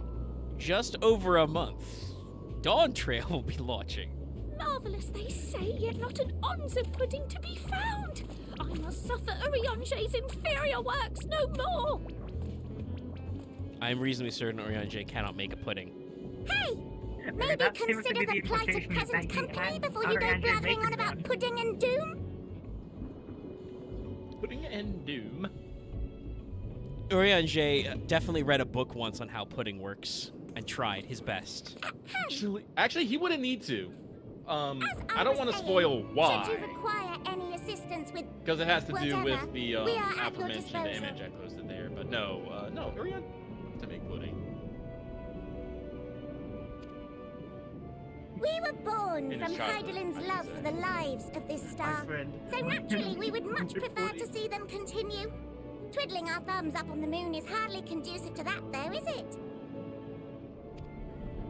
over a month, Dawn Trail will be launching. Marvelous, they say, yet not an ounce of pudding to be found. I must suffer Oriange's inferior works no more. I'm reasonably certain Oriange cannot make a pudding. Hey, maybe that seems to consider be the the plight of implication, is present that he company had before you go Oriange blathering making on about one. pudding and doom. Pudding and doom. Oriange definitely read a book once on how pudding works and tried his best. Actually, he wouldn't need to. I don't want to spoil Should why, you require any assistance with because it has to do whatever, with the we are at your aforementioned disposal. image I posted there. But no, Orion to make pudding. We were born In his from childhood, Heidelin's I should love say. for the lives of this star. So naturally, we would much prefer to see them continue. Twiddling our thumbs up on the moon is hardly conducive to that, though, is it?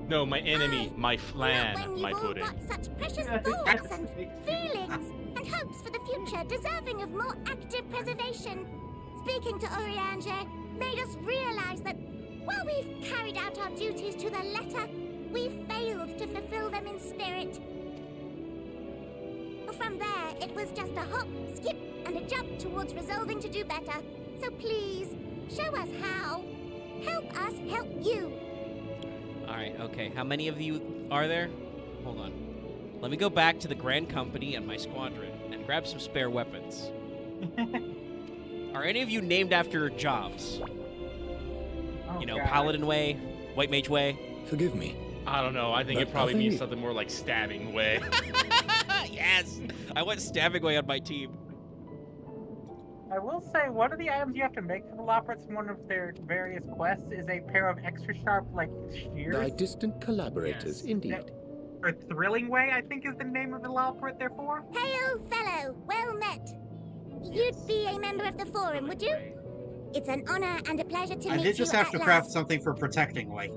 No, my enemy, my Not flan, when my you've all pudding. got such precious thoughts and feelings and hopes for the future deserving of more active preservation. Speaking to Oriange made us realize that while we've carried out our duties to the letter, we've failed to fulfill them in spirit. From there, it was just a hop, skip, and a jump towards resolving to do better. So please, show us how. Help us help you. All right, okay. How many of you are there? Hold on. Let me go back to the Grand Company and my squadron and grab some spare weapons. Are any of you named after jobs? Oh, You know, God. Paladin Way, White Mage Way? Forgive me. I don't know. I think But it probably are means they- something more like stabbing way. Yes! I want Stabbing Way on my team. I will say, one of the items you have to make for the Loporits in one of their various quests is a pair of extra sharp, like, shears. Thy distant collaborators, indeed. Or Thrilling Way, I think is the name of the Loporit, therefore. Hail, fellow, well met. You'd be a member of the forum, would you? It's an honor and a pleasure to I meet did just you have at to craft last. something for Protecting Way.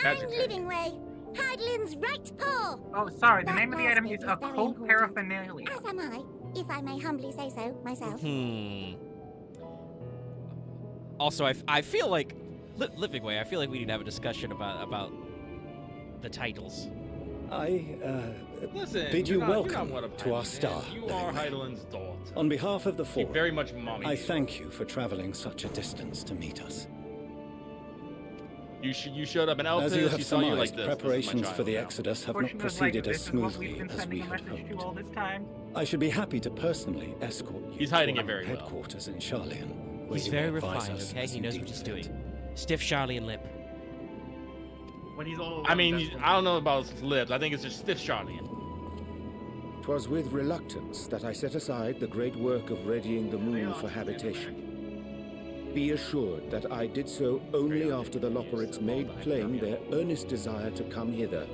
I'm Living Way, Heidelin's right paw. Oh, sorry, the That name of the last item bit is is very Occult important. Paraphernalia. As am I, if I may humbly say so myself. Also, I feel like Living Way. I feel like we need to have a discussion about the titles. I Listen, bid you're you not- you're not welcome one of to our Heidelin's. star. You are Heidelin's daughter. On behalf of the She forum, very much mommy. I thank you for traveling such a distance to meet us. You showed up in Elpis. As you have saw you surmised, like this. This is my preparations for child the now. Exodus have not Fortunately, proceeded this as is what we've smoothly been as sending we a had message to hoped. all this time. I should be happy to personally escort you He's hiding to it very well. headquarters in Charlian. where He's you very may advise refined, us okay? as He you knows deem what he's fit. doing. Stiff Charlian lip. When he's all I mean, I don't know about his lips. I think it's just stiff Charlian. 'Twas with reluctance that I set aside the great work of readying the moon for habitation. Be assured that I did so only after the Loporits made plain their earnest desire to come hither,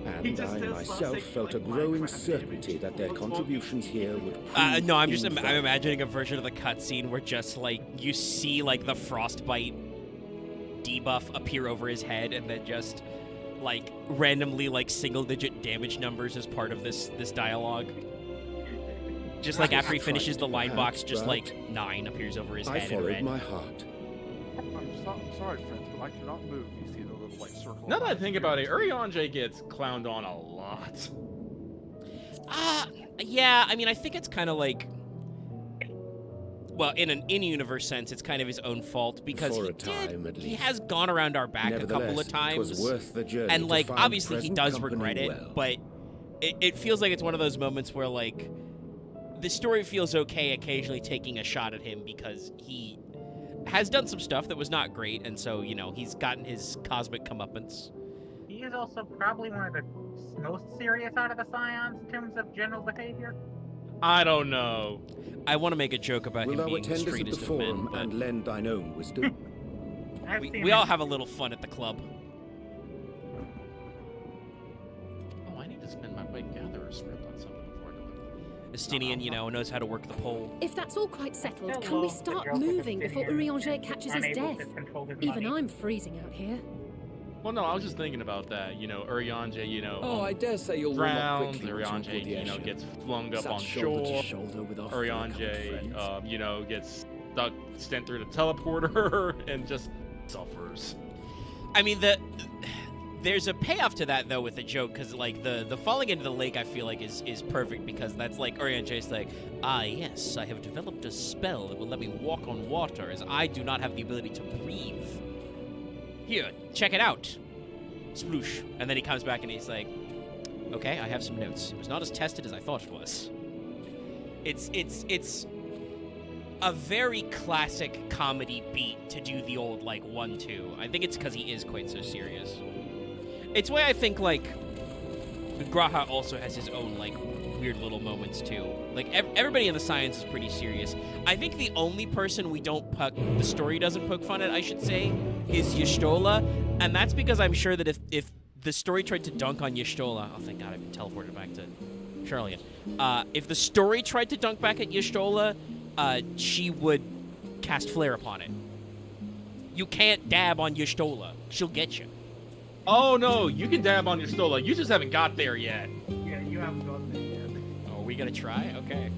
and I myself felt a growing certainty that their contributions here would prove No, I'm just I'm invaluable. imagining a version of the cutscene where just like you see like the frostbite debuff appear over his head, and then just like randomly like single-digit damage numbers as part of this dialogue. Just like after he finishes the line box, just like 9 appears over his I head in followed red. my heart. I'm sorry, friends, but I cannot move. You see the little like circle. Now that I think about it, Urianger gets clowned on a lot. Yeah, I mean, I think it's kind of like, well, in an in-universe sense, it's kind of his own fault because For a time, at he least. has gone around our back a couple of Nevertheless, times. 'twas worth the journey and to like, find obviously, he present does company regret it, well. but it feels like it's one of those moments where like the story feels okay occasionally taking a shot at him because he has done some stuff that was not great, and so you know he's gotten his cosmic comeuppance. He is also probably one of the most serious out of the Scions in terms of general behavior. I don't know. I want to make a joke about Wilt him thou being the attend us at the straightest of men, forum but and lend thine own wisdom? we all have a little fun at the club. Oh, I need to spend my weight gatherer script on something before I do it. Estinian, you know, knows how to work the pole. If that's all quite settled, can Hello, we the start girls are just moving sitting before here Urianger catches his unable death? to control his Even money. I'm freezing out here. Well, no, I was just thinking about that. You know, Urianger, you know, Oh, I dare say you'll warm up drowns. quickly once you Urianger, board the you know, airship. gets flung up Sat on shoulder shore. to shoulder with our fellow Urianger, friends. you know, gets stuck, sent through the teleporter, and just suffers. I mean, there's a payoff to that though with the joke, because like the falling into the lake, I feel like is perfect because that's like Urianger's like, ah yes, I have developed a spell that will let me walk on water, as I do not have the ability to breathe. Here, check it out. Sploosh. And then he comes back and he's like, okay, I have some notes. It was not as tested as I thought it was. It's a very classic comedy beat to do the old, like, 1-2. I think it's because he is quite so serious. It's why I think, like, Graha also has his own, like, weird little moments, too. Like, everybody in the Science is pretty serious. I think the only person the story doesn't poke fun at, I should say, is Y'shtola, and that's because I'm sure that if the story tried to dunk on Y'shtola, oh, thank God, I've been teleported back to Charlian. If the story tried to dunk back at Y'shtola, she would cast Flare upon it. You can't dab on Y'shtola. She'll get you. Oh no, you can dab on Y'shtola. You just haven't got there yet. Yeah, you haven't got there yet. Oh, are we gonna try? Okay.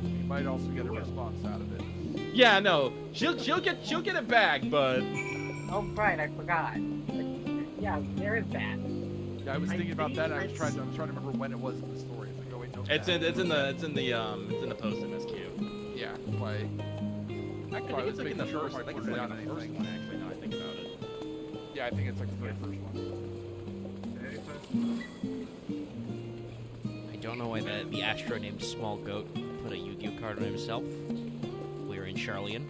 You might also get a response out of it. Yeah, no, she'll get it back, but Oh right, I forgot. Yeah, there is that. Yeah, I was thinking about that. I was trying to remember when it was in the story. It's like, oh wait, no. it's in the post MSQ. Yeah, why? I think it's like in the first, like it's like in the first one actually. Now I think about it. Yeah, I think it's like the very first one. I don't know why the Astro named Small Goat put a Yu-Gi-Oh card on himself. We're in Charlian.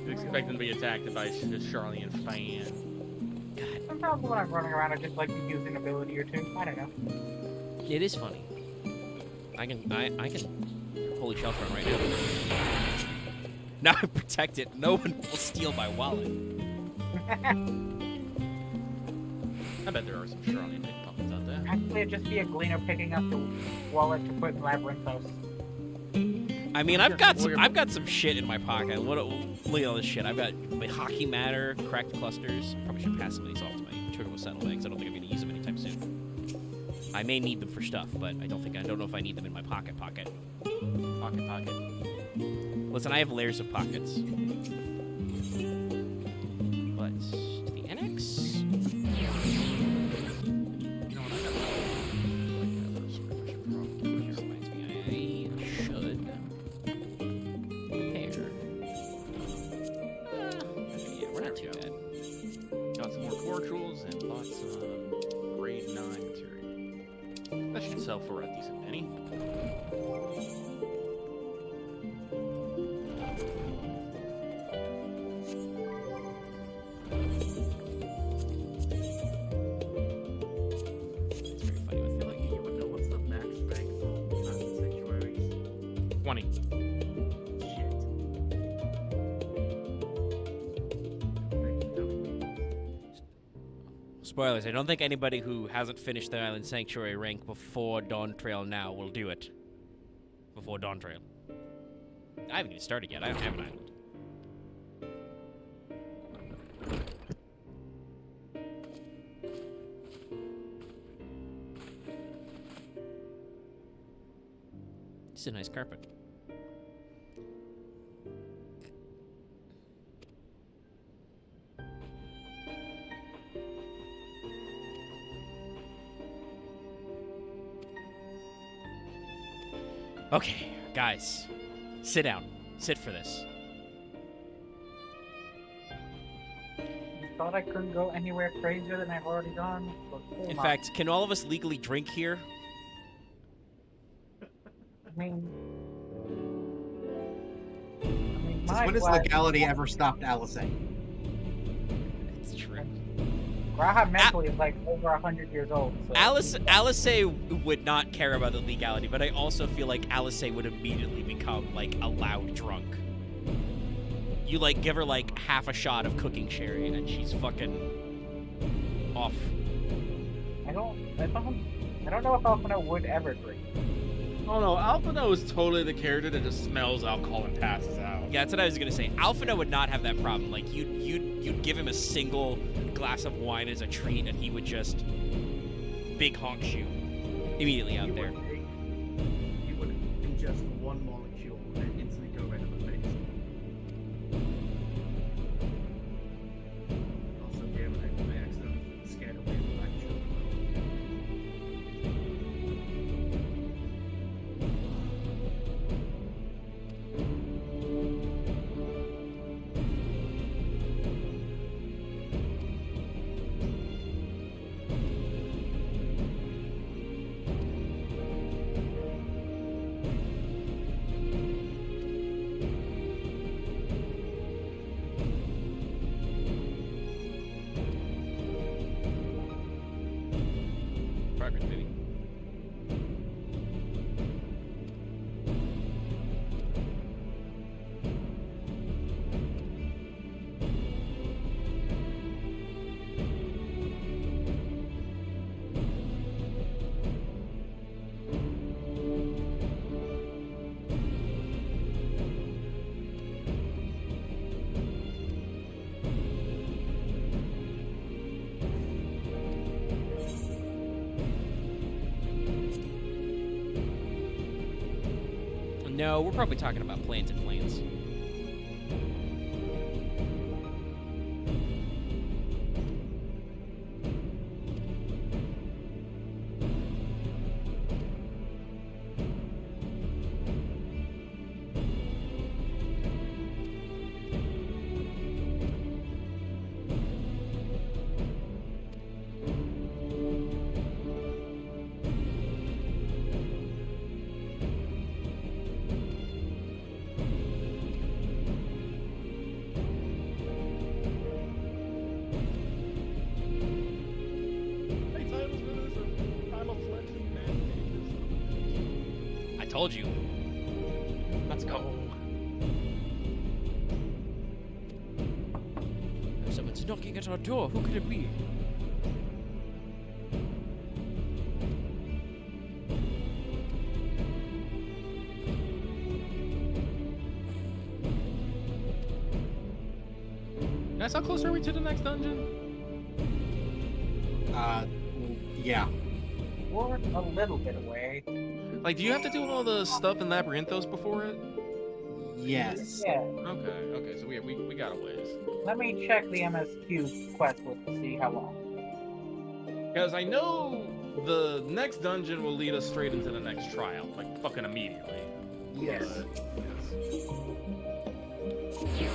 You expect him to be attacked by a Charlian fan. Sometimes when I'm running around, I just like to use an ability or two. I don't know. It is funny. I can holy shell from right now. Now I'm protected. No one will steal my wallet. I bet there are some Charlian big pumpkins out there. Actually, it'd just be a gleaner picking up the wallet to put in Labyrinthos. I mean, I've got some shit in my pocket. Look at all this shit. I've got my hockey matter, cracked clusters. Probably should pass some of these off to my triggable saddlebags. I don't think I'm gonna use them anytime soon. I may need them for stuff, but I don't know if I need them in my pocket. Pocket. Listen, I have layers of pockets. But to the NX. You know what? I got Yeah, we're not too bad. Got some more cordials and bought some grade 9 material. That should sell for a decent penny. It's very funny. I feel like you would know what's the max rank for sanctuaries. 20. Spoilers, I don't think anybody who hasn't finished their Island Sanctuary rank before Dawn Trail now will do it. Before Dawn Trail. I haven't even started yet. I don't have an island. is a nice carpet. Okay, guys, sit down. Sit for this. You thought I couldn't go anywhere crazier than I've already gone? In fact, can all of us legally drink here? I mean, Since when has legality ever stopped Alizé? It's true. Graha mentally is like over 100 years old. So. Alizé would not care about the legality, but I also feel like Alizé would immediately become, like, a loud drunk. You, like, give her, like, half a shot of cooking sherry, and she's fucking off. I don't know if Alphino would ever drink. Oh no, Alphino is totally the character that just smells alcohol and passes out. Yeah, that's what I was gonna say. Alphino would not have that problem. Like, you'd give him a single glass of wine as a treat, and he would just big honk you immediately out there. You would ingest one molecule and instantly go red in the face. Also, damn it, I accidentally scared away the black children. Progress, baby. No, we're probably talking about planes and planes. I told you. Let's go. Someone's knocking at our door. Who could it be? Guys, how close are we to the next dungeon? Yeah. We're a little bit away. Like, do you have to do all the stuff in Labyrinthos before it? Yes. Yeah. Okay, so we got a ways. Let me check the MSQ quest list to see how long. Because I know the next dungeon will lead us straight into the next trial, like fucking immediately. Yes.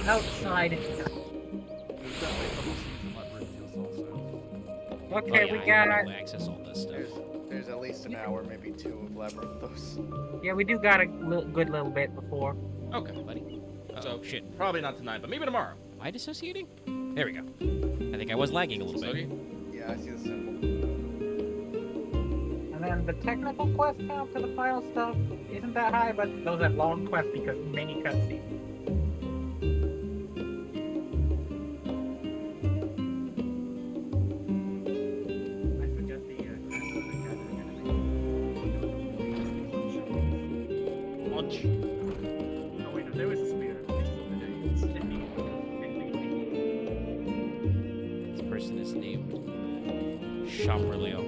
Outside. Okay, we got access all this stuff. There's at least an hour, maybe two of Labyrinthos. Yeah, we do got a good little bit before. Okay, buddy. So shit, probably not tonight, but maybe tomorrow. Am I dissociating? There we go. I think I was lagging a little bit. Yeah, I see the symbol. And then the technical quest count for the final stuff isn't that high, but those are long quests because many cutscenes. Oh wait, no, there was a spear. This person is named Chamberlain.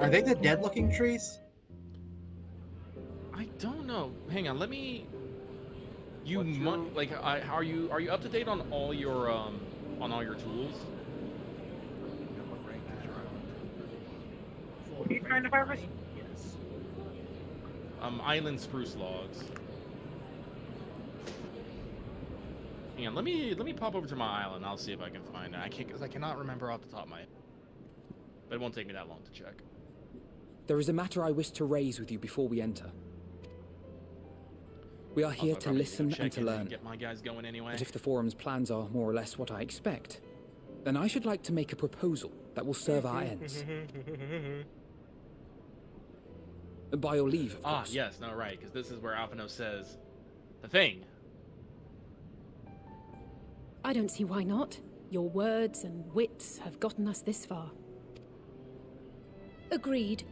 Are they the dead-looking trees? I don't know. Hang on, let me. You What's like, are you up to date on all your tools? What are you trying to harvest? Yes. Island spruce logs. Hang on, let me pop over to my island. I'll see if I can find it. I can't, because I cannot remember off the top of my head. But it won't take me that long to check. There is a matter I wish to raise with you before we enter. We are here to listen and to learn. Get my guys going anyway. But if the forum's plans are more or less what I expect, then I should like to make a proposal that will serve our ends. By your leave, of course. Ah, yes, no, right, because this is where Alphino says the thing. I don't see why not. Your words and wits have gotten us this far. Agreed.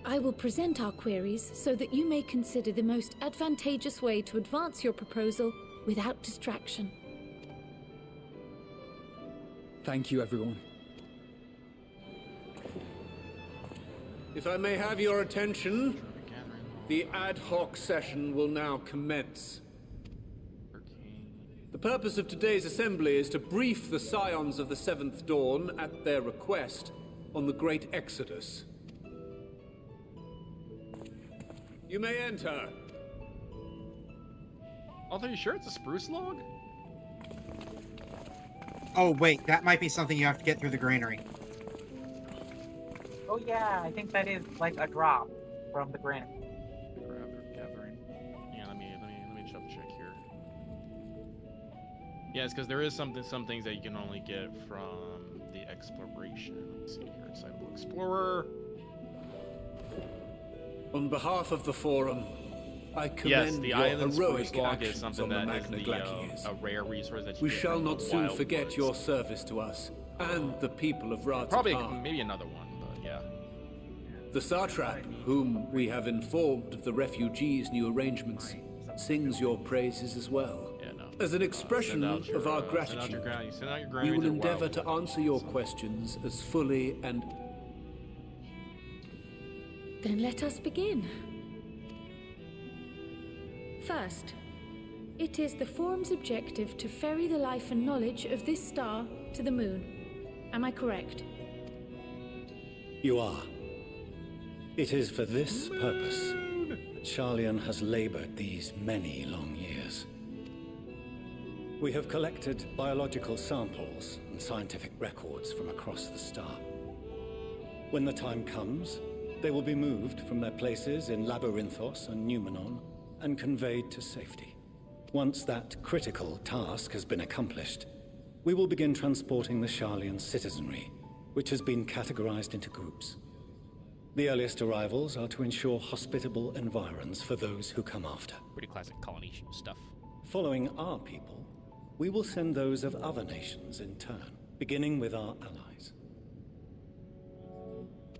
I will present our queries so that you may consider the most advantageous way to advance your proposal without distraction. Thank you, everyone. If I may have your attention, the ad hoc session will now commence. The purpose of today's assembly is to brief the Scions of the Seventh Dawn, at their request, on the Great Exodus. You may enter. Are you sure it's a spruce log? Oh wait, that might be something you have to get through the granary. Oh yeah, I think that is like a drop from the granite. Gathering. Yeah, let me double check here. Yeah, it's because there is some things that you can only get from the exploration. Let's see here, Disciple Explorer. On behalf of the Forum, I commend the your island heroic spruce log is actions something on the that Magna is Glaciers. a rare resource that you We get shall from not the soon wild forget woods. your service to us and the people of Rad's Probably maybe another one, but yeah. The Satrap, whom we have informed of the refugees' new arrangements, sings your praises as well. Yeah, no. As an expression Send out your, of our send out gratitude, your we granary will to the endeavor wild to answer your questions as fully and... Then let us begin. First, it is the Forum's objective to ferry the life and knowledge of this star to the moon. Am I correct? You are. It is for this purpose that Charlian has labored these many long years. We have collected biological samples and scientific records from across the star. When the time comes, they will be moved from their places in Labyrinthos and Numenon and conveyed to safety. Once that critical task has been accomplished, we will begin transporting the Charlian citizenry, which has been categorized into groups. The earliest arrivals are to ensure hospitable environs for those who come after. Pretty classic colony stuff. Following our people, we will send those of other nations in turn, beginning with our allies.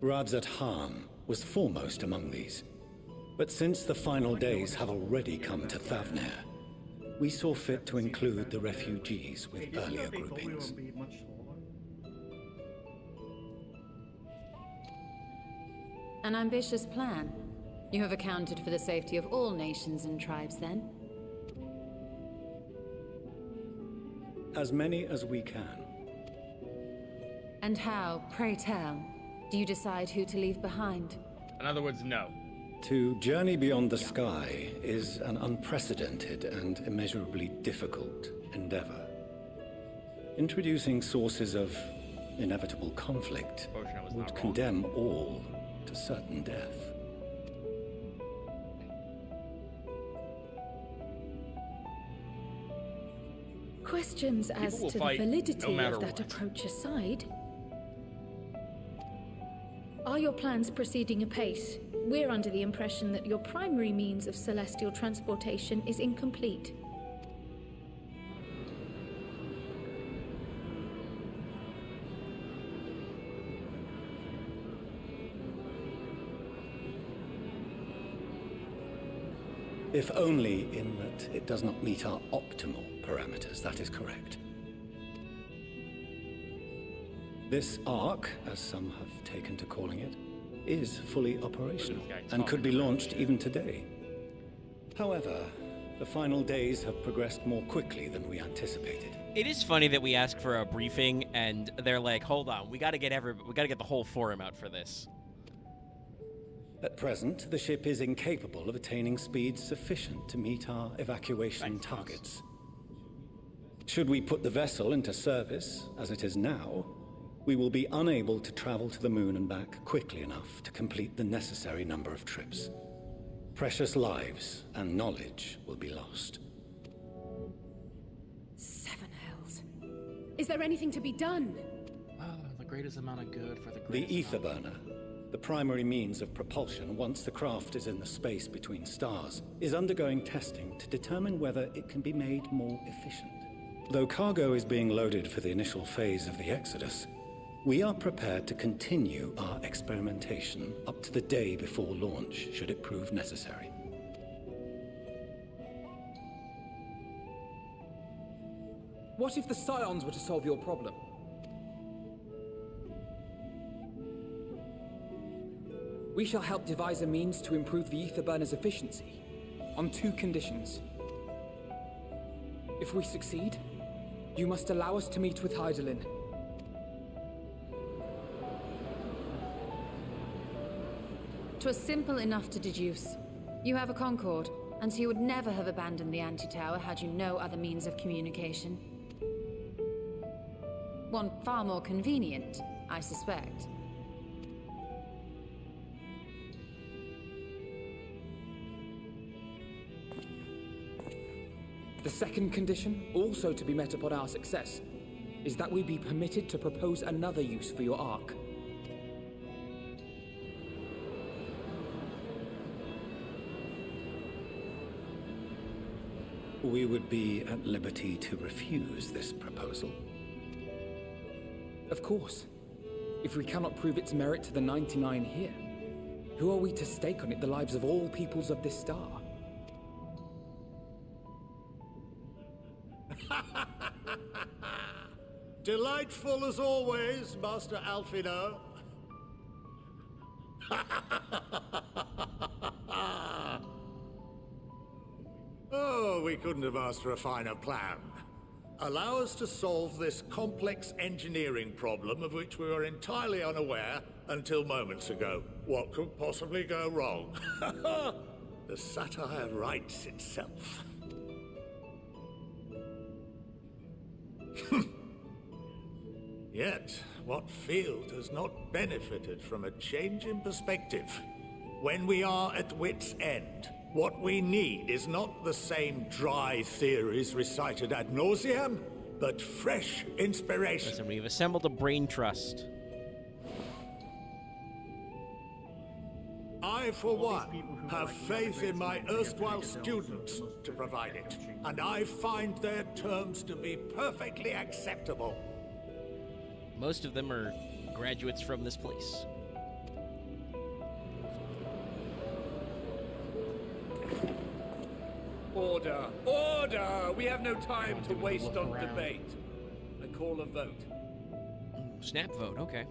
Radzat Han was foremost among these, but since the final days have already come to Thavner, we saw fit to include the refugees with earlier groupings. An ambitious plan. You have accounted for the safety of all nations and tribes, then? As many as we can. And how, pray tell, do you decide who to leave behind? In other words, no. To journey beyond the sky is an unprecedented and immeasurably difficult endeavor. Introducing sources of inevitable conflict would condemn all to certain death. Questions as People will to the fight validity no matter of that what. approach aside, are your plans proceeding apace? We're under the impression that your primary means of celestial transportation is incomplete. If only in that it does not meet our optimal parameters, that is correct. This arc, as some have taken to calling it, is fully operational and could be launched even today. However, the final days have progressed more quickly than we anticipated. It is funny that we ask for a briefing and they're like, "Hold on, we got to get the whole forum out for this." At present, the ship is incapable of attaining speeds sufficient to meet our evacuation targets. Should we put the vessel into service, as it is now, we will be unable to travel to the moon and back quickly enough to complete the necessary number of trips. Precious lives and knowledge will be lost. Seven hells. Is there anything to be done? The greatest amount of good for the The greatest ether burner, the primary means of propulsion once the craft is in the space between stars, is undergoing testing to determine whether it can be made more efficient. Though cargo is being loaded for the initial phase of the Exodus, we are prepared to continue our experimentation up to the day before launch, should it prove necessary. What if the Scions were to solve your problem? We shall help devise a means to improve the ether burner's efficiency, on 2 conditions. If we succeed, you must allow us to meet with Hydaelyn. 'Twas simple enough to deduce. You have a Concord, and so you would never have abandoned the anti-tower had you no other means of communication. One far more convenient, I suspect. The second condition, also to be met upon our success, is that we be permitted to propose another use for your Ark. We would be at liberty to refuse this proposal. Of course. If we cannot prove its merit to the 99 here, who are we to stake on it the lives of all peoples of this star? Delightful as always, Master Alfino. Oh, we couldn't have asked for a finer plan. Allow us to solve this complex engineering problem of which we were entirely unaware until moments ago. What could possibly go wrong? The satire writes itself. Yet, what field has not benefited from a change in perspective? When we are at wit's end, what we need is not the same dry theories recited ad nauseam, but fresh inspiration. Listen, we've assembled a brain trust. I, for one, have faith in my erstwhile students to provide it, and I find their terms to be perfectly acceptable. Most of them are graduates from this place. Order! Order! We have no time to waste on debate. I call a vote. Snap vote, okay.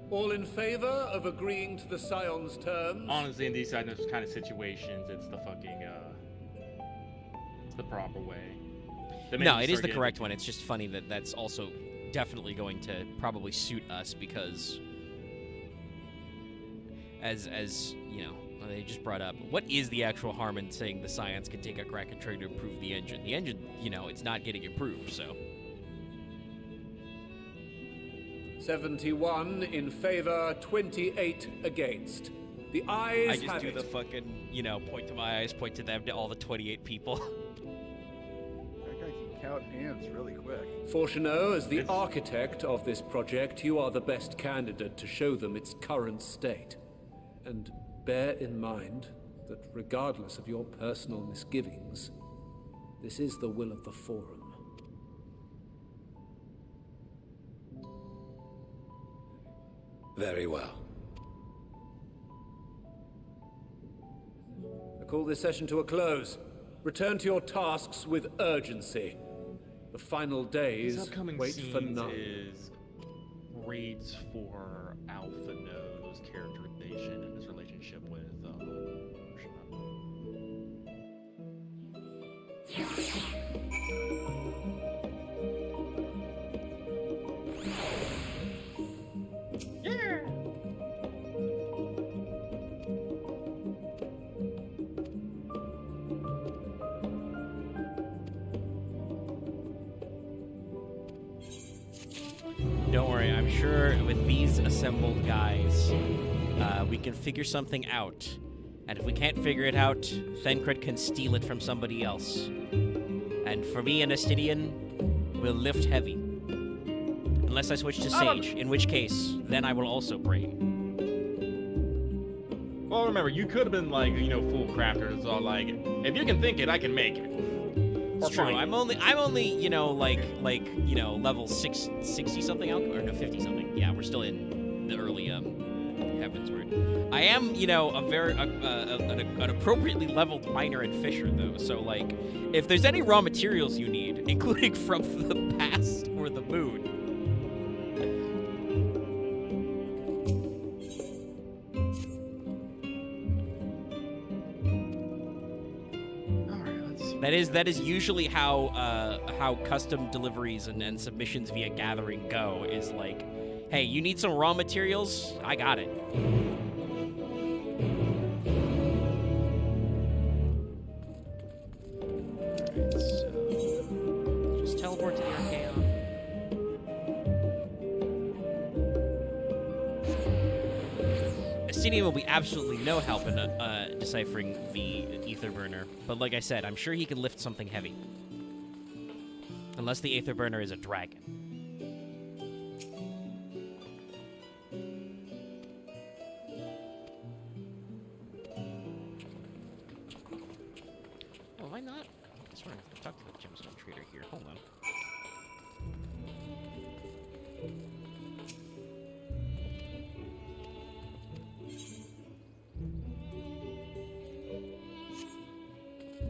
All in favor of agreeing to the Scion's terms? Honestly, in these kind of situations, it's the fucking, it's the proper way. No, it is the correct one. It's just funny that that's also definitely going to probably suit us because, as you know, they just brought up, what is the actual harm in saying the Scions can take a crack and try to improve the engine? The engine, you know, it's not getting improved, so. 71 in favor, 28 against. The ayes I just have do it. the fucking, you know, point to my eyes, point to them, to all the 28 people. That guy can count ants really quick. Fortuneau, as the architect of this project, you are the best candidate to show them its current state. And bear in mind that regardless of your personal misgivings, this is the will of the Forum. Very well. I call this session to a close. Return to your tasks with urgency. The final days upcoming wait for scenes none. is raids for Alpha No's characterization. I'm sure with these assembled guys, we can figure something out. And if we can't figure it out, Thancred can steal it from somebody else. And for me and Astidian, we'll lift heavy. Unless I switch to Sage, in which case, then I will also brain. Well, remember, you could have been like, you know, full crafter. It's all like, if you can think it, I can make it. It's true. I'm only, you know, you know, level 60 something or no, 50 something. Yeah, we're still in the early Heavensward. I am, you know, an appropriately leveled miner and fisher though. So like, if there's any raw materials you need, including from the past or the moon. That is usually how custom deliveries and submissions via gathering go. Is like, hey, you need some raw materials? I got it. Alright, so just teleport to the Archaeon. Astidian will be absolutely no help in deciphering the Aether Burner, but like I said, I'm sure he can lift something heavy. Unless the Aether Burner is a dragon. Oh, why not? I swear, I talked to the gemstone trader here. Hold on.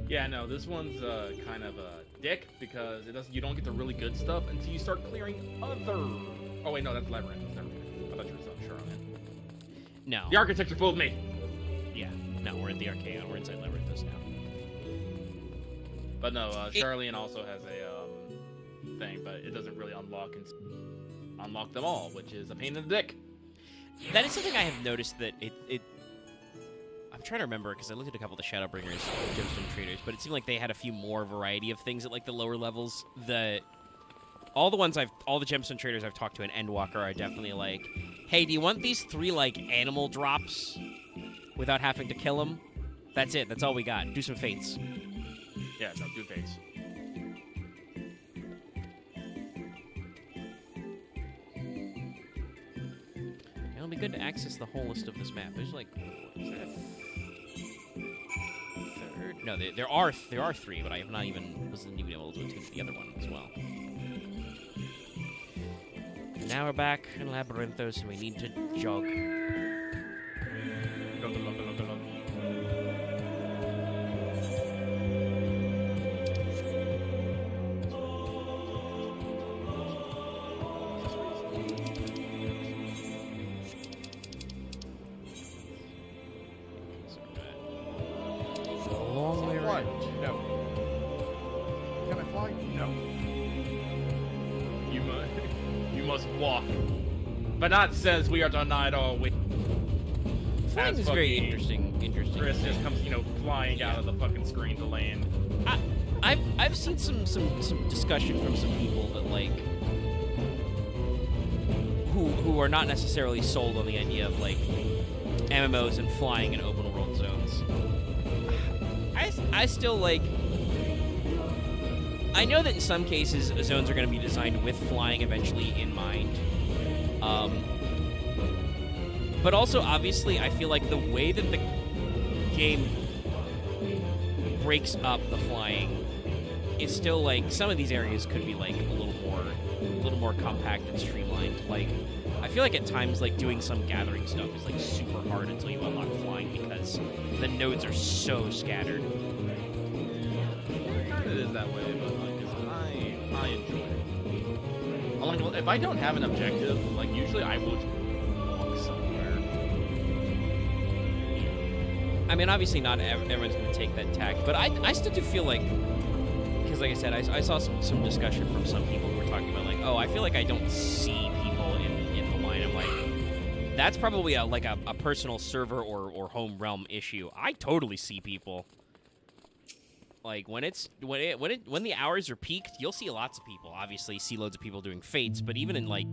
Yeah, no, this one's kind of a dick because you don't get the really good stuff until you start clearing other. Oh wait, no, that's Labyrinth. Never mind. I thought you were sure on it. No. The architecture fooled me. Yeah, no, we're in the Archaeon. We're inside Labyrinthos now. But no, Charlene also has a thing, but it doesn't really unlock them all, which is a pain in the dick. That is something I have noticed that it I'm trying to remember because I looked at a couple of the Shadowbringers, gemstone traders, but it seemed like they had a few more variety of things at like the lower levels. All the gemstone traders I've talked to in Endwalker are definitely like, hey, do you want these 3 like animal drops without having to kill them? That's it. That's all we got. Do some fates. Yeah, no, do fates. It'll be good to access the whole list of this map. There's like, is there a third? No, there are 3, but I have not wasn't even able to attempt the other one as well. Now we're back in Labyrinthos, and we need to jog. Long way around. No. Can I fly? No. You must walk. But not says we are denied all way. Flying is very interesting. Chris just comes, you know, flying out of the fucking screen to land. I've seen some discussion from some people that like who are not necessarily sold on the idea of like MMOs and flying in open world zones. I still like. I know that in some cases zones are going to be designed with flying eventually in mind. But also, obviously, I feel like the way that the game breaks up the flying is still like some of these areas could be like a little more compact and streamlined. Like, I feel like at times like doing some gathering stuff is like super hard until you unlock flying because the nodes are so scattered. It kind of is that way, but like, I enjoy it. Like, if I don't have an objective, like usually I will just walk somewhere. I mean, obviously not everyone's going to take that tack, but I still do feel like, because like I said, I saw some discussion from some people who were talking about like, oh, I feel like I don't see people in the line. I'm like, that's probably a personal server or home realm issue. I totally see people. Like when the hours are peaked, you'll see lots of people. Obviously, see loads of people doing fates, but even in like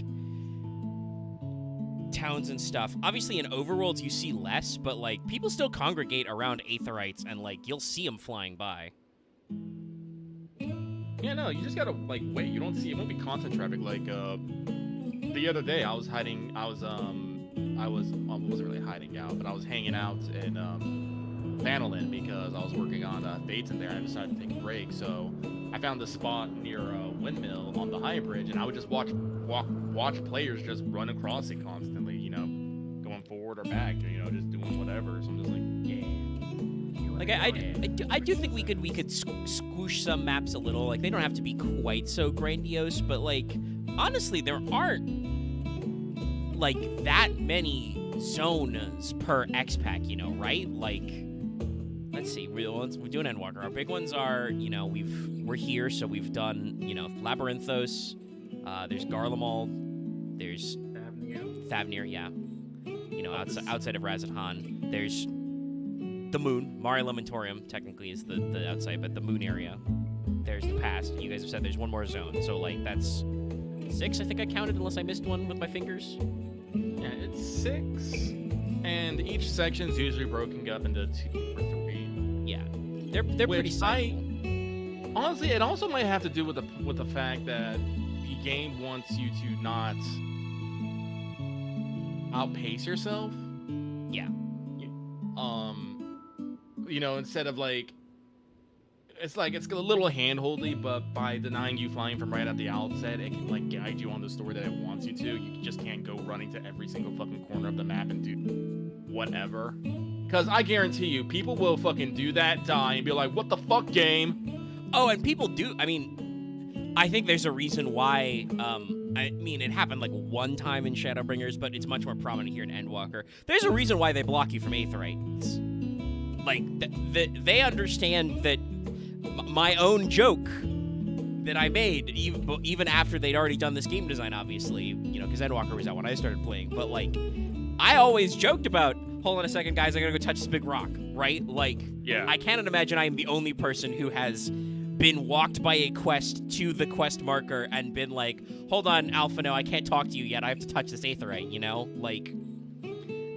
towns and stuff. Obviously, in Overworlds, you see less, but, like, people still congregate around Aetherites, and, like, you'll see them flying by. Yeah, no, you just gotta, like, wait. You don't see, it won't be constant traffic. Like, the other day, I wasn't really hiding out, but I was hanging out in, Vanillin because I was working on, Fates in there, and I decided to take a break, so I found this spot near a windmill on the high bridge, and I would just watch players just run across it constantly, you know, going forward or back, or, you know, just doing whatever. So I'm just like, yeah. Like I do think we could squoosh some maps a little. Like they don't have to be quite so grandiose, but like honestly, there aren't like that many zones per X-Pack, you know, right? Like. Let's see. We're doing Endwalker. Our big ones are, you know, we're here, so we've done, you know, Labyrinthos. There's Garlemald. There's Thavnir, yeah. You know, outside of Razathan. There's the Moon. Mare Lamentorium technically is the outside, but the Moon area. There's the Past. You guys have said there's one more zone, so like that's 6. I think I counted, unless I missed one with my fingers. Yeah, it's 6, and each section's usually broken up into 2 or 3. Yeah, they're pretty sizable. Honestly, it also might have to do with the fact that the game wants you to not outpace yourself. Yeah. You know, instead of like, it's a little handholdy, but by denying you flying from right at the outset, it can like guide you on the story that it wants you to. You just can't go running to every single fucking corner of the map and do whatever. Because I guarantee you, people will fucking do that, die, and be like, what the fuck, game? Oh, and people do. I mean, I think there's a reason why, I mean, it happened like one time in Shadowbringers, but it's much more prominent here in Endwalker. There's a reason why they block you from Aetherites. Like, they understand that my own joke that I made, even after they'd already done this game design, obviously, you know, because Endwalker was out when I started playing, but, like, I always joked about, hold on a second, guys, I gotta go touch this big rock, right? Like, yeah. I cannot imagine I am the only person who has been walked by a quest to the quest marker and been like, hold on, Alpha, no, I can't talk to you yet, I have to touch this Aetherite, you know? Like,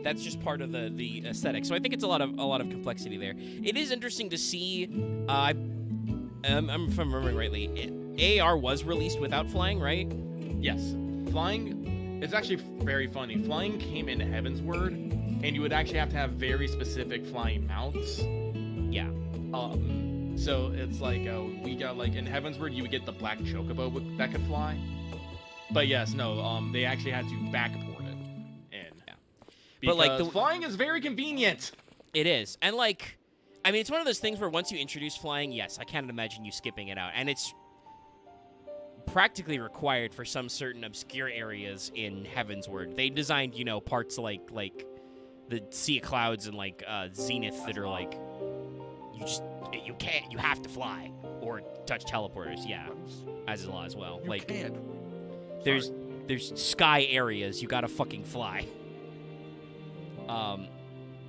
that's just part of the aesthetic. So I think it's a lot of complexity there. It is interesting to see, if I'm remembering rightly, AAR was released without flying, right? Yes. Flying, it's actually very funny. Flying came in Heavensward, and you would actually have to have very specific flying mounts. Yeah. So it's like, we got, like, in Heavensward, you would get the black chocobo that could fly. But yes, no, they actually had to backport it in. Yeah. Because but, like, flying is very convenient. It is. And, like, I mean, it's one of those things where once you introduce flying, yes, I can't imagine you skipping it out. And it's practically required for some certain obscure areas in Heavensward. They designed, you know, parts like the Sea of Clouds and, like, Zenith that are, like, you have to fly or touch teleporters, yeah, as is law as well. You like, can't. there's sky areas you gotta fucking fly.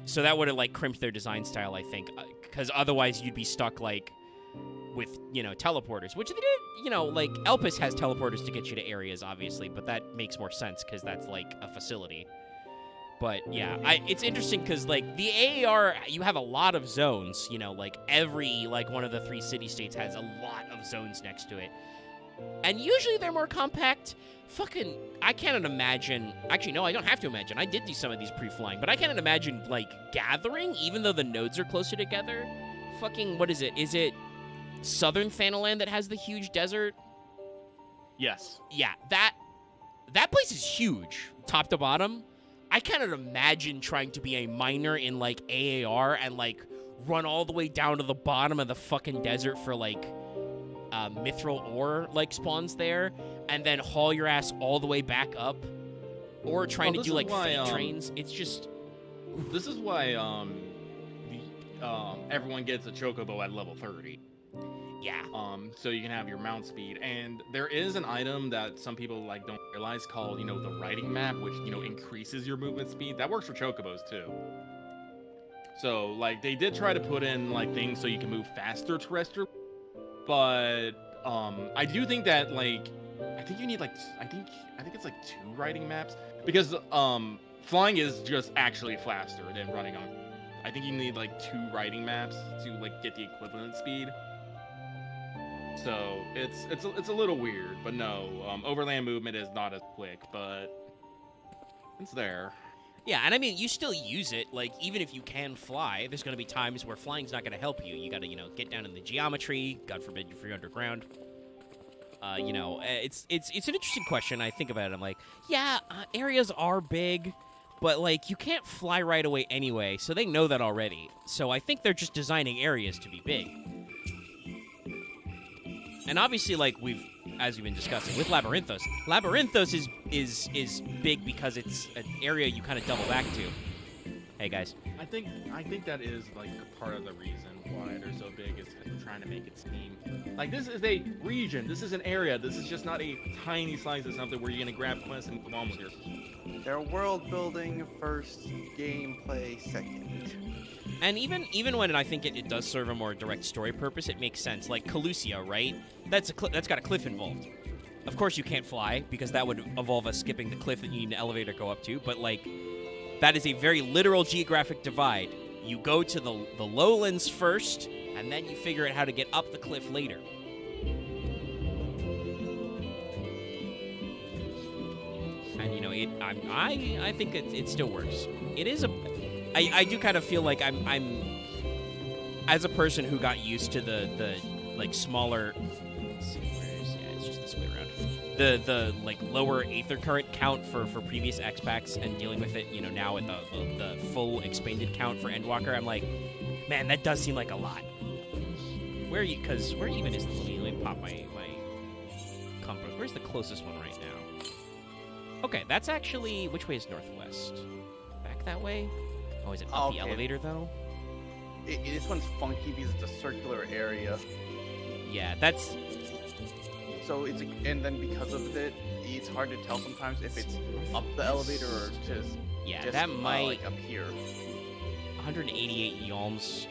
So that would have like crimped their design style, I think, because otherwise you'd be stuck like with, you know, teleporters, which they did. You know, like Elpis has teleporters to get you to areas, obviously, but that makes more sense because that's like a facility. But yeah, it's interesting because like the AAR, you have a lot of zones. You know, like every like one of the 3 city-states has a lot of zones next to it, and usually they're more compact. Fucking, I cannot imagine. Actually, no, I don't have to imagine. I did do some of these pre-flying, but I cannot imagine like gathering, even though the nodes are closer together. Fucking, what is it? Is it Southern Thanalan that has the huge desert? Yes. Yeah, that place is huge, top to bottom. I cannot imagine trying to be a miner in, like, AAR and, like, run all the way down to the bottom of the fucking desert for, like, mithril ore, like, spawns there, and then haul your ass all the way back up. Or trying to do, like, freight trains. It's just... This is why, everyone gets a chocobo at level 30. Yeah. So you can have your mount speed, and there is an item that some people like don't realize called, you know, the riding map, which, you know, increases your movement speed. That works for chocobos too. So like they did try to put in like things so you can move faster terrestrial, but I do think that like I think you need like I think it's like 2 riding maps because flying is just actually faster than running on. I think you need like 2 riding maps to like get the equivalent speed. So it's a little weird, but no, overland movement is not as quick, but it's there. Yeah, and I mean, you still use it. Like, even if you can fly, there's going to be times where flying's not going to help you. You got to, get down in the geometry. God forbid you're underground. It's an interesting question. I think about it. I'm like, yeah, areas are big, but like you can't fly right away anyway. So they know that already. So I think they're just designing areas to be big. And obviously, like as we've been discussing with Labyrinthos is big because it's an area you kind of double back to. Hey guys. I think that is like part of the reason why they're so big is trying to make it seem like this is a region. This is an area. This is just not a tiny slice of something where you're gonna grab quests and go on with your. They're world building first, gameplay second. And even when I think it does serve a more direct story purpose, it makes sense. Like Calusia, right? That's got a cliff involved. Of course you can't fly because that would involve us skipping the cliff that you need an elevator to go up to. But like, that is a very literal geographic divide. You go to the lowlands first, and then you figure out how to get up the cliff later. And I think it still works. It is I do kind of feel like I'm as a person who got used to the like smaller. Let's see, it's just this way around. The like lower aether current count for previous X packs and dealing with it, now at the full expanded count for Endwalker, I'm like, man, that does seem like a lot. Where even is this? Let me pop my compass. Where's the closest one right now? Okay, that's actually, which way is northwest? Back that way? Oh, is it up the elevator, though? This one's funky because it's a circular area. Yeah, that's... So and then because of it, it's hard to tell sometimes if it's up the elevator or just... Yeah, just, that might... like up here. 188 yalms.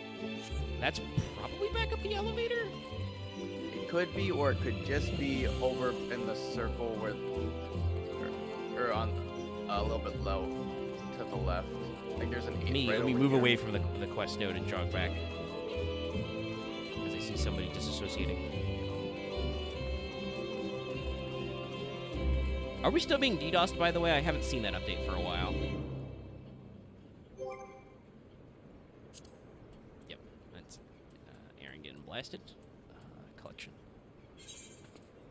That's probably back up the elevator? It could be, or it could just be over in the circle where... Or on a little bit low to the left. Like there's an 8 Let me move away from the quest node and jog back. As I see somebody disassociating. Are we still being DDoSed, by the way? I haven't seen that update for a while. Yep, that's Aaron getting blasted. Collection.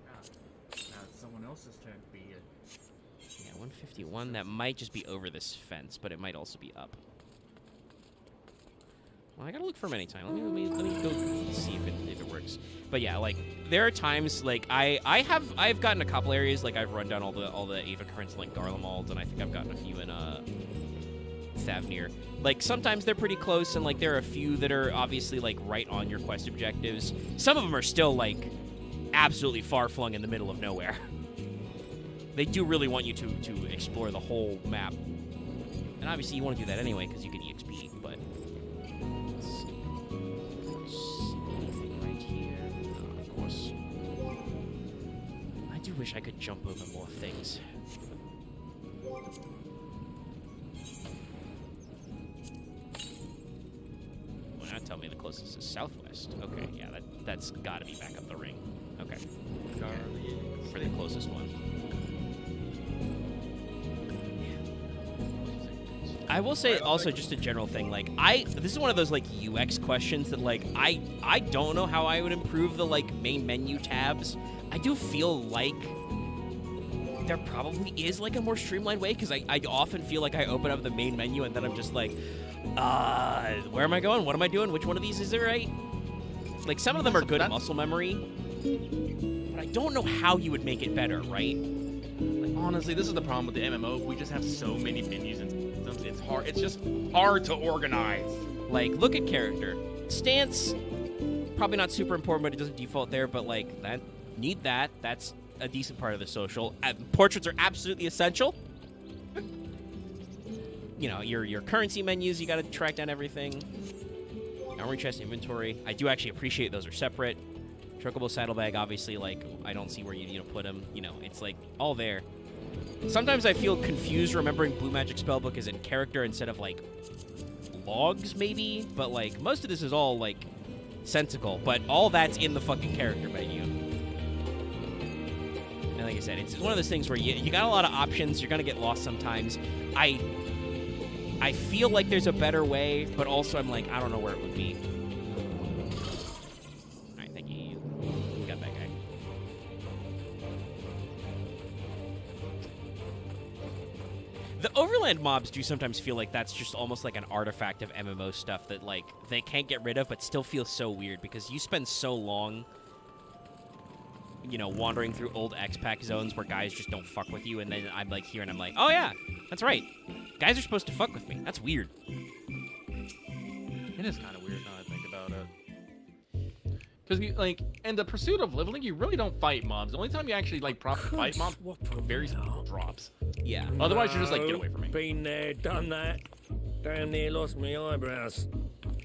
Now it's someone else's turn to be it. Yeah, 151. That might just be over this fence, but it might also be up. Well, I gotta look for him anytime. Let me go see if it works. But yeah, like there are times like I've gotten a couple areas, like I've run down all the Ava currents in like Garlemald, and I think I've gotten a few in Thavnir. Like sometimes they're pretty close, and like there are a few that are obviously like right on your quest objectives. Some of them are still like absolutely far flung in the middle of nowhere. They do really want you to explore the whole map, and obviously you want to do that anyway because you get EXP. But anything right here? No, of course. I do wish I could jump over more things. Well, now tell me the closest is southwest. Okay, yeah, that's got to be back up the ring. Okay, for the closest one. I will say also just a general thing, like this is one of those like UX questions that like I don't know how I would improve the like main menu tabs. I do feel like there probably is like a more streamlined way because I often feel like I open up the main menu and then I'm just like, where am I going? What am I doing? Which one of these is it right? Like some of them are good muscle memory, but I don't know how you would make it better, right? Like honestly, this is the problem with the MMO. We just have so many menus and systems. It's hard. It's just hard to organize. Like, look at character stance. Probably not super important, but it doesn't default there. But like, that's a decent part of the social. Portraits are absolutely essential. Your currency menus. You got to track down everything. Armory chest, inventory. I do actually appreciate those are separate. Chocobo saddlebag, obviously, like, I don't see where you put him. You know, it's, like, all there. Sometimes I feel confused remembering Blue Magic Spellbook is in character instead of, like, logs, maybe? But, like, most of this is all, like, sensical. But all that's in the fucking character menu. And like I said, it's one of those things where you got a lot of options. You're going to get lost sometimes. I feel like there's a better way, but also I'm like, I don't know where it would be. All right, thank you. You got that guy. The overland mobs do sometimes feel like that's just almost like an artifact of MMO stuff that, like, they can't get rid of, but still feels so weird because you spend so long, you know, wandering through old X-Pack zones where guys just don't fuck with you, and then I'm, like, here and I'm like, oh, yeah, that's right. Guys are supposed to fuck with me. That's weird. It is kind of weird now I think about it. Because, like, in the pursuit of leveling, you really don't fight mobs. The only time you actually, like, properly fight mobs, very small drops. Yeah. Otherwise, you're just like, get away from me. Been there, done that. Damn near lost my eyebrows.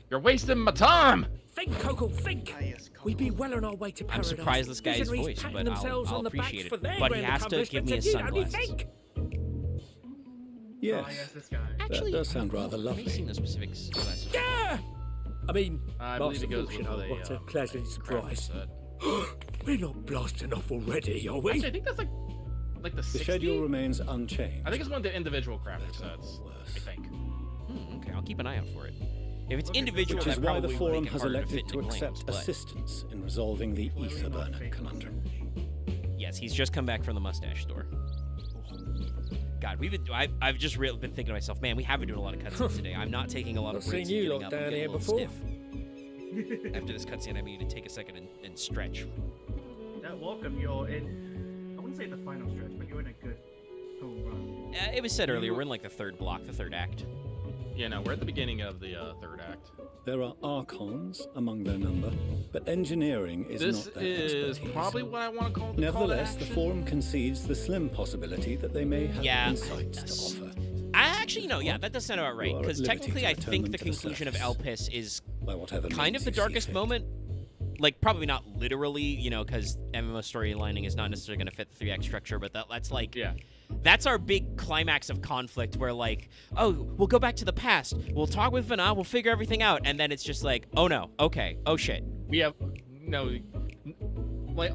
You're wasting my time! Think, Coco, think! We'd be well on our way to paradise. I'm surprised this guy's voice, but I'll appreciate it. But he has to give me his sunglasses. Yes, this guy. Actually, that does sound rather lovely. I've seen the specific sunglasses. Yeah! I mean, I believe it goes with what a a pleasant surprise. We're not blasting off already, are we? Actually, I think that's like the 60? The schedule remains unchanged. I think it's one of the individual crafter sets. I think. Okay, I'll keep an eye out for it. If it's individual, Which is that why the probably forum would make it has harder elected fit to into accept claims, but- assistance in resolving the ether burner conundrum. Yes, he's just come back from the mustache store. God, I've just been thinking to myself, man, we have been doing a lot of cutscenes today. I'm not taking a lot of Not breaks. seen you and lot getting up. I'm down getting a here little before. stiff. After this cutscene, I need to take a second and stretch. Welcome, you're in. I wouldn't say the final stretch, but you're in a good home run. It was said earlier, we're in like the third block, the third act. Yeah, no, we're at the beginning of the third act. There are archons among their number, but engineering is This not their is expertise. probably what I want to call the Nevertheless, call the to action. forum concedes the slim possibility that they may have insights to offer. Actually, no, yeah, that does sound about right. You are Because at liberty technically, to I return think them the to the conclusion of surface. Elpis is By whatever kind means of the you see darkest fit. moment. Like, probably not literally, you know, because MMO storylining is not necessarily going to fit the 3X structure, but that's like... Yeah. That's our big climax of conflict where, like, oh, we'll go back to the past. We'll talk with Vana. We'll figure everything out. And then it's just like, oh, no. Okay. Oh, shit. We have... No... Like,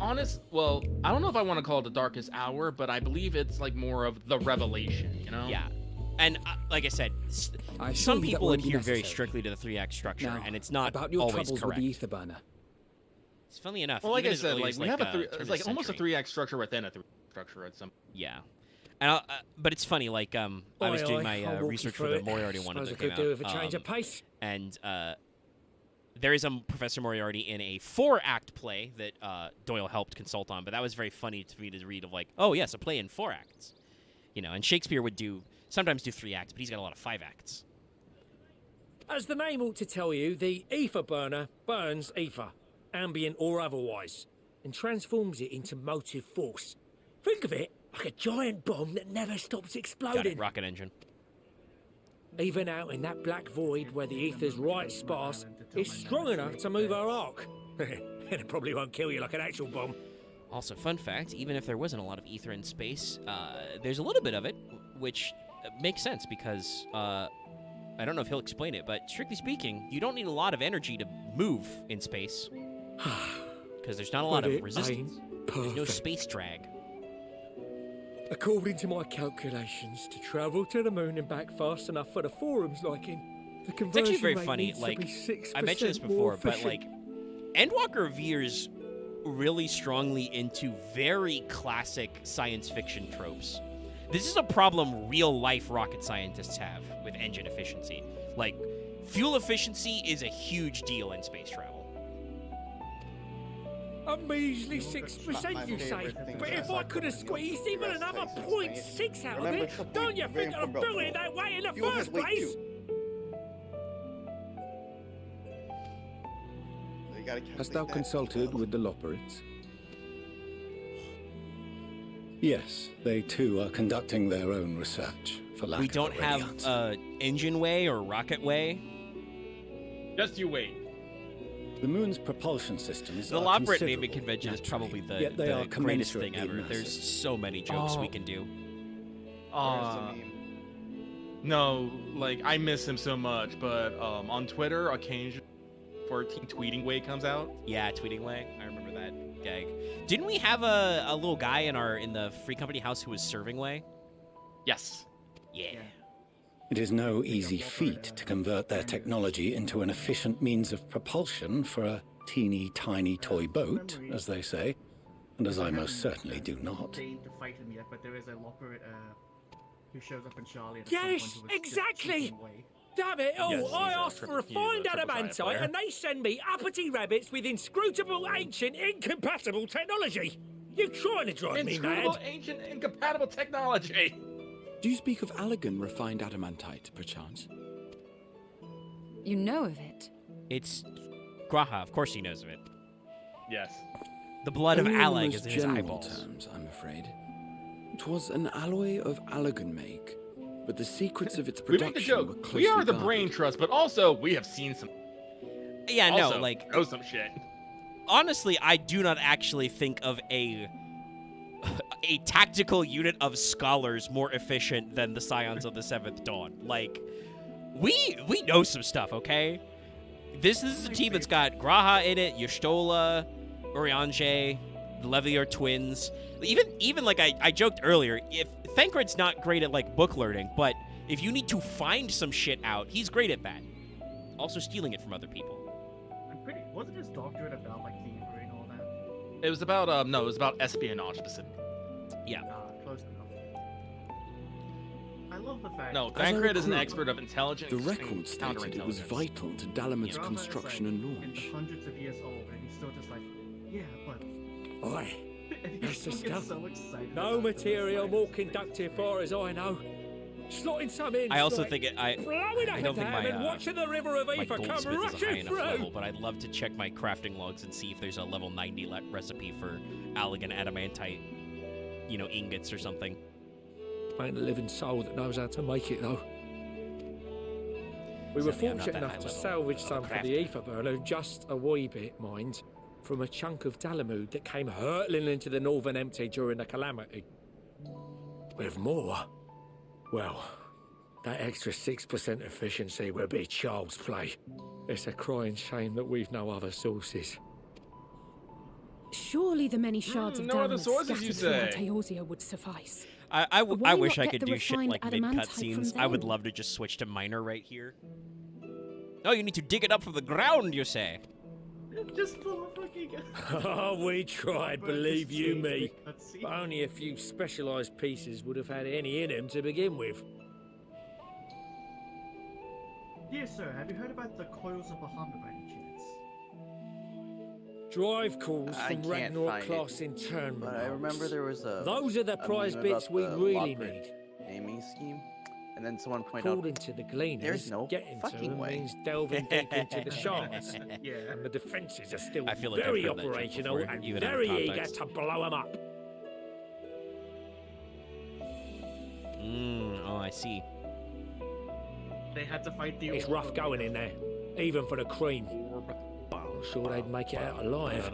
well, I don't know if I want to call it the darkest hour, but I believe it's, like, more of the revelation, you know? Yeah. And, like I said, I assure some you that people won't be adhere very necessary. strictly to the 3X structure, Now, and it's not about your always troubles correct. with the ether burner. It's funny enough. Well, like even I as said, early like, as, we have a turn of it's the like almost a century. 3X structure within a 3X structure at some... Yeah. And but it's funny, like, I was Aye, doing aye, my I'll walk you research for through the it. Moriarty one Suppose that I came could do out. with a change of pace. And there is a Professor Moriarty in a 4-act play that Doyle helped consult on, but that was very funny to me to read of, like, oh, yes, a play in 4 acts. You know, and Shakespeare would sometimes do 3 acts, but he's got a lot of 5 acts. As the name ought to tell you, the ether burner burns ether, ambient or otherwise, and transforms it into motive force. Think of it like a giant bomb that never stops Got exploding. it, rocket engine. Even out in that black void where the ether's right sparse, it's strong enough to move our arc. And it probably won't kill you like an actual bomb. Also, fun fact, even if there wasn't a lot of ether in space, there's a little bit of it, which makes sense because, I don't know if he'll explain it, but strictly speaking, you don't need a lot of energy to move in space. Because there's not a lot But of it resistance. ain't There's no perfect. space drag. According to my calculations, to travel to the moon and back fast enough for the forum's liking, the It's conversion actually very rate funny, needs like, to be 6% I mentioned this more before, but, efficient. like, Endwalker veers really strongly into very classic science fiction tropes. This is a problem real-life rocket scientists have with engine efficiency. Like, fuel efficiency is a huge deal in space travel. A measly 6%, you say? But if I could have squeezed even another 0.6 out of it, don't you think I'd have built it that way in the first place? Hast thou consulted with the Loperids? Yes, they too are conducting their own research, for lack We of don't a ready have answer. engine way or rocket way. Just you wait. The moon's propulsion systems The are elaborate considerable, naming convention is probably the, yet they are the greatest thing commensurately ever. There's massive. so many jokes we can do. No, like I miss him so much, but on Twitter, occasionally 14 Tweeting Way comes out. Yeah, Tweeting Way. I remember that gag. Didn't we have a little guy in the Free Company house who was serving Way? Yes. Yeah. It is no easy feat to convert their technology into an efficient means of propulsion for a teeny tiny toy boat, as they say, and as I most certainly do not. To fight him yet, but there is a Lopper who shows up in Charlie. At Yes, exactly. Damn it! Oh, Yes, I he's a asked for a triple- he's fine a triple giant adamantite, player. and they send me uppity rabbits with inscrutable, ancient, incompatible technology. You're trying to drive me Inscrutable, mad. ancient, incompatible technology. Do you speak of Allegan refined adamantite, perchance? You know of it? It's Graha. Of course he knows of it. Yes. The blood of Only in the Alleg most is in his general eyeballs. terms, I'm afraid. It was an alloy of Allegan make, but the secrets of its We make the production were joke. closely We are the guarded. brain trust, but also we have seen some. Yeah, no, also, like know some shit. Honestly, I do not actually think of a tactical unit of scholars more efficient than the Scions of the Seventh Dawn. Like, we know some stuff, okay? This is a team that's got Graha in it, Y'shtola, Urianger, the Levier twins. Even like I joked earlier, if Thancred's not great at like book learning, but if you need to find some shit out, he's great at that. Also stealing it from other people. Wasn't his doctorate about like thievery and all that? It was about no, it was about espionage specifically. Yeah. Close enough. I love the fact. No, As I Thancred is an recall, expert of intelligence. The and record stated it was counterintelligence. vital to Dalamud's Grandma is, construction like, and in launch. the hundreds of years old, and he's still just like, yeah, but. Oi, And he that's the still gets stuff. so excited. No material more conductive far as I know. Slotting some in. I also like, think I blowing up don't a think dam my and watching the river of my Aether come goldsmith is a high rushing enough through. level, but I'd love to check my crafting logs and see if there's a level 90 recipe for Allegan adamantite, ingots or something. Ain't a living soul that knows how to make it though. We Sadly, I'm were not fortunate that enough high to level salvage of some for craft. the Aether burner, just a wee bit, mind, from a chunk of Dalamud that came hurtling into the Northern Empty during the calamity. With more, well, that extra 6% efficiency would be child's play. It's a crying shame that we've no other sources. Surely the many shards of no other Dalamud sources, you scattered say? throughout Eorzea would suffice. I Why wish not I get could the do shit refined like mid adamantite cutscenes. from I would them? love to just switch to miner right here. Oh, you need to dig it up from the ground, you say? Just pull a fucking. Oh, we tried, believe you me. But only a few specialised pieces would have had any in them to begin with. Dear sir, have you heard about the coils of Bahamut by any chance? Drive calls I from can't Ragnarok find class it, internment. But I remember there was a. Those are the a prize meme bits about we the really Lopper need. naming scheme, and then someone pointed out. According to the Gleaners, There's no getting to fucking them way. means delving deep into the shards. Yeah. And the defences are still I feel like I've very heard that joke operational before, and even out of very eager context. to blow them up. Oh, I see. They had to fight the. It's rough going in there, even for the cream. I'm sure they'd make it out alive.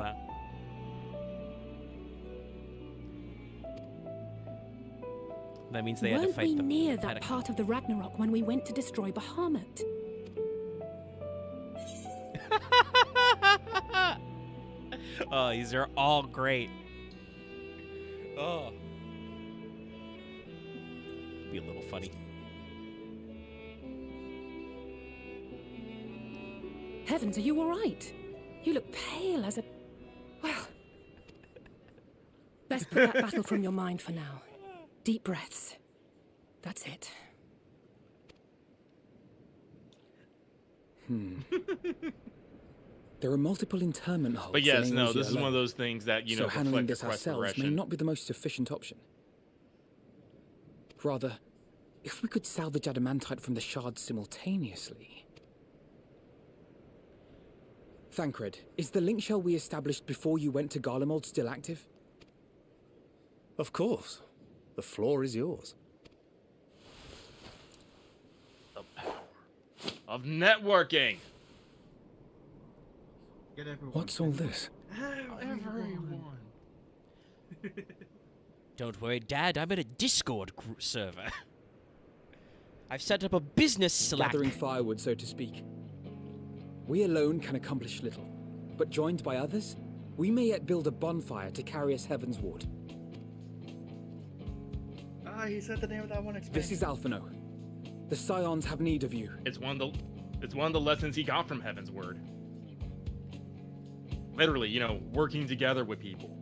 That means they had to Weren't fight we the near that Pentagon. part of the Ragnarok when we went to destroy Bahamut? Oh, these are all great. Oh. Be a little funny. Heavens, are you all right? You look pale as a... Well... Best put that battle from your mind for now. Deep breaths. That's it. There are multiple internment holes. But yes, in no, Eorzea this is one of alone. those things that, So handling reflect this the quest ourselves may progression. not be the most efficient option. Rather, if we could salvage adamantite from the shards simultaneously. Thancred, is the link shell we established before you went to Garlemald still active? Of course. The floor is yours. Of networking. Get everyone. What's all this? Everyone. Don't worry, Dad. I'm at a Discord server. I've set up a business Slack. Gathering firewood, so to speak. We alone can accomplish little, but joined by others, we may yet build a bonfire to carry us heavensward. Ah, he said the name of that one expansion. This is Alphino. The Scions have need of you. It's one of the lessons he got from Heaven's Word. Literally, you know, working together with people.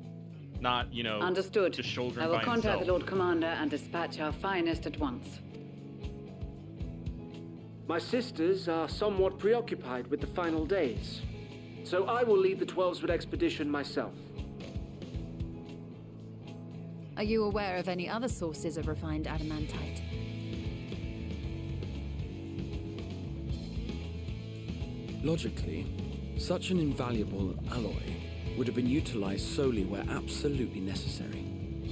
Not, you know, Understood. just shouldering I will by contact himself. the Lord Commander and dispatch our finest at once. My sisters are somewhat preoccupied with the final days, so I will lead the 12-Wood expedition myself. Are you aware of any other sources of refined adamantite? Logically, such an invaluable alloy would have been utilized solely where absolutely necessary,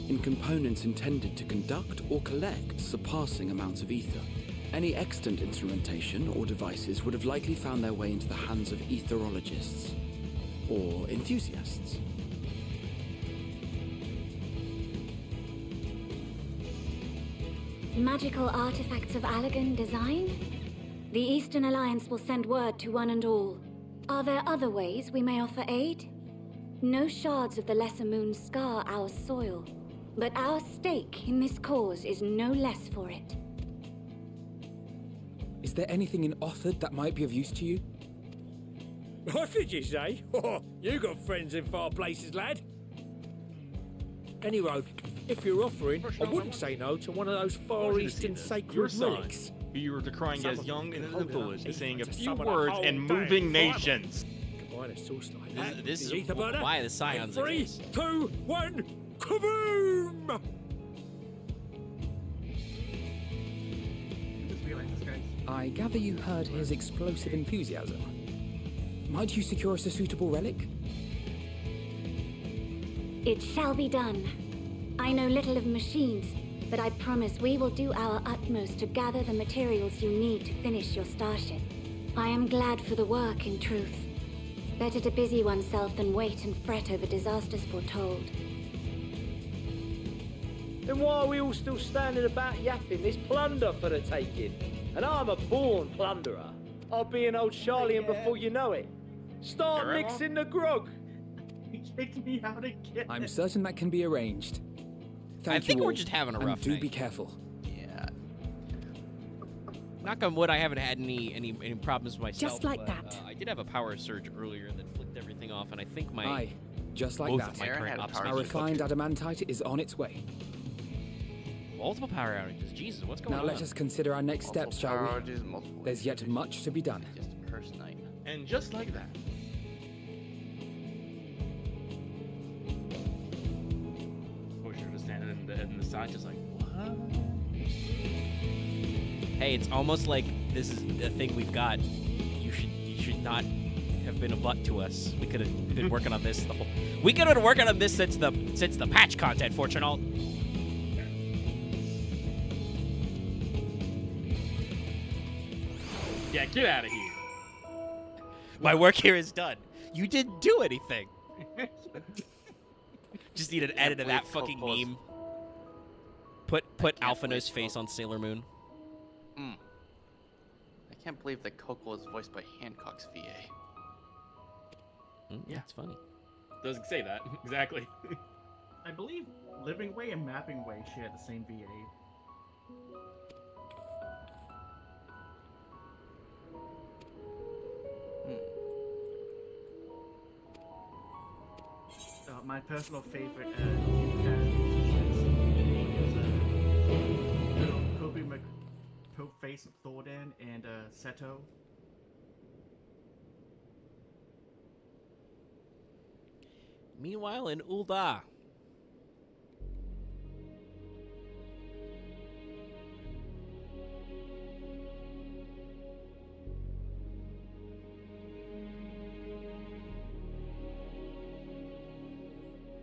in components intended to conduct or collect surpassing amounts of ether. Any extant instrumentation or devices would have likely found their way into the hands of etherologists or enthusiasts. Magical artifacts of Allagan design? The Eastern Alliance will send word to one and all. Are there other ways we may offer aid? No shards of the Lesser Moon scar our soil, but our stake in this cause is no less for it. Is there anything in Othard that might be of use to you? What did you say? Oh, you got friends in far places, lad. Anyway, if you're offering, I wouldn't say no to one of those Far Eastern sacred Your son, relics. who you were decrying Some as of young them and hold it up foolish, is saying a to few some of the words whole and damn moving Bible. nations. Combine a source like that. This is the ether burner, why the Scions and 3, exist. 2, 1, kaboom! I gather you heard his explosive enthusiasm. Might you secure us a suitable relic? It shall be done. I know little of machines, but I promise we will do our utmost to gather the materials you need to finish your starship. I am glad for the work, in truth. Better to busy oneself than wait and fret over disasters foretold. Then why are we all still standing about yapping? There's plunder for the taking. And I'm a born plunderer. I'll be an old Charlian before you know it. Start mixing the grog. He kicked me out again. I'm certain that can be arranged. Thank I think you we're all, just having a and rough do night. be careful. Yeah. Knock on wood, I haven't had any problems myself. Just like but, that. I did have a power surge earlier that flicked everything off, and I think my Aye, just like both that. of my current ops Our refined adamantite is on its way. multiple power outages. Jesus, what's going Now on? let us consider our next steps, shall we? There's yet much to be done. Just a curse night. And just like that. Pusher just standing in the side, just like, what? Hey, it's almost like this is the thing we've got. You should not have been a butt to us. We could have been working on this the whole. We could have been working on this since the patch content, Fortunal. Yeah, get out of here. My work here is done. You didn't do anything. Just need an edit of that fucking meme. Put Alphino's face on Sailor Moon. I can't believe that Coco is voiced by Hancock's VA. Yeah, it's funny. Doesn't say that exactly. I believe Living Way and Mapping Way share the same VA. My personal favorite Kobe McPokeface Thordan and Seto. Meanwhile, in Ul'dah.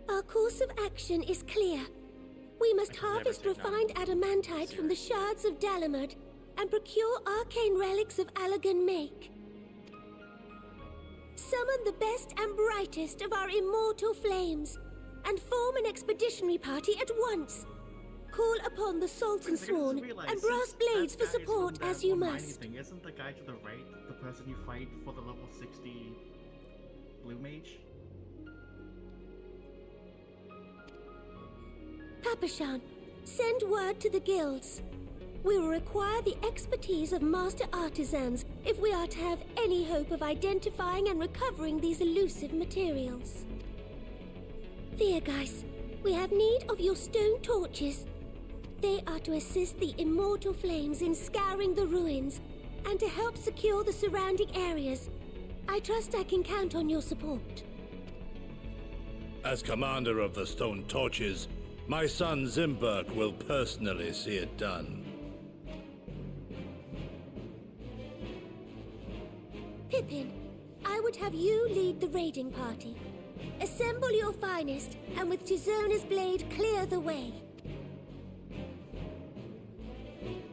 Our course of action is clear. We must harvest refined adamantite from the shards of Dalamud and procure arcane relics of Allagan make. Summon the best and brightest of our immortal flames, and form an expeditionary party at once. Call upon the Sultan Sworn and Brass Blades for support as you must. Isn't the guy to the right the person you fight for the level 60 blue mage? Papashan, send word to the guilds. We will require the expertise of master artisans if we are to have any hope of identifying and recovering these elusive materials. Viergeist, we have need of your stone torches. They are to assist the immortal flames in scouring the ruins and to help secure the surrounding areas. I trust I can count on your support. As commander of the Stone Torches, my son Zimberg will personally see it done. Pippin, I would have you lead the raiding party. Assemble your finest, and with Tizona's blade clear the way.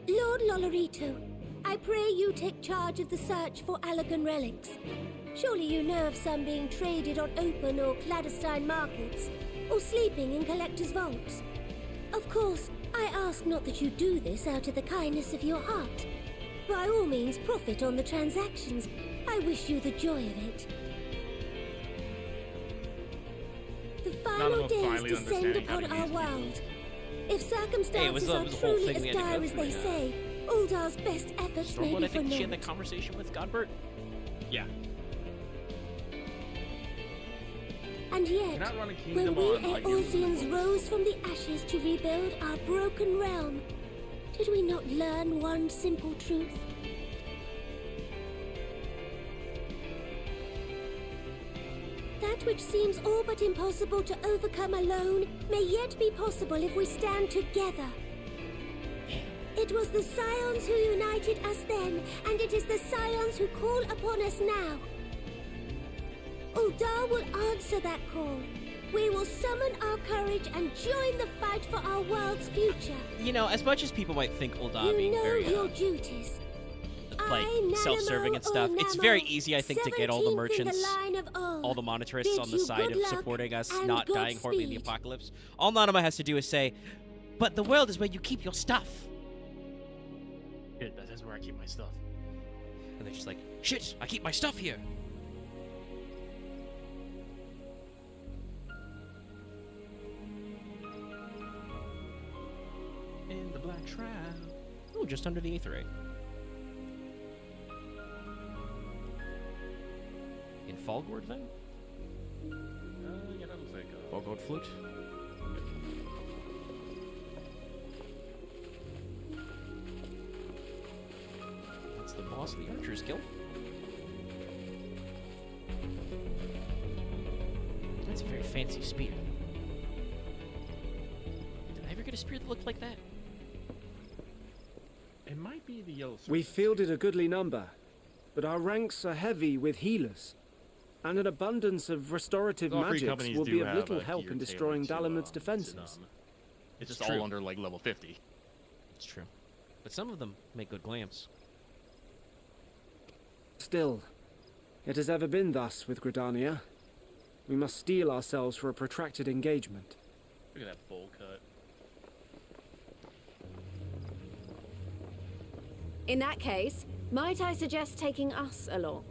Lord Lolorito, I pray you take charge of the search for Allagan relics. Surely you know of some being traded on open or clandestine markets, or sleeping in collectors' vaults. Of course, I ask not that you do this out of the kindness of your heart. By all means, profit on the transactions. I wish you the joy of it. The final days descend upon our world. If circumstances are truly as dire as they say, Uldar's best efforts may be I think for she had naught. that conversation with Godbert. Yeah. And yet, not run a when kingdom we on, like, Eorzeans rose from the ashes to rebuild our broken realm, did we not learn one simple truth? That which seems all but impossible to overcome alone may yet be possible if we stand together. It was the Scions who united us then, and it is the Scions who call upon us now. Uldar will answer that call. We will summon our courage and join the fight for our world's future. You know, as much as people might think Ul'dah You being know very your duties. like self-serving and stuff, it's very easy, I think, to get all the merchants, all the monetarists on the side of supporting us, not dying horribly in the apocalypse. All Nanama has to do is say, "But the world is where you keep your stuff." Yeah, that's where I keep my stuff. And they're just like, "Shit, I keep my stuff here." In the Black Shroud. Oh, just under the Aether Ray. In Falgord, then? Yeah, that looks like Falgord Flute. That's the boss of the Archers Guild. That's a very fancy spear. Did I ever get a spear that looked like that? It might be the yellow. We fielded a goodly number, but our ranks are heavy with healers, and an abundance of restorative All three magics companies will do be of have little a help gear in tailored destroying to, Dalamud's to defenses. them. It's just true. all under like level 50. It's true. But some of them make good glams. Still, it has ever been thus with Gridania. We must steel ourselves for a protracted engagement. Look at that bowl cut. In that case, might I suggest taking us along?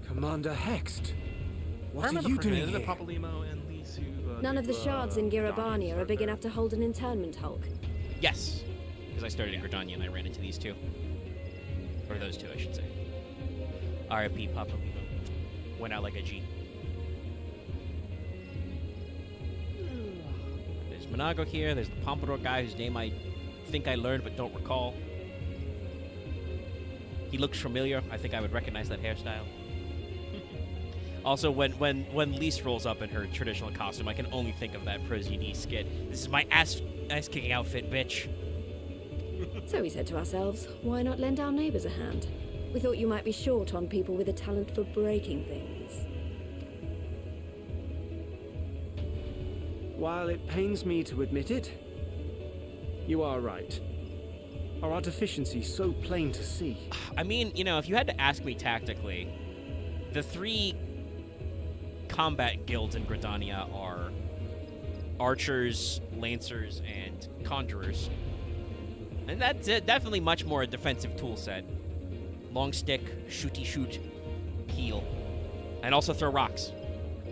Commander Hext, what I are remember you correctly, doing isn't it here? Papalimo and Lise who, None of the do, shards in Gridania Girabania are start big there? enough to hold an internment hulk. Yes, because I started in Gridania and I ran into these two. Or those two, I should say. R.I.P. Papa Limo. Went out like a G. There's Monago here, there's the Pompadour guy whose name I think I learned but don't recall. He looks familiar. I think I would recognize that hairstyle. Also, when Lise rolls up in her traditional costume, I can only think of that Prosuni skit. This is my ass-kicking outfit, bitch. So we said to ourselves, why not lend our neighbors a hand? We thought you might be short on people with a talent for breaking things. While it pains me to admit it, you are right. Are our deficiencies so plain to see? I mean, you know, if you had to ask me tactically, the 3 combat guilds in Gridania are archers, lancers, and conjurers. And that's definitely much more a defensive tool set. Long stick, shooty shoot, heal. And also throw rocks.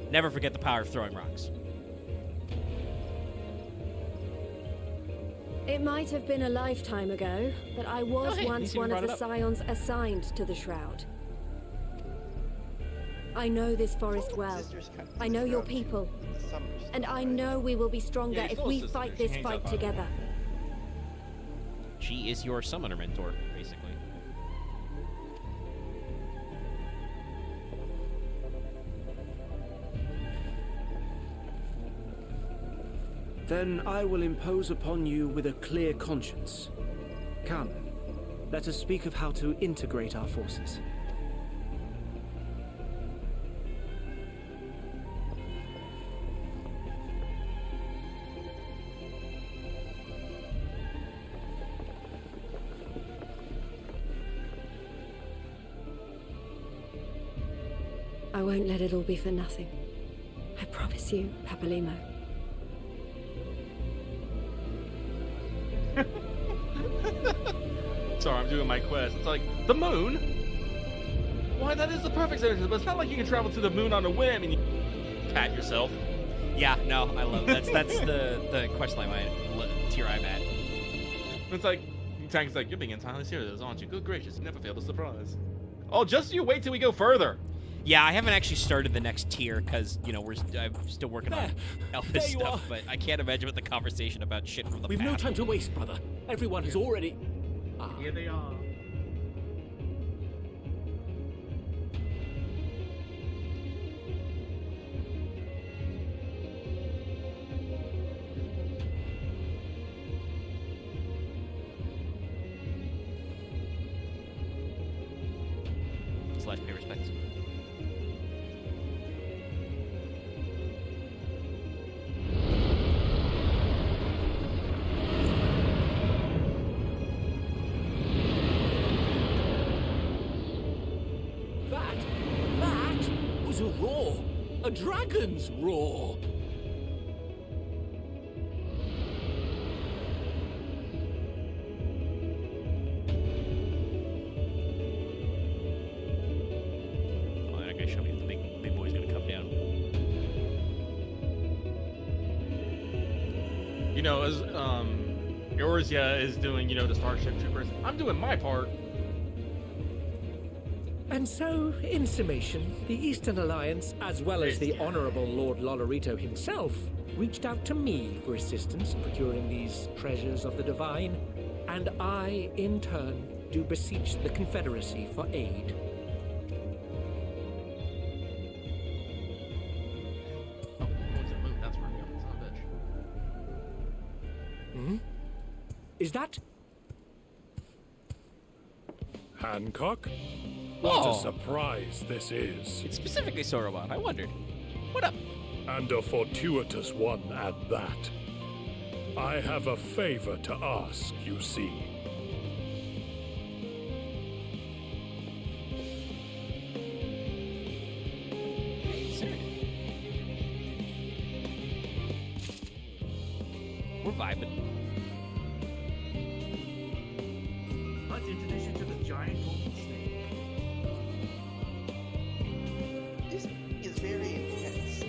Never forget the power of throwing rocks. It might have been a lifetime ago, but I was once one of the scions assigned to the Shroud. I know this forest well. I know your people. And I know we will be stronger if we fight this fight together. She is your summoner mentor, basically. Then I will impose upon you with a clear conscience. Come, let us speak of how to integrate our forces. I won't let it all be for nothing. I promise you, Papalimo. Sorry, I'm doing my quest. It's like, the moon? Why, that is the perfect solution, but it's not like you can travel to the moon on a whim and you pat yourself. Yeah, no, I love it. That's the quest line tier I'm at. It's like, Tank's like, you're being entirely serious, aren't you? Good gracious, you never fail to surprise. Oh, just you wait till we go further. Yeah, I haven't actually started the next tier because, you know, I'm still working on Elvis stuff, but I can't imagine what the conversation about shit from the We've past. no time to waste, brother. Everyone has already... Here they are. Slash pay respects. That was a roar. A dragon's roar. Oh, they're not gonna show me if the big boy's gonna come down. You know, as Eorzea is doing, you know, the Starship Troopers, I'm doing my part. And so, in summation, the Eastern Alliance, as well as the Honourable Lord Lolorito himself, reached out to me for assistance in procuring these treasures of the divine, and I, in turn, do beseech the Confederacy for aid. That's where I'm going, son of a bitch. Hmm? Is that... Hancock? What a surprise this is. It's specifically Sorobon. I wondered. What up? And a fortuitous one at that. I have a favor to ask, you see. We're vibing. Let's introduce you to the giant golden snake. This is very intense.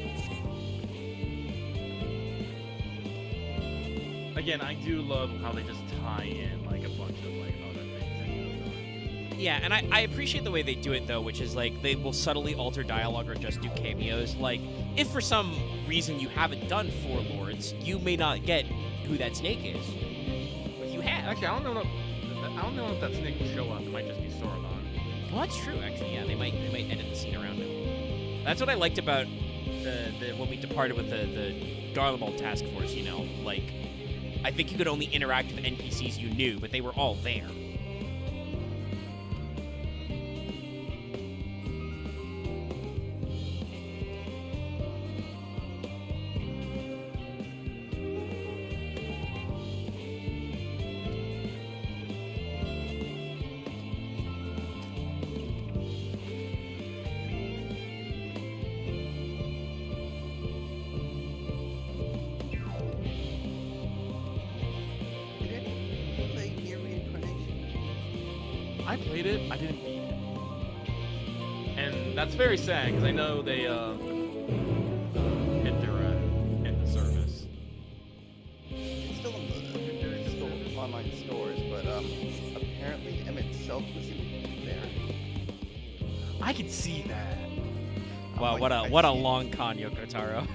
Again, I do love how they just tie in like a bunch of like other things. Yeah, and I appreciate the way they do it though, which is like they will subtly alter dialogue or just do cameos. Like, if for some reason you haven't done Four Lords, you may not get who that snake is. But you have. Actually, I don't know if that snake will show up. It might just be Sauron. Well, that's true, actually. Yeah, they might edit the scene around him. That's what I liked about the when we departed with the Garlemald task force. You know, like I think you could only interact with NPCs you knew, but they were all there. played it. I didn't beat it, and that's very sad because I know they hit their end of service. It's still in online stores, but apparently M itself wasn't there. I could see that. Wow, what a long con, Yoko Taro.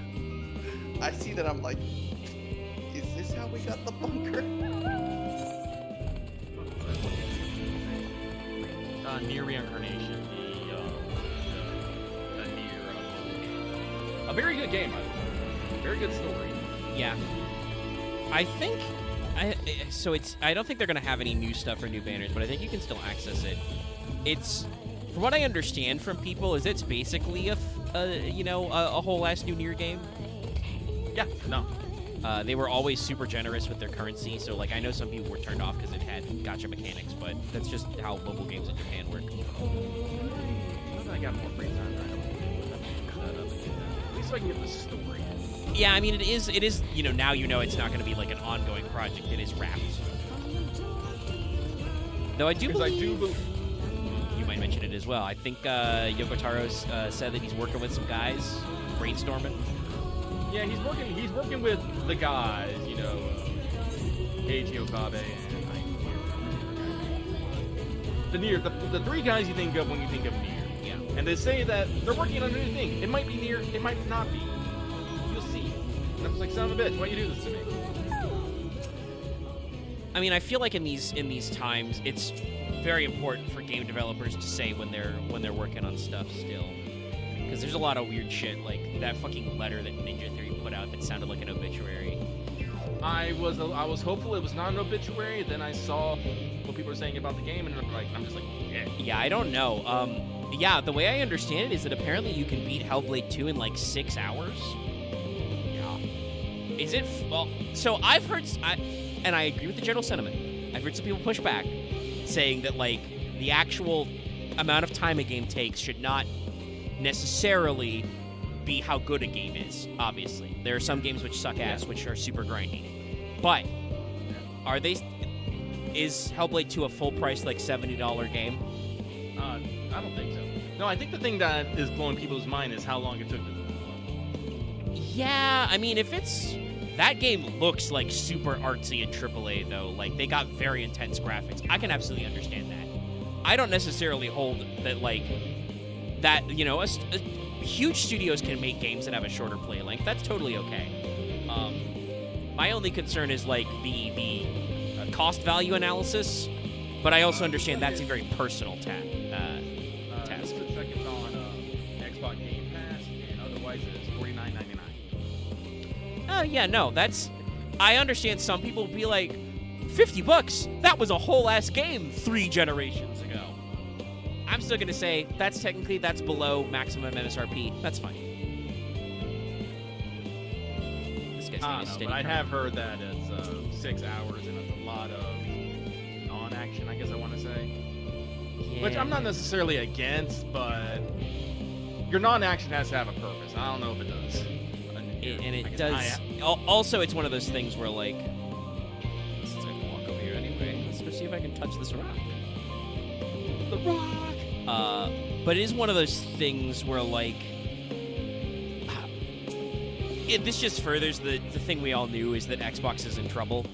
I see that. I'm like, is this how we got the bunker? Near Reincarnation, a very good game, very good story. Yeah, I think I don't think they're gonna have any new stuff or new banners, but I think you can still access it. It's, from what I understand from people, is it's basically a whole ass new Nier game. Yeah, no. They were always super generous with their currency, so like I know some people were turned off because it had gacha mechanics, but that's just how mobile games in Japan work. I got more free time. At least I can get the story. Yeah, I mean it is now it's not going to be like an ongoing project. It is wrapped. Though I do believe you might mention it as well. I think Yoko Taro's said that he's working with some guys, brainstorming. Yeah, he's working with the guys, Eiji Okabe and the three guys you think of when you think of Nier. Yeah. And they say that they're working on a new thing. It might be Nier, it might not be. You'll see. And I'm just like, son of a bitch, why you do this to me? I mean, I feel like in these times, it's very important for game developers to say when they're working on stuff still. Because there's a lot of weird shit, like that fucking letter that Ninja Theory put out that sounded like an obituary. I was hopeful it was not an obituary. Then I saw what people were saying about the game, and I'm just like, yeah. Yeah, I don't know. Yeah, the way I understand it is that apparently you can beat Hellblade 2 in like 6 hours. Yeah. Is it? Well, so I've heard, and I agree with the general sentiment. I've heard some people push back, saying that like the actual amount of time a game takes should not necessarily be how good a game is. Obviously, there are some games which suck ass, which are super grindy. But is Hellblade 2 a full price like $70 game? I don't think so. No, I think the thing that is blowing people's mind is how long it took to. Yeah, I mean, that game looks like super artsy in AAA though. Like they got very intense graphics. I can absolutely understand that. I don't necessarily hold that like that. Huge studios can make games that have a shorter play length. That's totally okay. My only concern is like the cost value analysis, but I also understand that's a very personal task. It looks like it's on Xbox Game Pass, and otherwise it's $49.99. Oh yeah, no, I understand some people will be like, $50? That was a whole ass game 3 generations ago. I'm still gonna say that's below maximum MSRP. That's fine. This guy's name is Steady. But I have heard that it's 6 hours and it's a lot of non-action, I guess I want to say. Yeah. Which I'm not necessarily against, but your non-action has to have a purpose. I don't know if it does. And it does. Also, it's one of those things where like, since I can walk over here anyway, let's go see if I can touch this rock. The rock. But it is one of those things where like, this just furthers the thing we all knew is that Xbox is in trouble,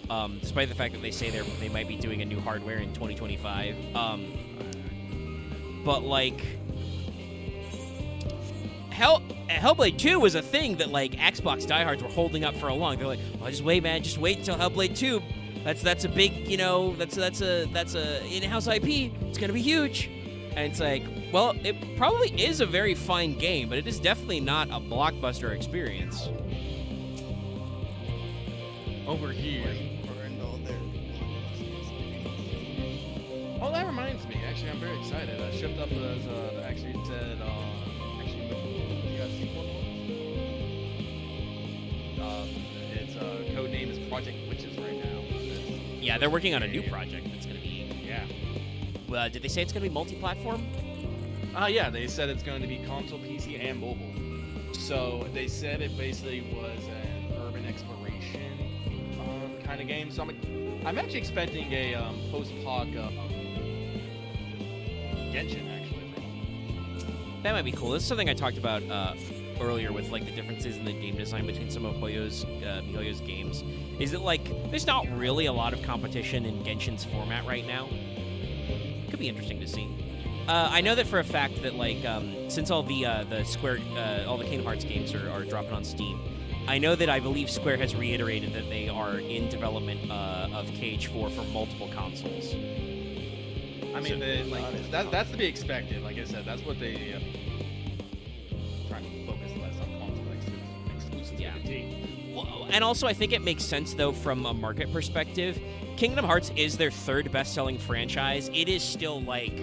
despite the fact that they say they might be doing a new hardware in 2025. But like, Hellblade 2 was a thing that like Xbox diehards were holding up for a long. They're like, "Oh, just wait, man, just wait until Hellblade 2. That's a big, that's a in-house IP. It's gonna be huge." And it's like, well, it probably is a very fine game, but it is definitely not a blockbuster experience. Over here. Oh, that reminds me. Actually, I'm very excited. Shipped up as actually said. You got sequel? Its code name is Project Witches right now. Yeah, they're working on a new project that's gonna be. Yeah. Did they say it's gonna be multi-platform? Yeah, they said it's going to be console, PC, and mobile. So they said it basically was an urban exploration kind of game. So I'm actually expecting a post-hoc Genshin, actually. That might be cool. This is something I talked about earlier with like the differences in the game design between some of MiHoYo's games. Is that like there's not really a lot of competition in Genshin's format right now. Could be interesting to see. I know that for a fact that like since all the Square all the Kingdom Hearts games are dropping on Steam, I know that I believe Square has reiterated that they are in development of KH4 for multiple consoles. I mean, that's to be expected. Like I said, that's what they trying to focus less on console exclusivity. Yeah. Well, and also, I think it makes sense though from a market perspective. Kingdom Hearts is their third best-selling franchise. It is still like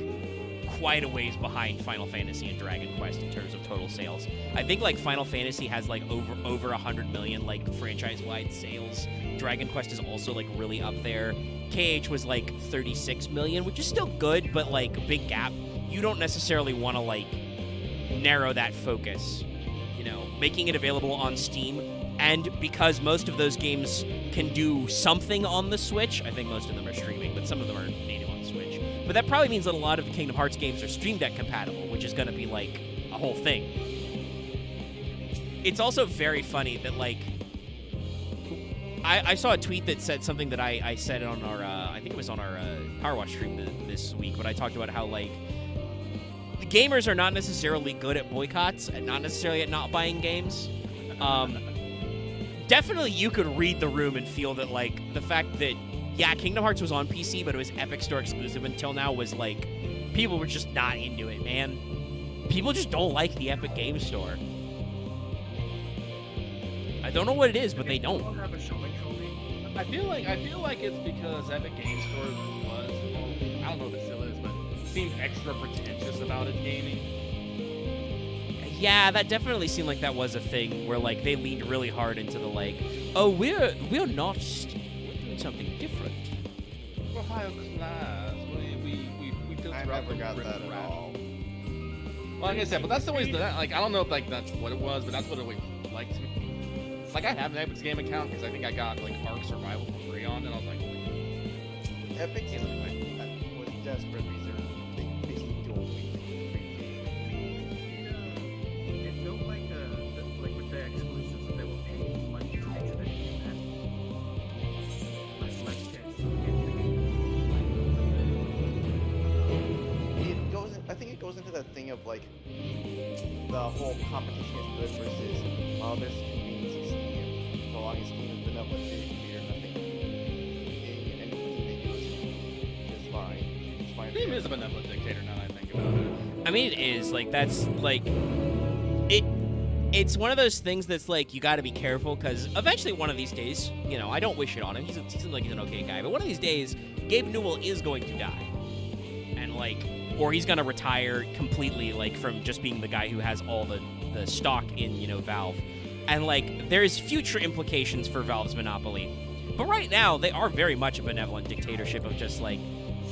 quite a ways behind Final Fantasy and Dragon Quest in terms of total sales. I think like Final Fantasy has like over 100 million like franchise-wide sales. Dragon Quest is also like really up there. KH was like 36 million, which is still good, but like a big gap. You don't necessarily want to like narrow that focus, you know, making it available on Steam. And because most of those games can do something on the Switch, I think most of them are streaming, but some of them are native on Switch. But that probably means that a lot of the Kingdom Hearts games are Stream Deck compatible, which is going to be like a whole thing. It's also very funny that like I saw a tweet that said something that I said on our I think it was on our Power Wash stream this week, but I talked about how like the gamers are not necessarily good at boycotts and not necessarily at not buying games. Definitely you could read the room and feel that like the fact that yeah, Kingdom Hearts was on PC, but it was Epic Store exclusive until now was like people were just not into it, man. People just don't like the Epic Game Store. I don't know what it is, but they don't. I feel like it's because Epic Game Store was, well, I don't know if it still is, but seems extra pretentious about its gaming. Yeah, that definitely seemed like that was a thing where like they leaned really hard into the like, oh, we're not we're doing something different. We're higher class. We filter I out never the got rip that at rap. all. Well, like I said, but that's always like I don't know if like that's what it was, but that's what it always liked to me. Like I have an Epic Game account because I think I got like Ark Survival for free on it, and I was like, Epic was desperate because they basically dual It felt like with the exclusives that they were paying money to make sure that you had less chance to get the game. It goes. I think it goes into that thing of like the whole competition is good versus well, there's convenience of Steam. So long as Steam is benevolent to your nothing, anything they do is fine. It's fine. Steam is a benevolent dictator now that I think about it. I mean, it is like that's like it's one of those things that's like you got to be careful because eventually one of these days, you know, I don't wish it on him. He seems like he's an okay guy, but one of these days, Gabe Newell is going to die, and like, or he's gonna retire completely, like from just being the guy who has all the stock in, you know, Valve, and like there's future implications for Valve's monopoly. But right now, they are very much a benevolent dictatorship of just like,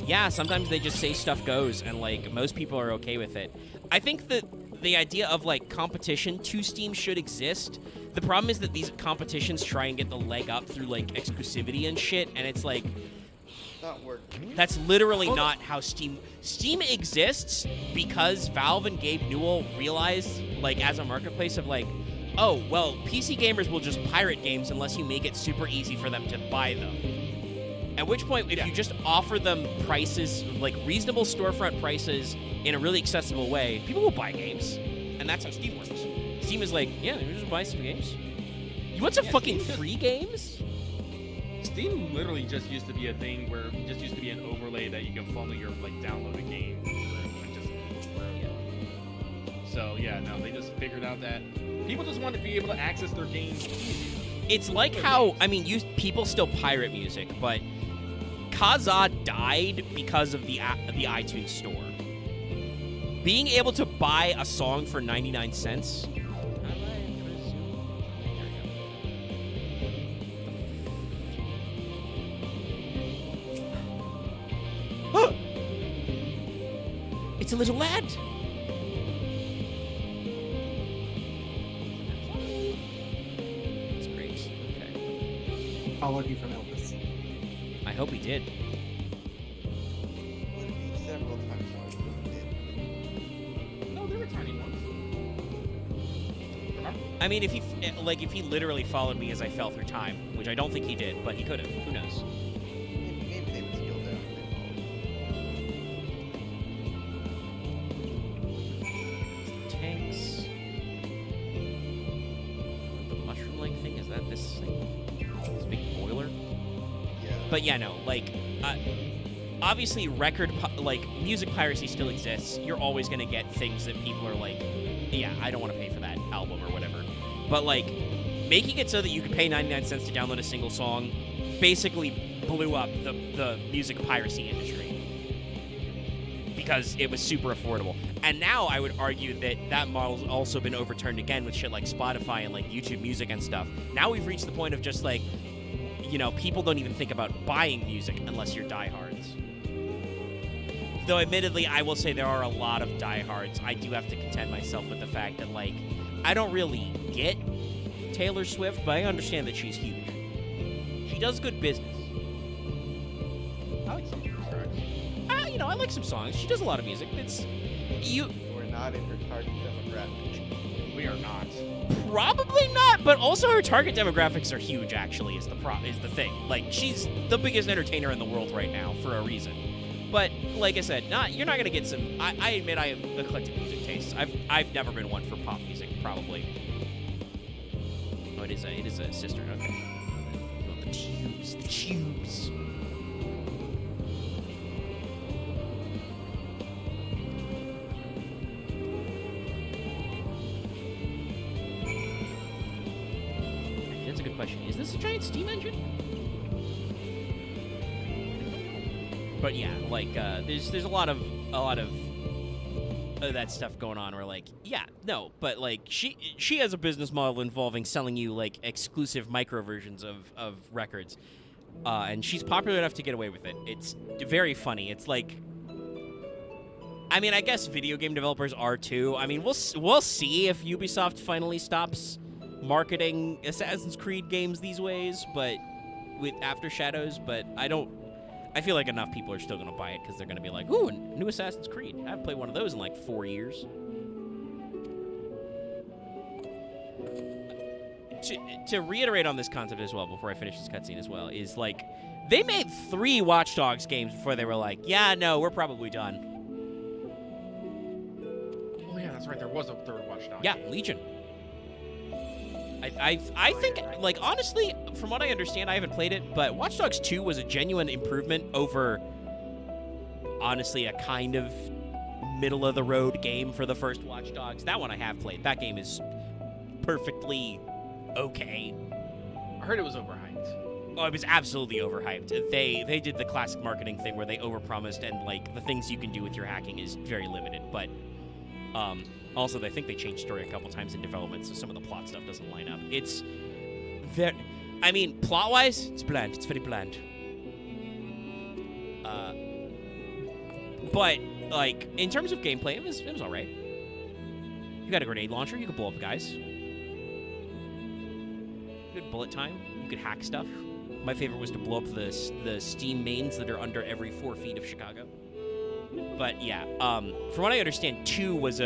yeah, sometimes they just say stuff goes, and like most people are okay with it. I think that the idea of like competition to Steam should exist. The problem is that these competitions try and get the leg up through like exclusivity and shit, and it's like not working. that's literally not how Steam exists because Valve and Gabe Newell realized like as a marketplace of like, oh, well, PC gamers will just pirate games unless you make it super easy for them to buy them. At which point, if you just offer them prices, like reasonable storefront prices in a really accessible way, people will buy games. And that's how Steam works. Steam is like, yeah, you just buy some games. You want some fucking free games? Steam literally just used to be a thing where it just used to be an overlay that you can funnel your like downloaded game and just so yeah, no, they just figured out that people just want to be able to access their games easier. It's like how, I mean, people still pirate music, but Kazaa died because of the iTunes store. Being able to buy a song for 99 cents. It's a little lad. That's great. Okay. Apology from Elvis. I hope he did. Several times more than it did. I mean, if he literally followed me as I fell through time, which I don't think he did, but he could have. Who knows? Maybe they would steal down. Tanks. The mushroom-like thing, is that this thing? This big boiler? Yeah. But yeah, no, like, obviously music piracy still exists. You're always gonna get things that people are like, yeah, I don't want to pay for that album or whatever. But like, making it so that you could pay 99 cents to download a single song basically blew up the music piracy industry because it was super affordable. And now I would argue that that model's also been overturned again with shit like Spotify and like YouTube Music and stuff. Now we've reached the point of just like, you know, people don't even think about buying music unless you're diehards. Though admittedly, I will say there are a lot of diehards. I do have to contend myself with the fact that, like, I don't really get Taylor Swift, but I understand that she's huge. She does good business. I like some of her tracks. You know, I like some songs. She does a lot of music. We're not in her target demographic. We are not. Probably not, but also her target demographics are huge, actually, is the thing. Like, she's the biggest entertainer in the world right now for a reason. But like I said, you're not gonna get some. I admit I have eclectic music tastes. I've never been one for pop music, probably. Oh, it is a sister. Okay. Oh, the tubes. That's a good question. Is this a giant steam engine? But yeah, like there's a lot of that stuff going on where like, yeah, no, but like she has a business model involving selling you like exclusive micro versions of records. And she's popular enough to get away with it. It's very funny. It's like, I mean, I guess video game developers are too. I mean, we'll see if Ubisoft finally stops marketing Assassin's Creed games these ways, but with After Shadows, but I feel like enough people are still going to buy it because they're going to be like, ooh, a new Assassin's Creed. I haven't played one of those in like 4 years. To reiterate on this concept as well, before I finish this cutscene as well, is like, they made 3 Watch Dogs games before they were like, yeah, no, we're probably done. Oh yeah, that's right, there was a third Watch Dogs game. Legion. I think, like, honestly, from what I understand, I haven't played it, but Watch Dogs 2 was a genuine improvement over, honestly, a kind of middle-of-the-road game for the first Watch Dogs. That one I have played. That game is perfectly okay. I heard it was overhyped. Oh, it was absolutely overhyped. They did the classic marketing thing where they overpromised, and, like, the things you can do with your hacking is very limited, but, also, I think they changed story a couple times in development, so some of the plot stuff doesn't line up. It's very... I mean, plot-wise, it's bland. It's very bland. But, like, in terms of gameplay, it was all right. You got a grenade launcher. You could blow up guys. Good bullet time. You could hack stuff. My favorite was to blow up the steam mains that are under every 4 feet of Chicago. But, yeah, from what I understand, 2 was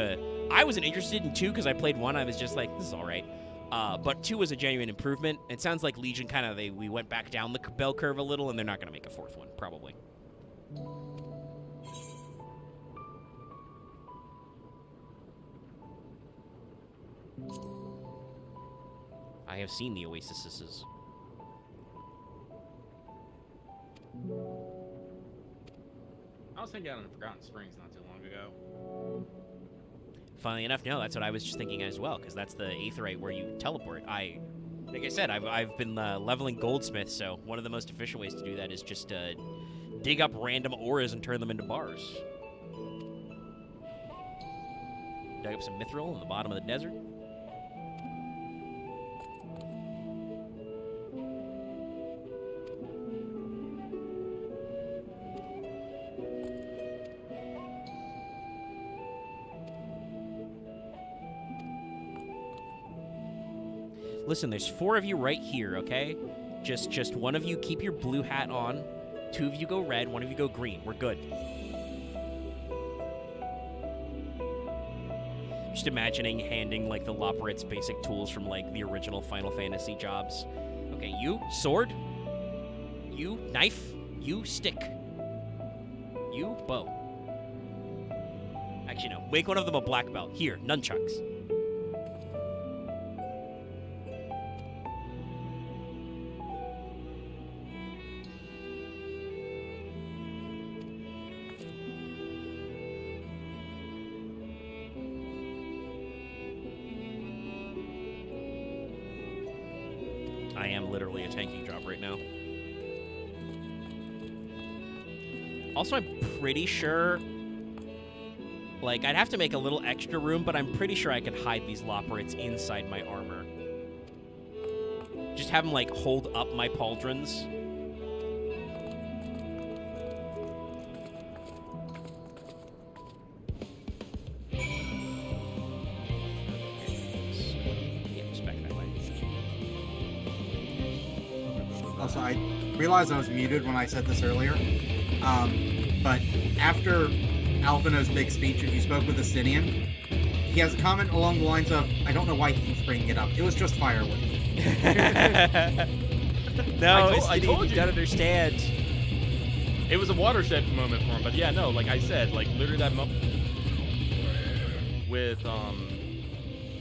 I wasn't interested in 2 because I played 1. I was just like, this is all right. But 2 was a genuine improvement. It sounds like Legion we went back down the bell curve a little, and they're not going to make a 4th one, probably. I have seen the Oasises. I was hanging out in Forgotten Springs not too long ago. Funnily enough, no, that's what I was just thinking as well, because that's the Aetheryte where you teleport. Like I said, I've been leveling Goldsmith, so one of the most efficient ways to do that is just dig up random ores and turn them into bars. Dug up some mithril in the bottom of the desert. Listen, there's 4 of you right here, okay? Just one of you keep your blue hat on. 2 of you go red, 1 of you go green. We're good. Just imagining handing, like, the Loporrit's basic tools from, like, the original Final Fantasy jobs. Okay, you, sword. You, knife. You, stick. You, bow. Actually, no. Make one of them a black belt. Here, nunchucks. I am literally a tanking job right now. Also, I'm pretty sure... Like, I'd have to make a little extra room, but I'm pretty sure I could hide these Loporrits inside my armor. Just have them, like, hold up my pauldrons. Yeah, just back that way. Also, I realized I was muted when I said this earlier, but after Alphino's big speech, if you spoke with Astidian, he has a comment along the lines of, I don't know why he keeps bringing it up. It was just firewood. No, I told you gotta understand. It was a watershed moment for him, but yeah, no, like I said, like literally that moment with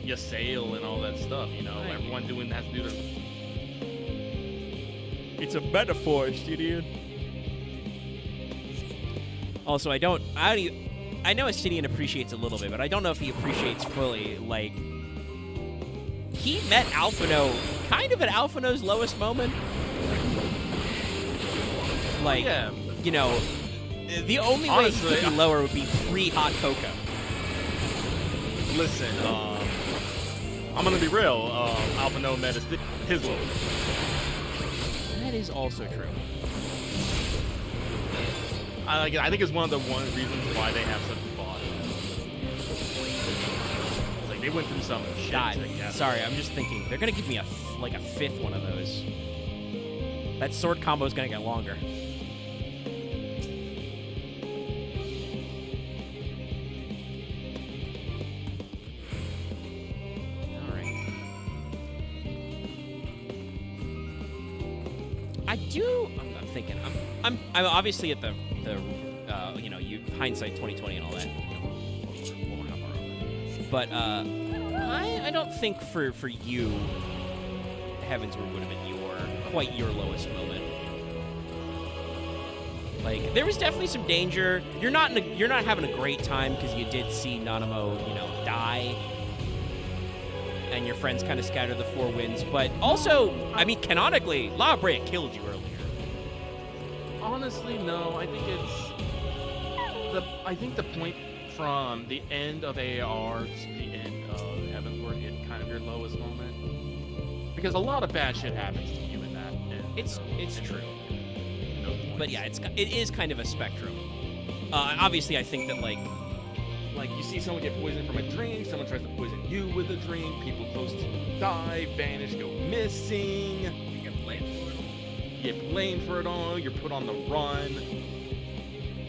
Ysayle and all that stuff, you know, everyone has to do their... It's a metaphor, Astidian. Also, I know Astidian appreciates a little bit, but I don't know if he appreciates fully, like... He met Alphino kind of at Alphino's lowest moment. Like, you know, the only way he could be lower would be pre-hot cocoa. Listen, I'm gonna be real, Alphino met his lowest. That is also true. I think it's one of the reasons why they have such a bond. It's like they went through some shit together. Sorry, I'm just thinking they're gonna give me a fifth one of those. That sword combo is gonna get longer. All right. I'm thinking. I'm obviously at the you know, hindsight 2020 and all that. We'll have our own. But I don't think for you, Heavensward would have been quite your lowest moment. Like, there was definitely some danger. You're not having a great time because you did see Nanamo, you know, die, and your friends kind of scattered the four winds. But also, I mean, canonically, Borea killed you earlier. Honestly, no. I think the point from the end of AAR to the end of Heavensward is kind of your lowest moment, because a lot of bad shit happens to you in that. It's true. But yeah, it is kind of a spectrum. Obviously, I think that like you see someone get poisoned from a drink, someone tries to poison you with a drink, people close to die, vanish, go missing. You get blamed for it all. You get blamed for it all. You're put on the run.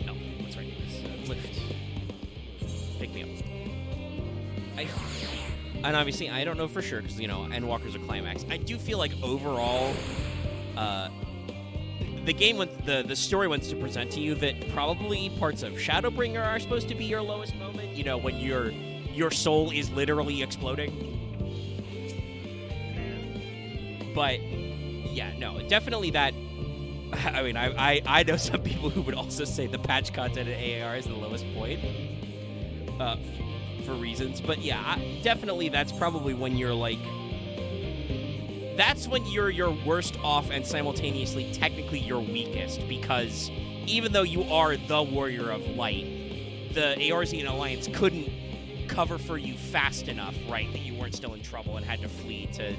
No, what's right? Lift. Pick me up. And obviously, I don't know for sure because, you know, Endwalker's a climax. I do feel like overall, the game the story wants to present to you that probably parts of Shadowbringer are supposed to be your lowest moment. You know, when your soul is literally exploding. But yeah, no, definitely that. I mean, I know some people who would also say the patch content in AAR is the lowest point. For reasons, but yeah, definitely that's probably when you're like, that's when you're your worst off and simultaneously technically your weakest, because even though you are the Warrior of Light, the Eorzean Alliance couldn't cover for you fast enough, right, that you weren't still in trouble and had to flee to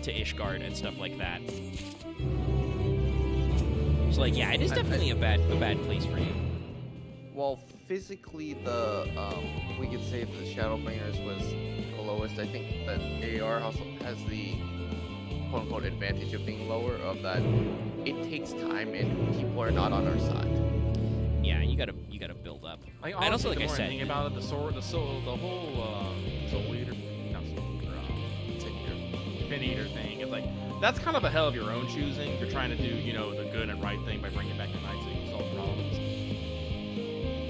Ishgard and stuff like that. So like, yeah, it is definitely a bad place for you. Well, physically, we could say the Shadowbringers was the lowest. I think that AR also has the quote-unquote advantage of being lower, of that it takes time and people are not on our side. Yeah, you gotta build up. Like, and also, like the I more said, think about it, the whole Soul Eater, not Soul Eater, Pin Eater thing. It's like that's kind of a hell of your own choosing. You're trying to do, you know, the good and right thing by bringing back the knights so you can solve problems.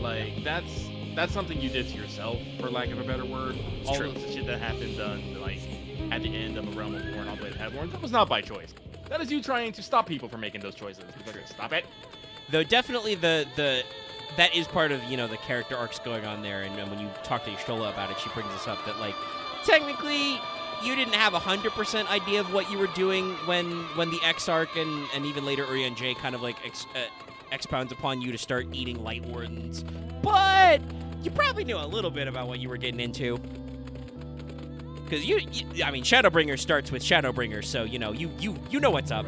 Like that's something you did to yourself, for lack of a better word. It's all true. of the shit that happened done, like at the end of A Realm of War and all the way to Heavenborn, that was not by choice. That is you trying to stop people from making those choices. Stop it. Though definitely that is part of, you know, the character arcs going on there, and when you talk to Y'shtola about it, she brings this up that, like, technically you didn't have 100% idea of what you were doing when the X arc and even later Urian J kind of like expounds upon you to start eating Light Wardens, but you probably knew a little bit about what you were getting into. Because I mean, Shadowbringer starts with Shadowbringer, so you know you know what's up.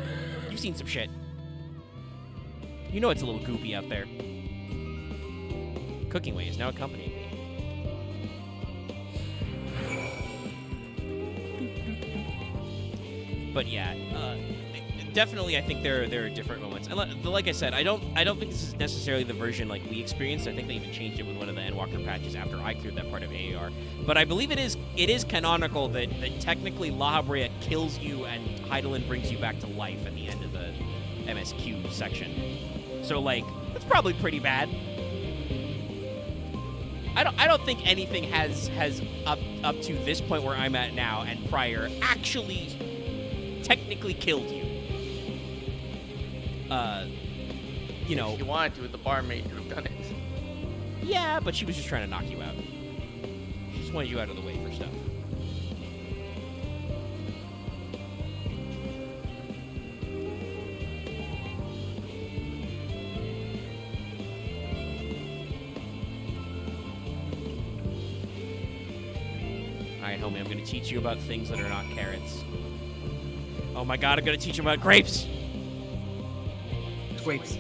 You've seen some shit. You know it's a little goopy out there. Cooking Way is now accompanying me. But yeah, definitely I think there are different moments. And like I said, I don't think this is necessarily the version like we experienced. I think they even changed it with one of the Endwalker patches after I cleared that part of AAR. But I believe it is canonical that technically HYPE kills you and Hydaelyn brings you back to life at the end of the MSQ section. So like that's probably pretty bad. I don't think anything has up to this point where I'm at now and prior actually technically killed you. You know, if you wanted to with the barmaid, you would have done it. Yeah, but she was just trying to knock you out. She just wanted you out of the way for stuff. Alright, homie, I'm gonna teach you about things that are not carrots. Oh my god, I'm gonna teach you about grapes! Squapes.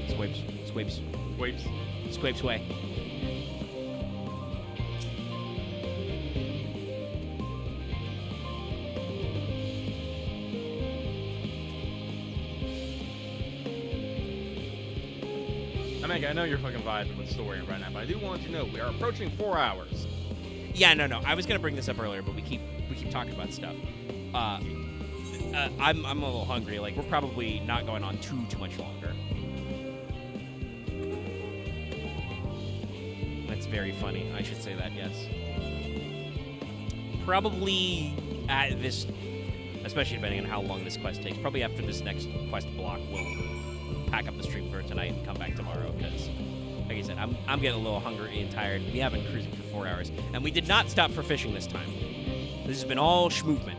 Squapes. Squapes. Squapes. Squapes way. I know you're fucking vibing with the story right now, but I do want you to know we are approaching 4 hours. Yeah, no. I was gonna bring this up earlier, but we keep talking about stuff. I'm a little hungry. Like we're probably not going on too much longer. That's very funny. I should say that. Yes. Probably at this, especially depending on how long this quest takes. Probably after this next quest block, we'll pack up the stream for tonight and come back tomorrow. Because, like I said, I'm getting a little hungry and tired. We have been cruising for 4 hours, and we did not stop for fishing this time. This has been all schmovement.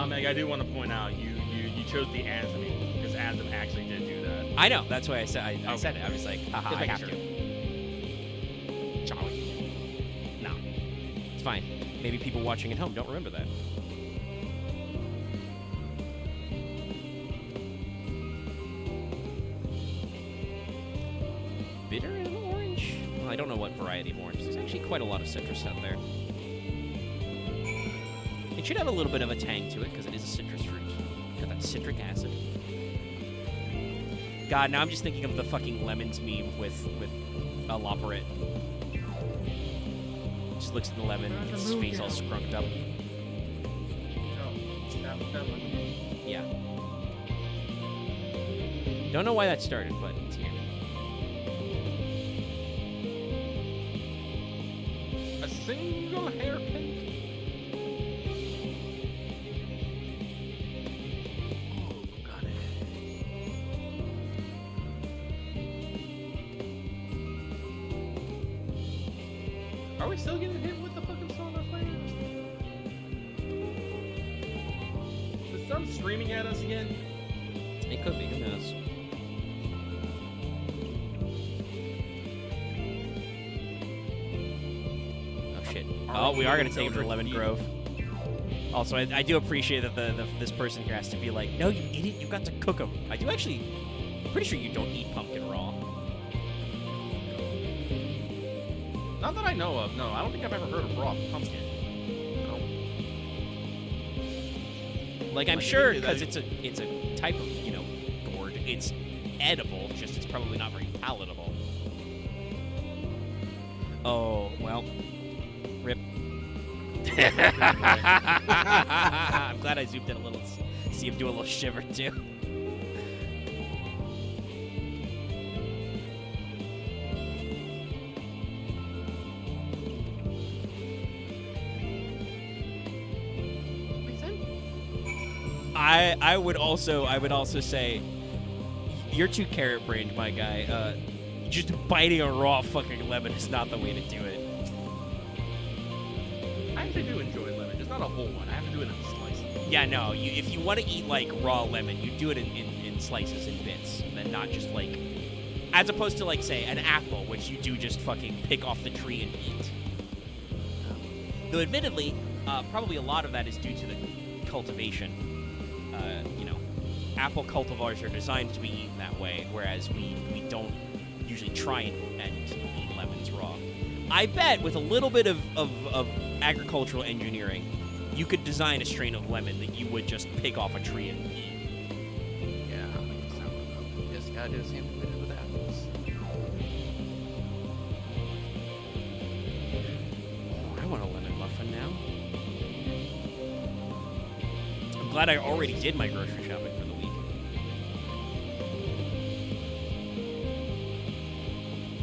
Meg, I do want to point out you chose the Azmi because Azm actually did do that. I know. That's why I said I said it. I was like, haha, I have to. Charlie. No, it's fine. Maybe people watching at home don't remember that. Bitter and orange? Well, I don't know what variety of orange. There's actually quite a lot of citrus out there. It should have a little bit of a tang to it because it is a citrus fruit. Got that citric acid. God, now I'm just thinking of the fucking lemons meme with a Loporit. Just looks at the lemon, gets his face all scrunked up. Yeah. Don't know why that started, but it's here. A single hairpin. Are we still getting hit with the fucking solar flares? Is the sun streaming at us again? It could be, who knows? Oh shit. Oh, we are gonna take him to the Lemon Grove. Also, I do appreciate that this person here has to be like, no, you idiot, you got to cook them. I do actually, pretty sure you don't eat pumpkin raw. Not that I know of. No, I don't think I've ever heard of raw pumpkin. No. Like I'm sure because it's a type of gourd. It's edible. Just it's probably not very palatable. Oh, well. Rip. I'm glad I zoomed in a little to see him do a little shiver, too. I would also say you're too carrot-brained, my guy. Just biting a raw fucking lemon is not the way to do it. I actually do enjoy lemon, just not a whole one. I have to do it in slices. Yeah, no. If you want to eat like raw lemon, you do it in slices and bits, and then not just like, as opposed to like say an apple, which you do just fucking pick off the tree and eat. Though admittedly, probably a lot of that is due to the cultivation. You know, apple cultivars are designed to be eaten that way, whereas we don't usually try and eat lemons raw. I bet with a little bit of agricultural engineering, you could design a strain of lemon that you would just pick off a tree and eat. Yeah, I like the sound of that. Just gotta do the same thing we did with apples. Oh, I want a lemon muffin now. I'm glad I already did my grocery shopping for the week.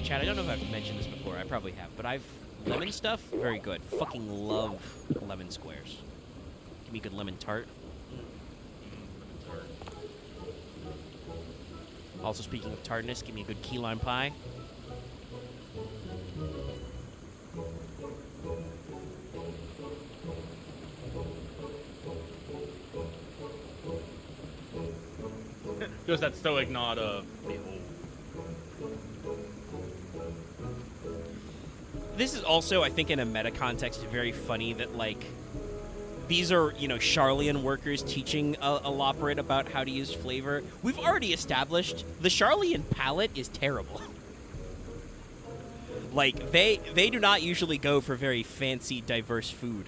Chad, I don't know if I've mentioned this before. I probably have, but lemon stuff, very good. Fucking love lemon squares. Give me a good lemon tart. Also, speaking of tartness, give me a good key lime pie. Just that stoic nod of behold. This is also, I think, in a meta context, very funny that, like, these are, you know, Charlian workers teaching a Loporrit about how to use flavor. We've already established the Charlian palate is terrible. Like, they do not usually go for very fancy, diverse food.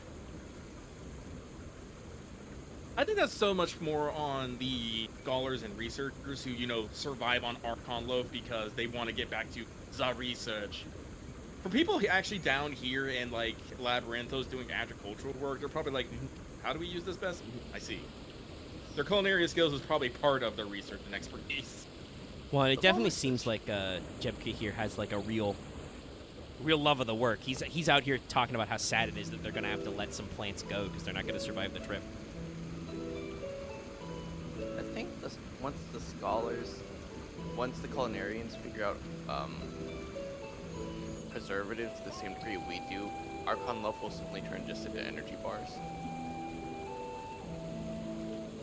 I think that's so much more on the scholars and researchers who, you know, survive on Archon Loaf because they want to get back to the research. For people actually down here in, like, Labyrinthos doing agricultural work, they're probably like, how do we use this best? I see. Their culinary skills is probably part of their research and expertise. Well, it definitely seems like Jebka here has, like, a real love of the work. He's out here talking about how sad it is that they're going to have to let some plants go because they're not going to survive the trip. I think once the culinarians figure out preservatives to the same degree we do, Archon Loaf will simply turn just into energy bars.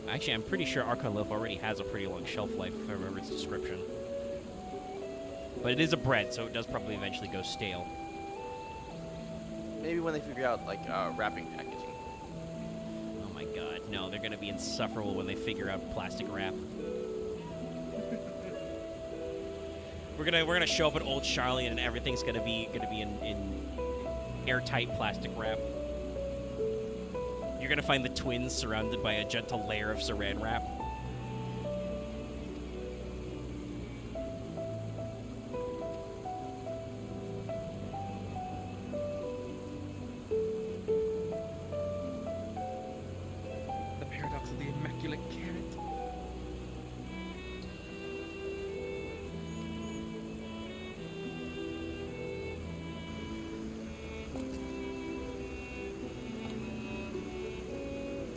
Actually, I'm pretty sure Archon Loaf already has a pretty long shelf life, if I remember its description. But it is a bread, so it does probably eventually go stale. Maybe when they figure out, like, wrapping packaging. Oh my god, no, they're gonna be insufferable when they figure out plastic wrap. We're gonna show up at Old Charlian and everything's gonna be in airtight plastic wrap. You're gonna find the twins surrounded by a gentle layer of saran wrap. The paradox of the immaculate carrot.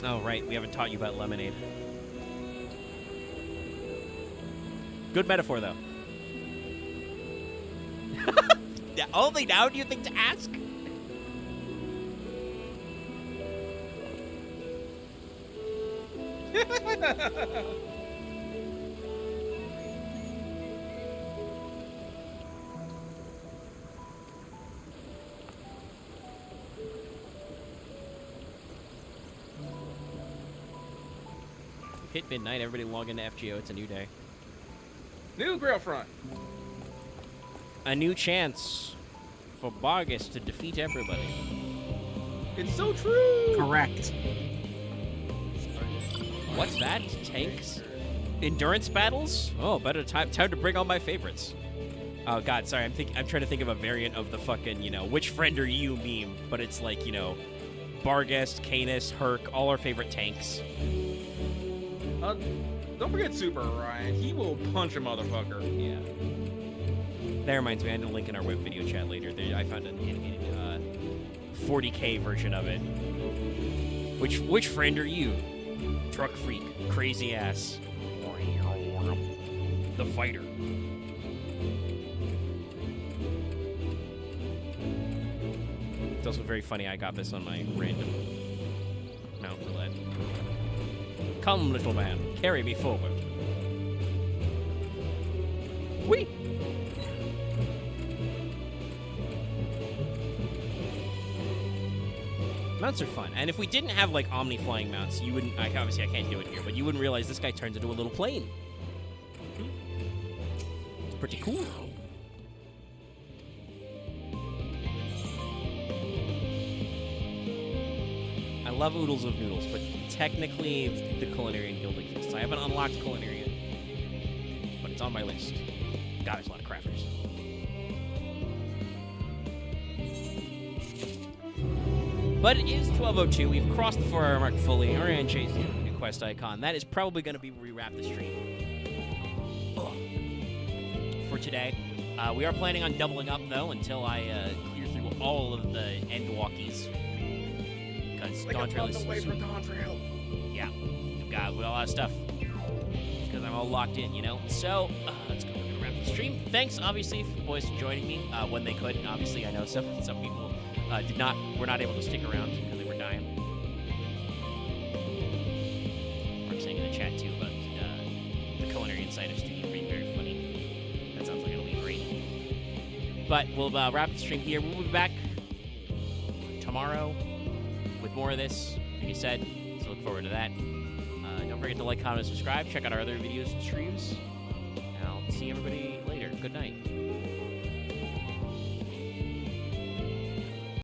Oh, right. We haven't taught you about lemonade. Good metaphor, though. Only now do you think to ask? Hit midnight, everybody log into FGO, it's a new day. New Grail Front. A new chance for Bargus to defeat everybody. It's so true! Correct. What's that? Tanks? Endurance battles? Oh, better time to bring on my favorites. Oh God, sorry. I'm trying to think of a variant of the fucking, you know, which friend are you meme, but it's like, you know, Barghest, Canis, Herc, all our favorite tanks. Don't forget Super Orion. He will punch a motherfucker. Yeah. That reminds me, I had a link in our web video chat later. I found an animated 40K version of it. Which friend are you? Truck freak, crazy ass, the fighter. It's also very funny. I got this on my random mount roulette. Come, little man, carry me forward. Whee! Mounts are fun, and if we didn't have like Omni flying mounts, you wouldn't. Obviously, I can't do it here, but you wouldn't realize this guy turns into a little plane. It's pretty cool. I love oodles of noodles, but technically the Culinarian Guild exists. I haven't unlocked Culinarian, but it's on my list. God, there's a lot of crafters. But it is 12:02. We've crossed the 4-hour mark fully. Orion chasing the new quest icon. That is probably going to be where we wrap the stream for today. We are planning on doubling up, though, until I clear through all of the Endwalkies. Because Dawntrail is away from Dawntrail. Yeah, we've got a lot of stuff. Because I'm all locked in, you know? So, let's go. We're going to wrap the stream. Thanks, obviously, for the boys for joining me when they could. Obviously, I know some people were not able to stick around because they were dying. Mark saying in the chat, too, about the Culinary Insight of Studio being very funny. That sounds like it'll be great. But we'll wrap the stream here. We'll be back tomorrow with more of this, like I said, so look forward to that. Don't forget to like, comment, and subscribe. Check out our other videos and streams. And I'll see everybody later. Good night.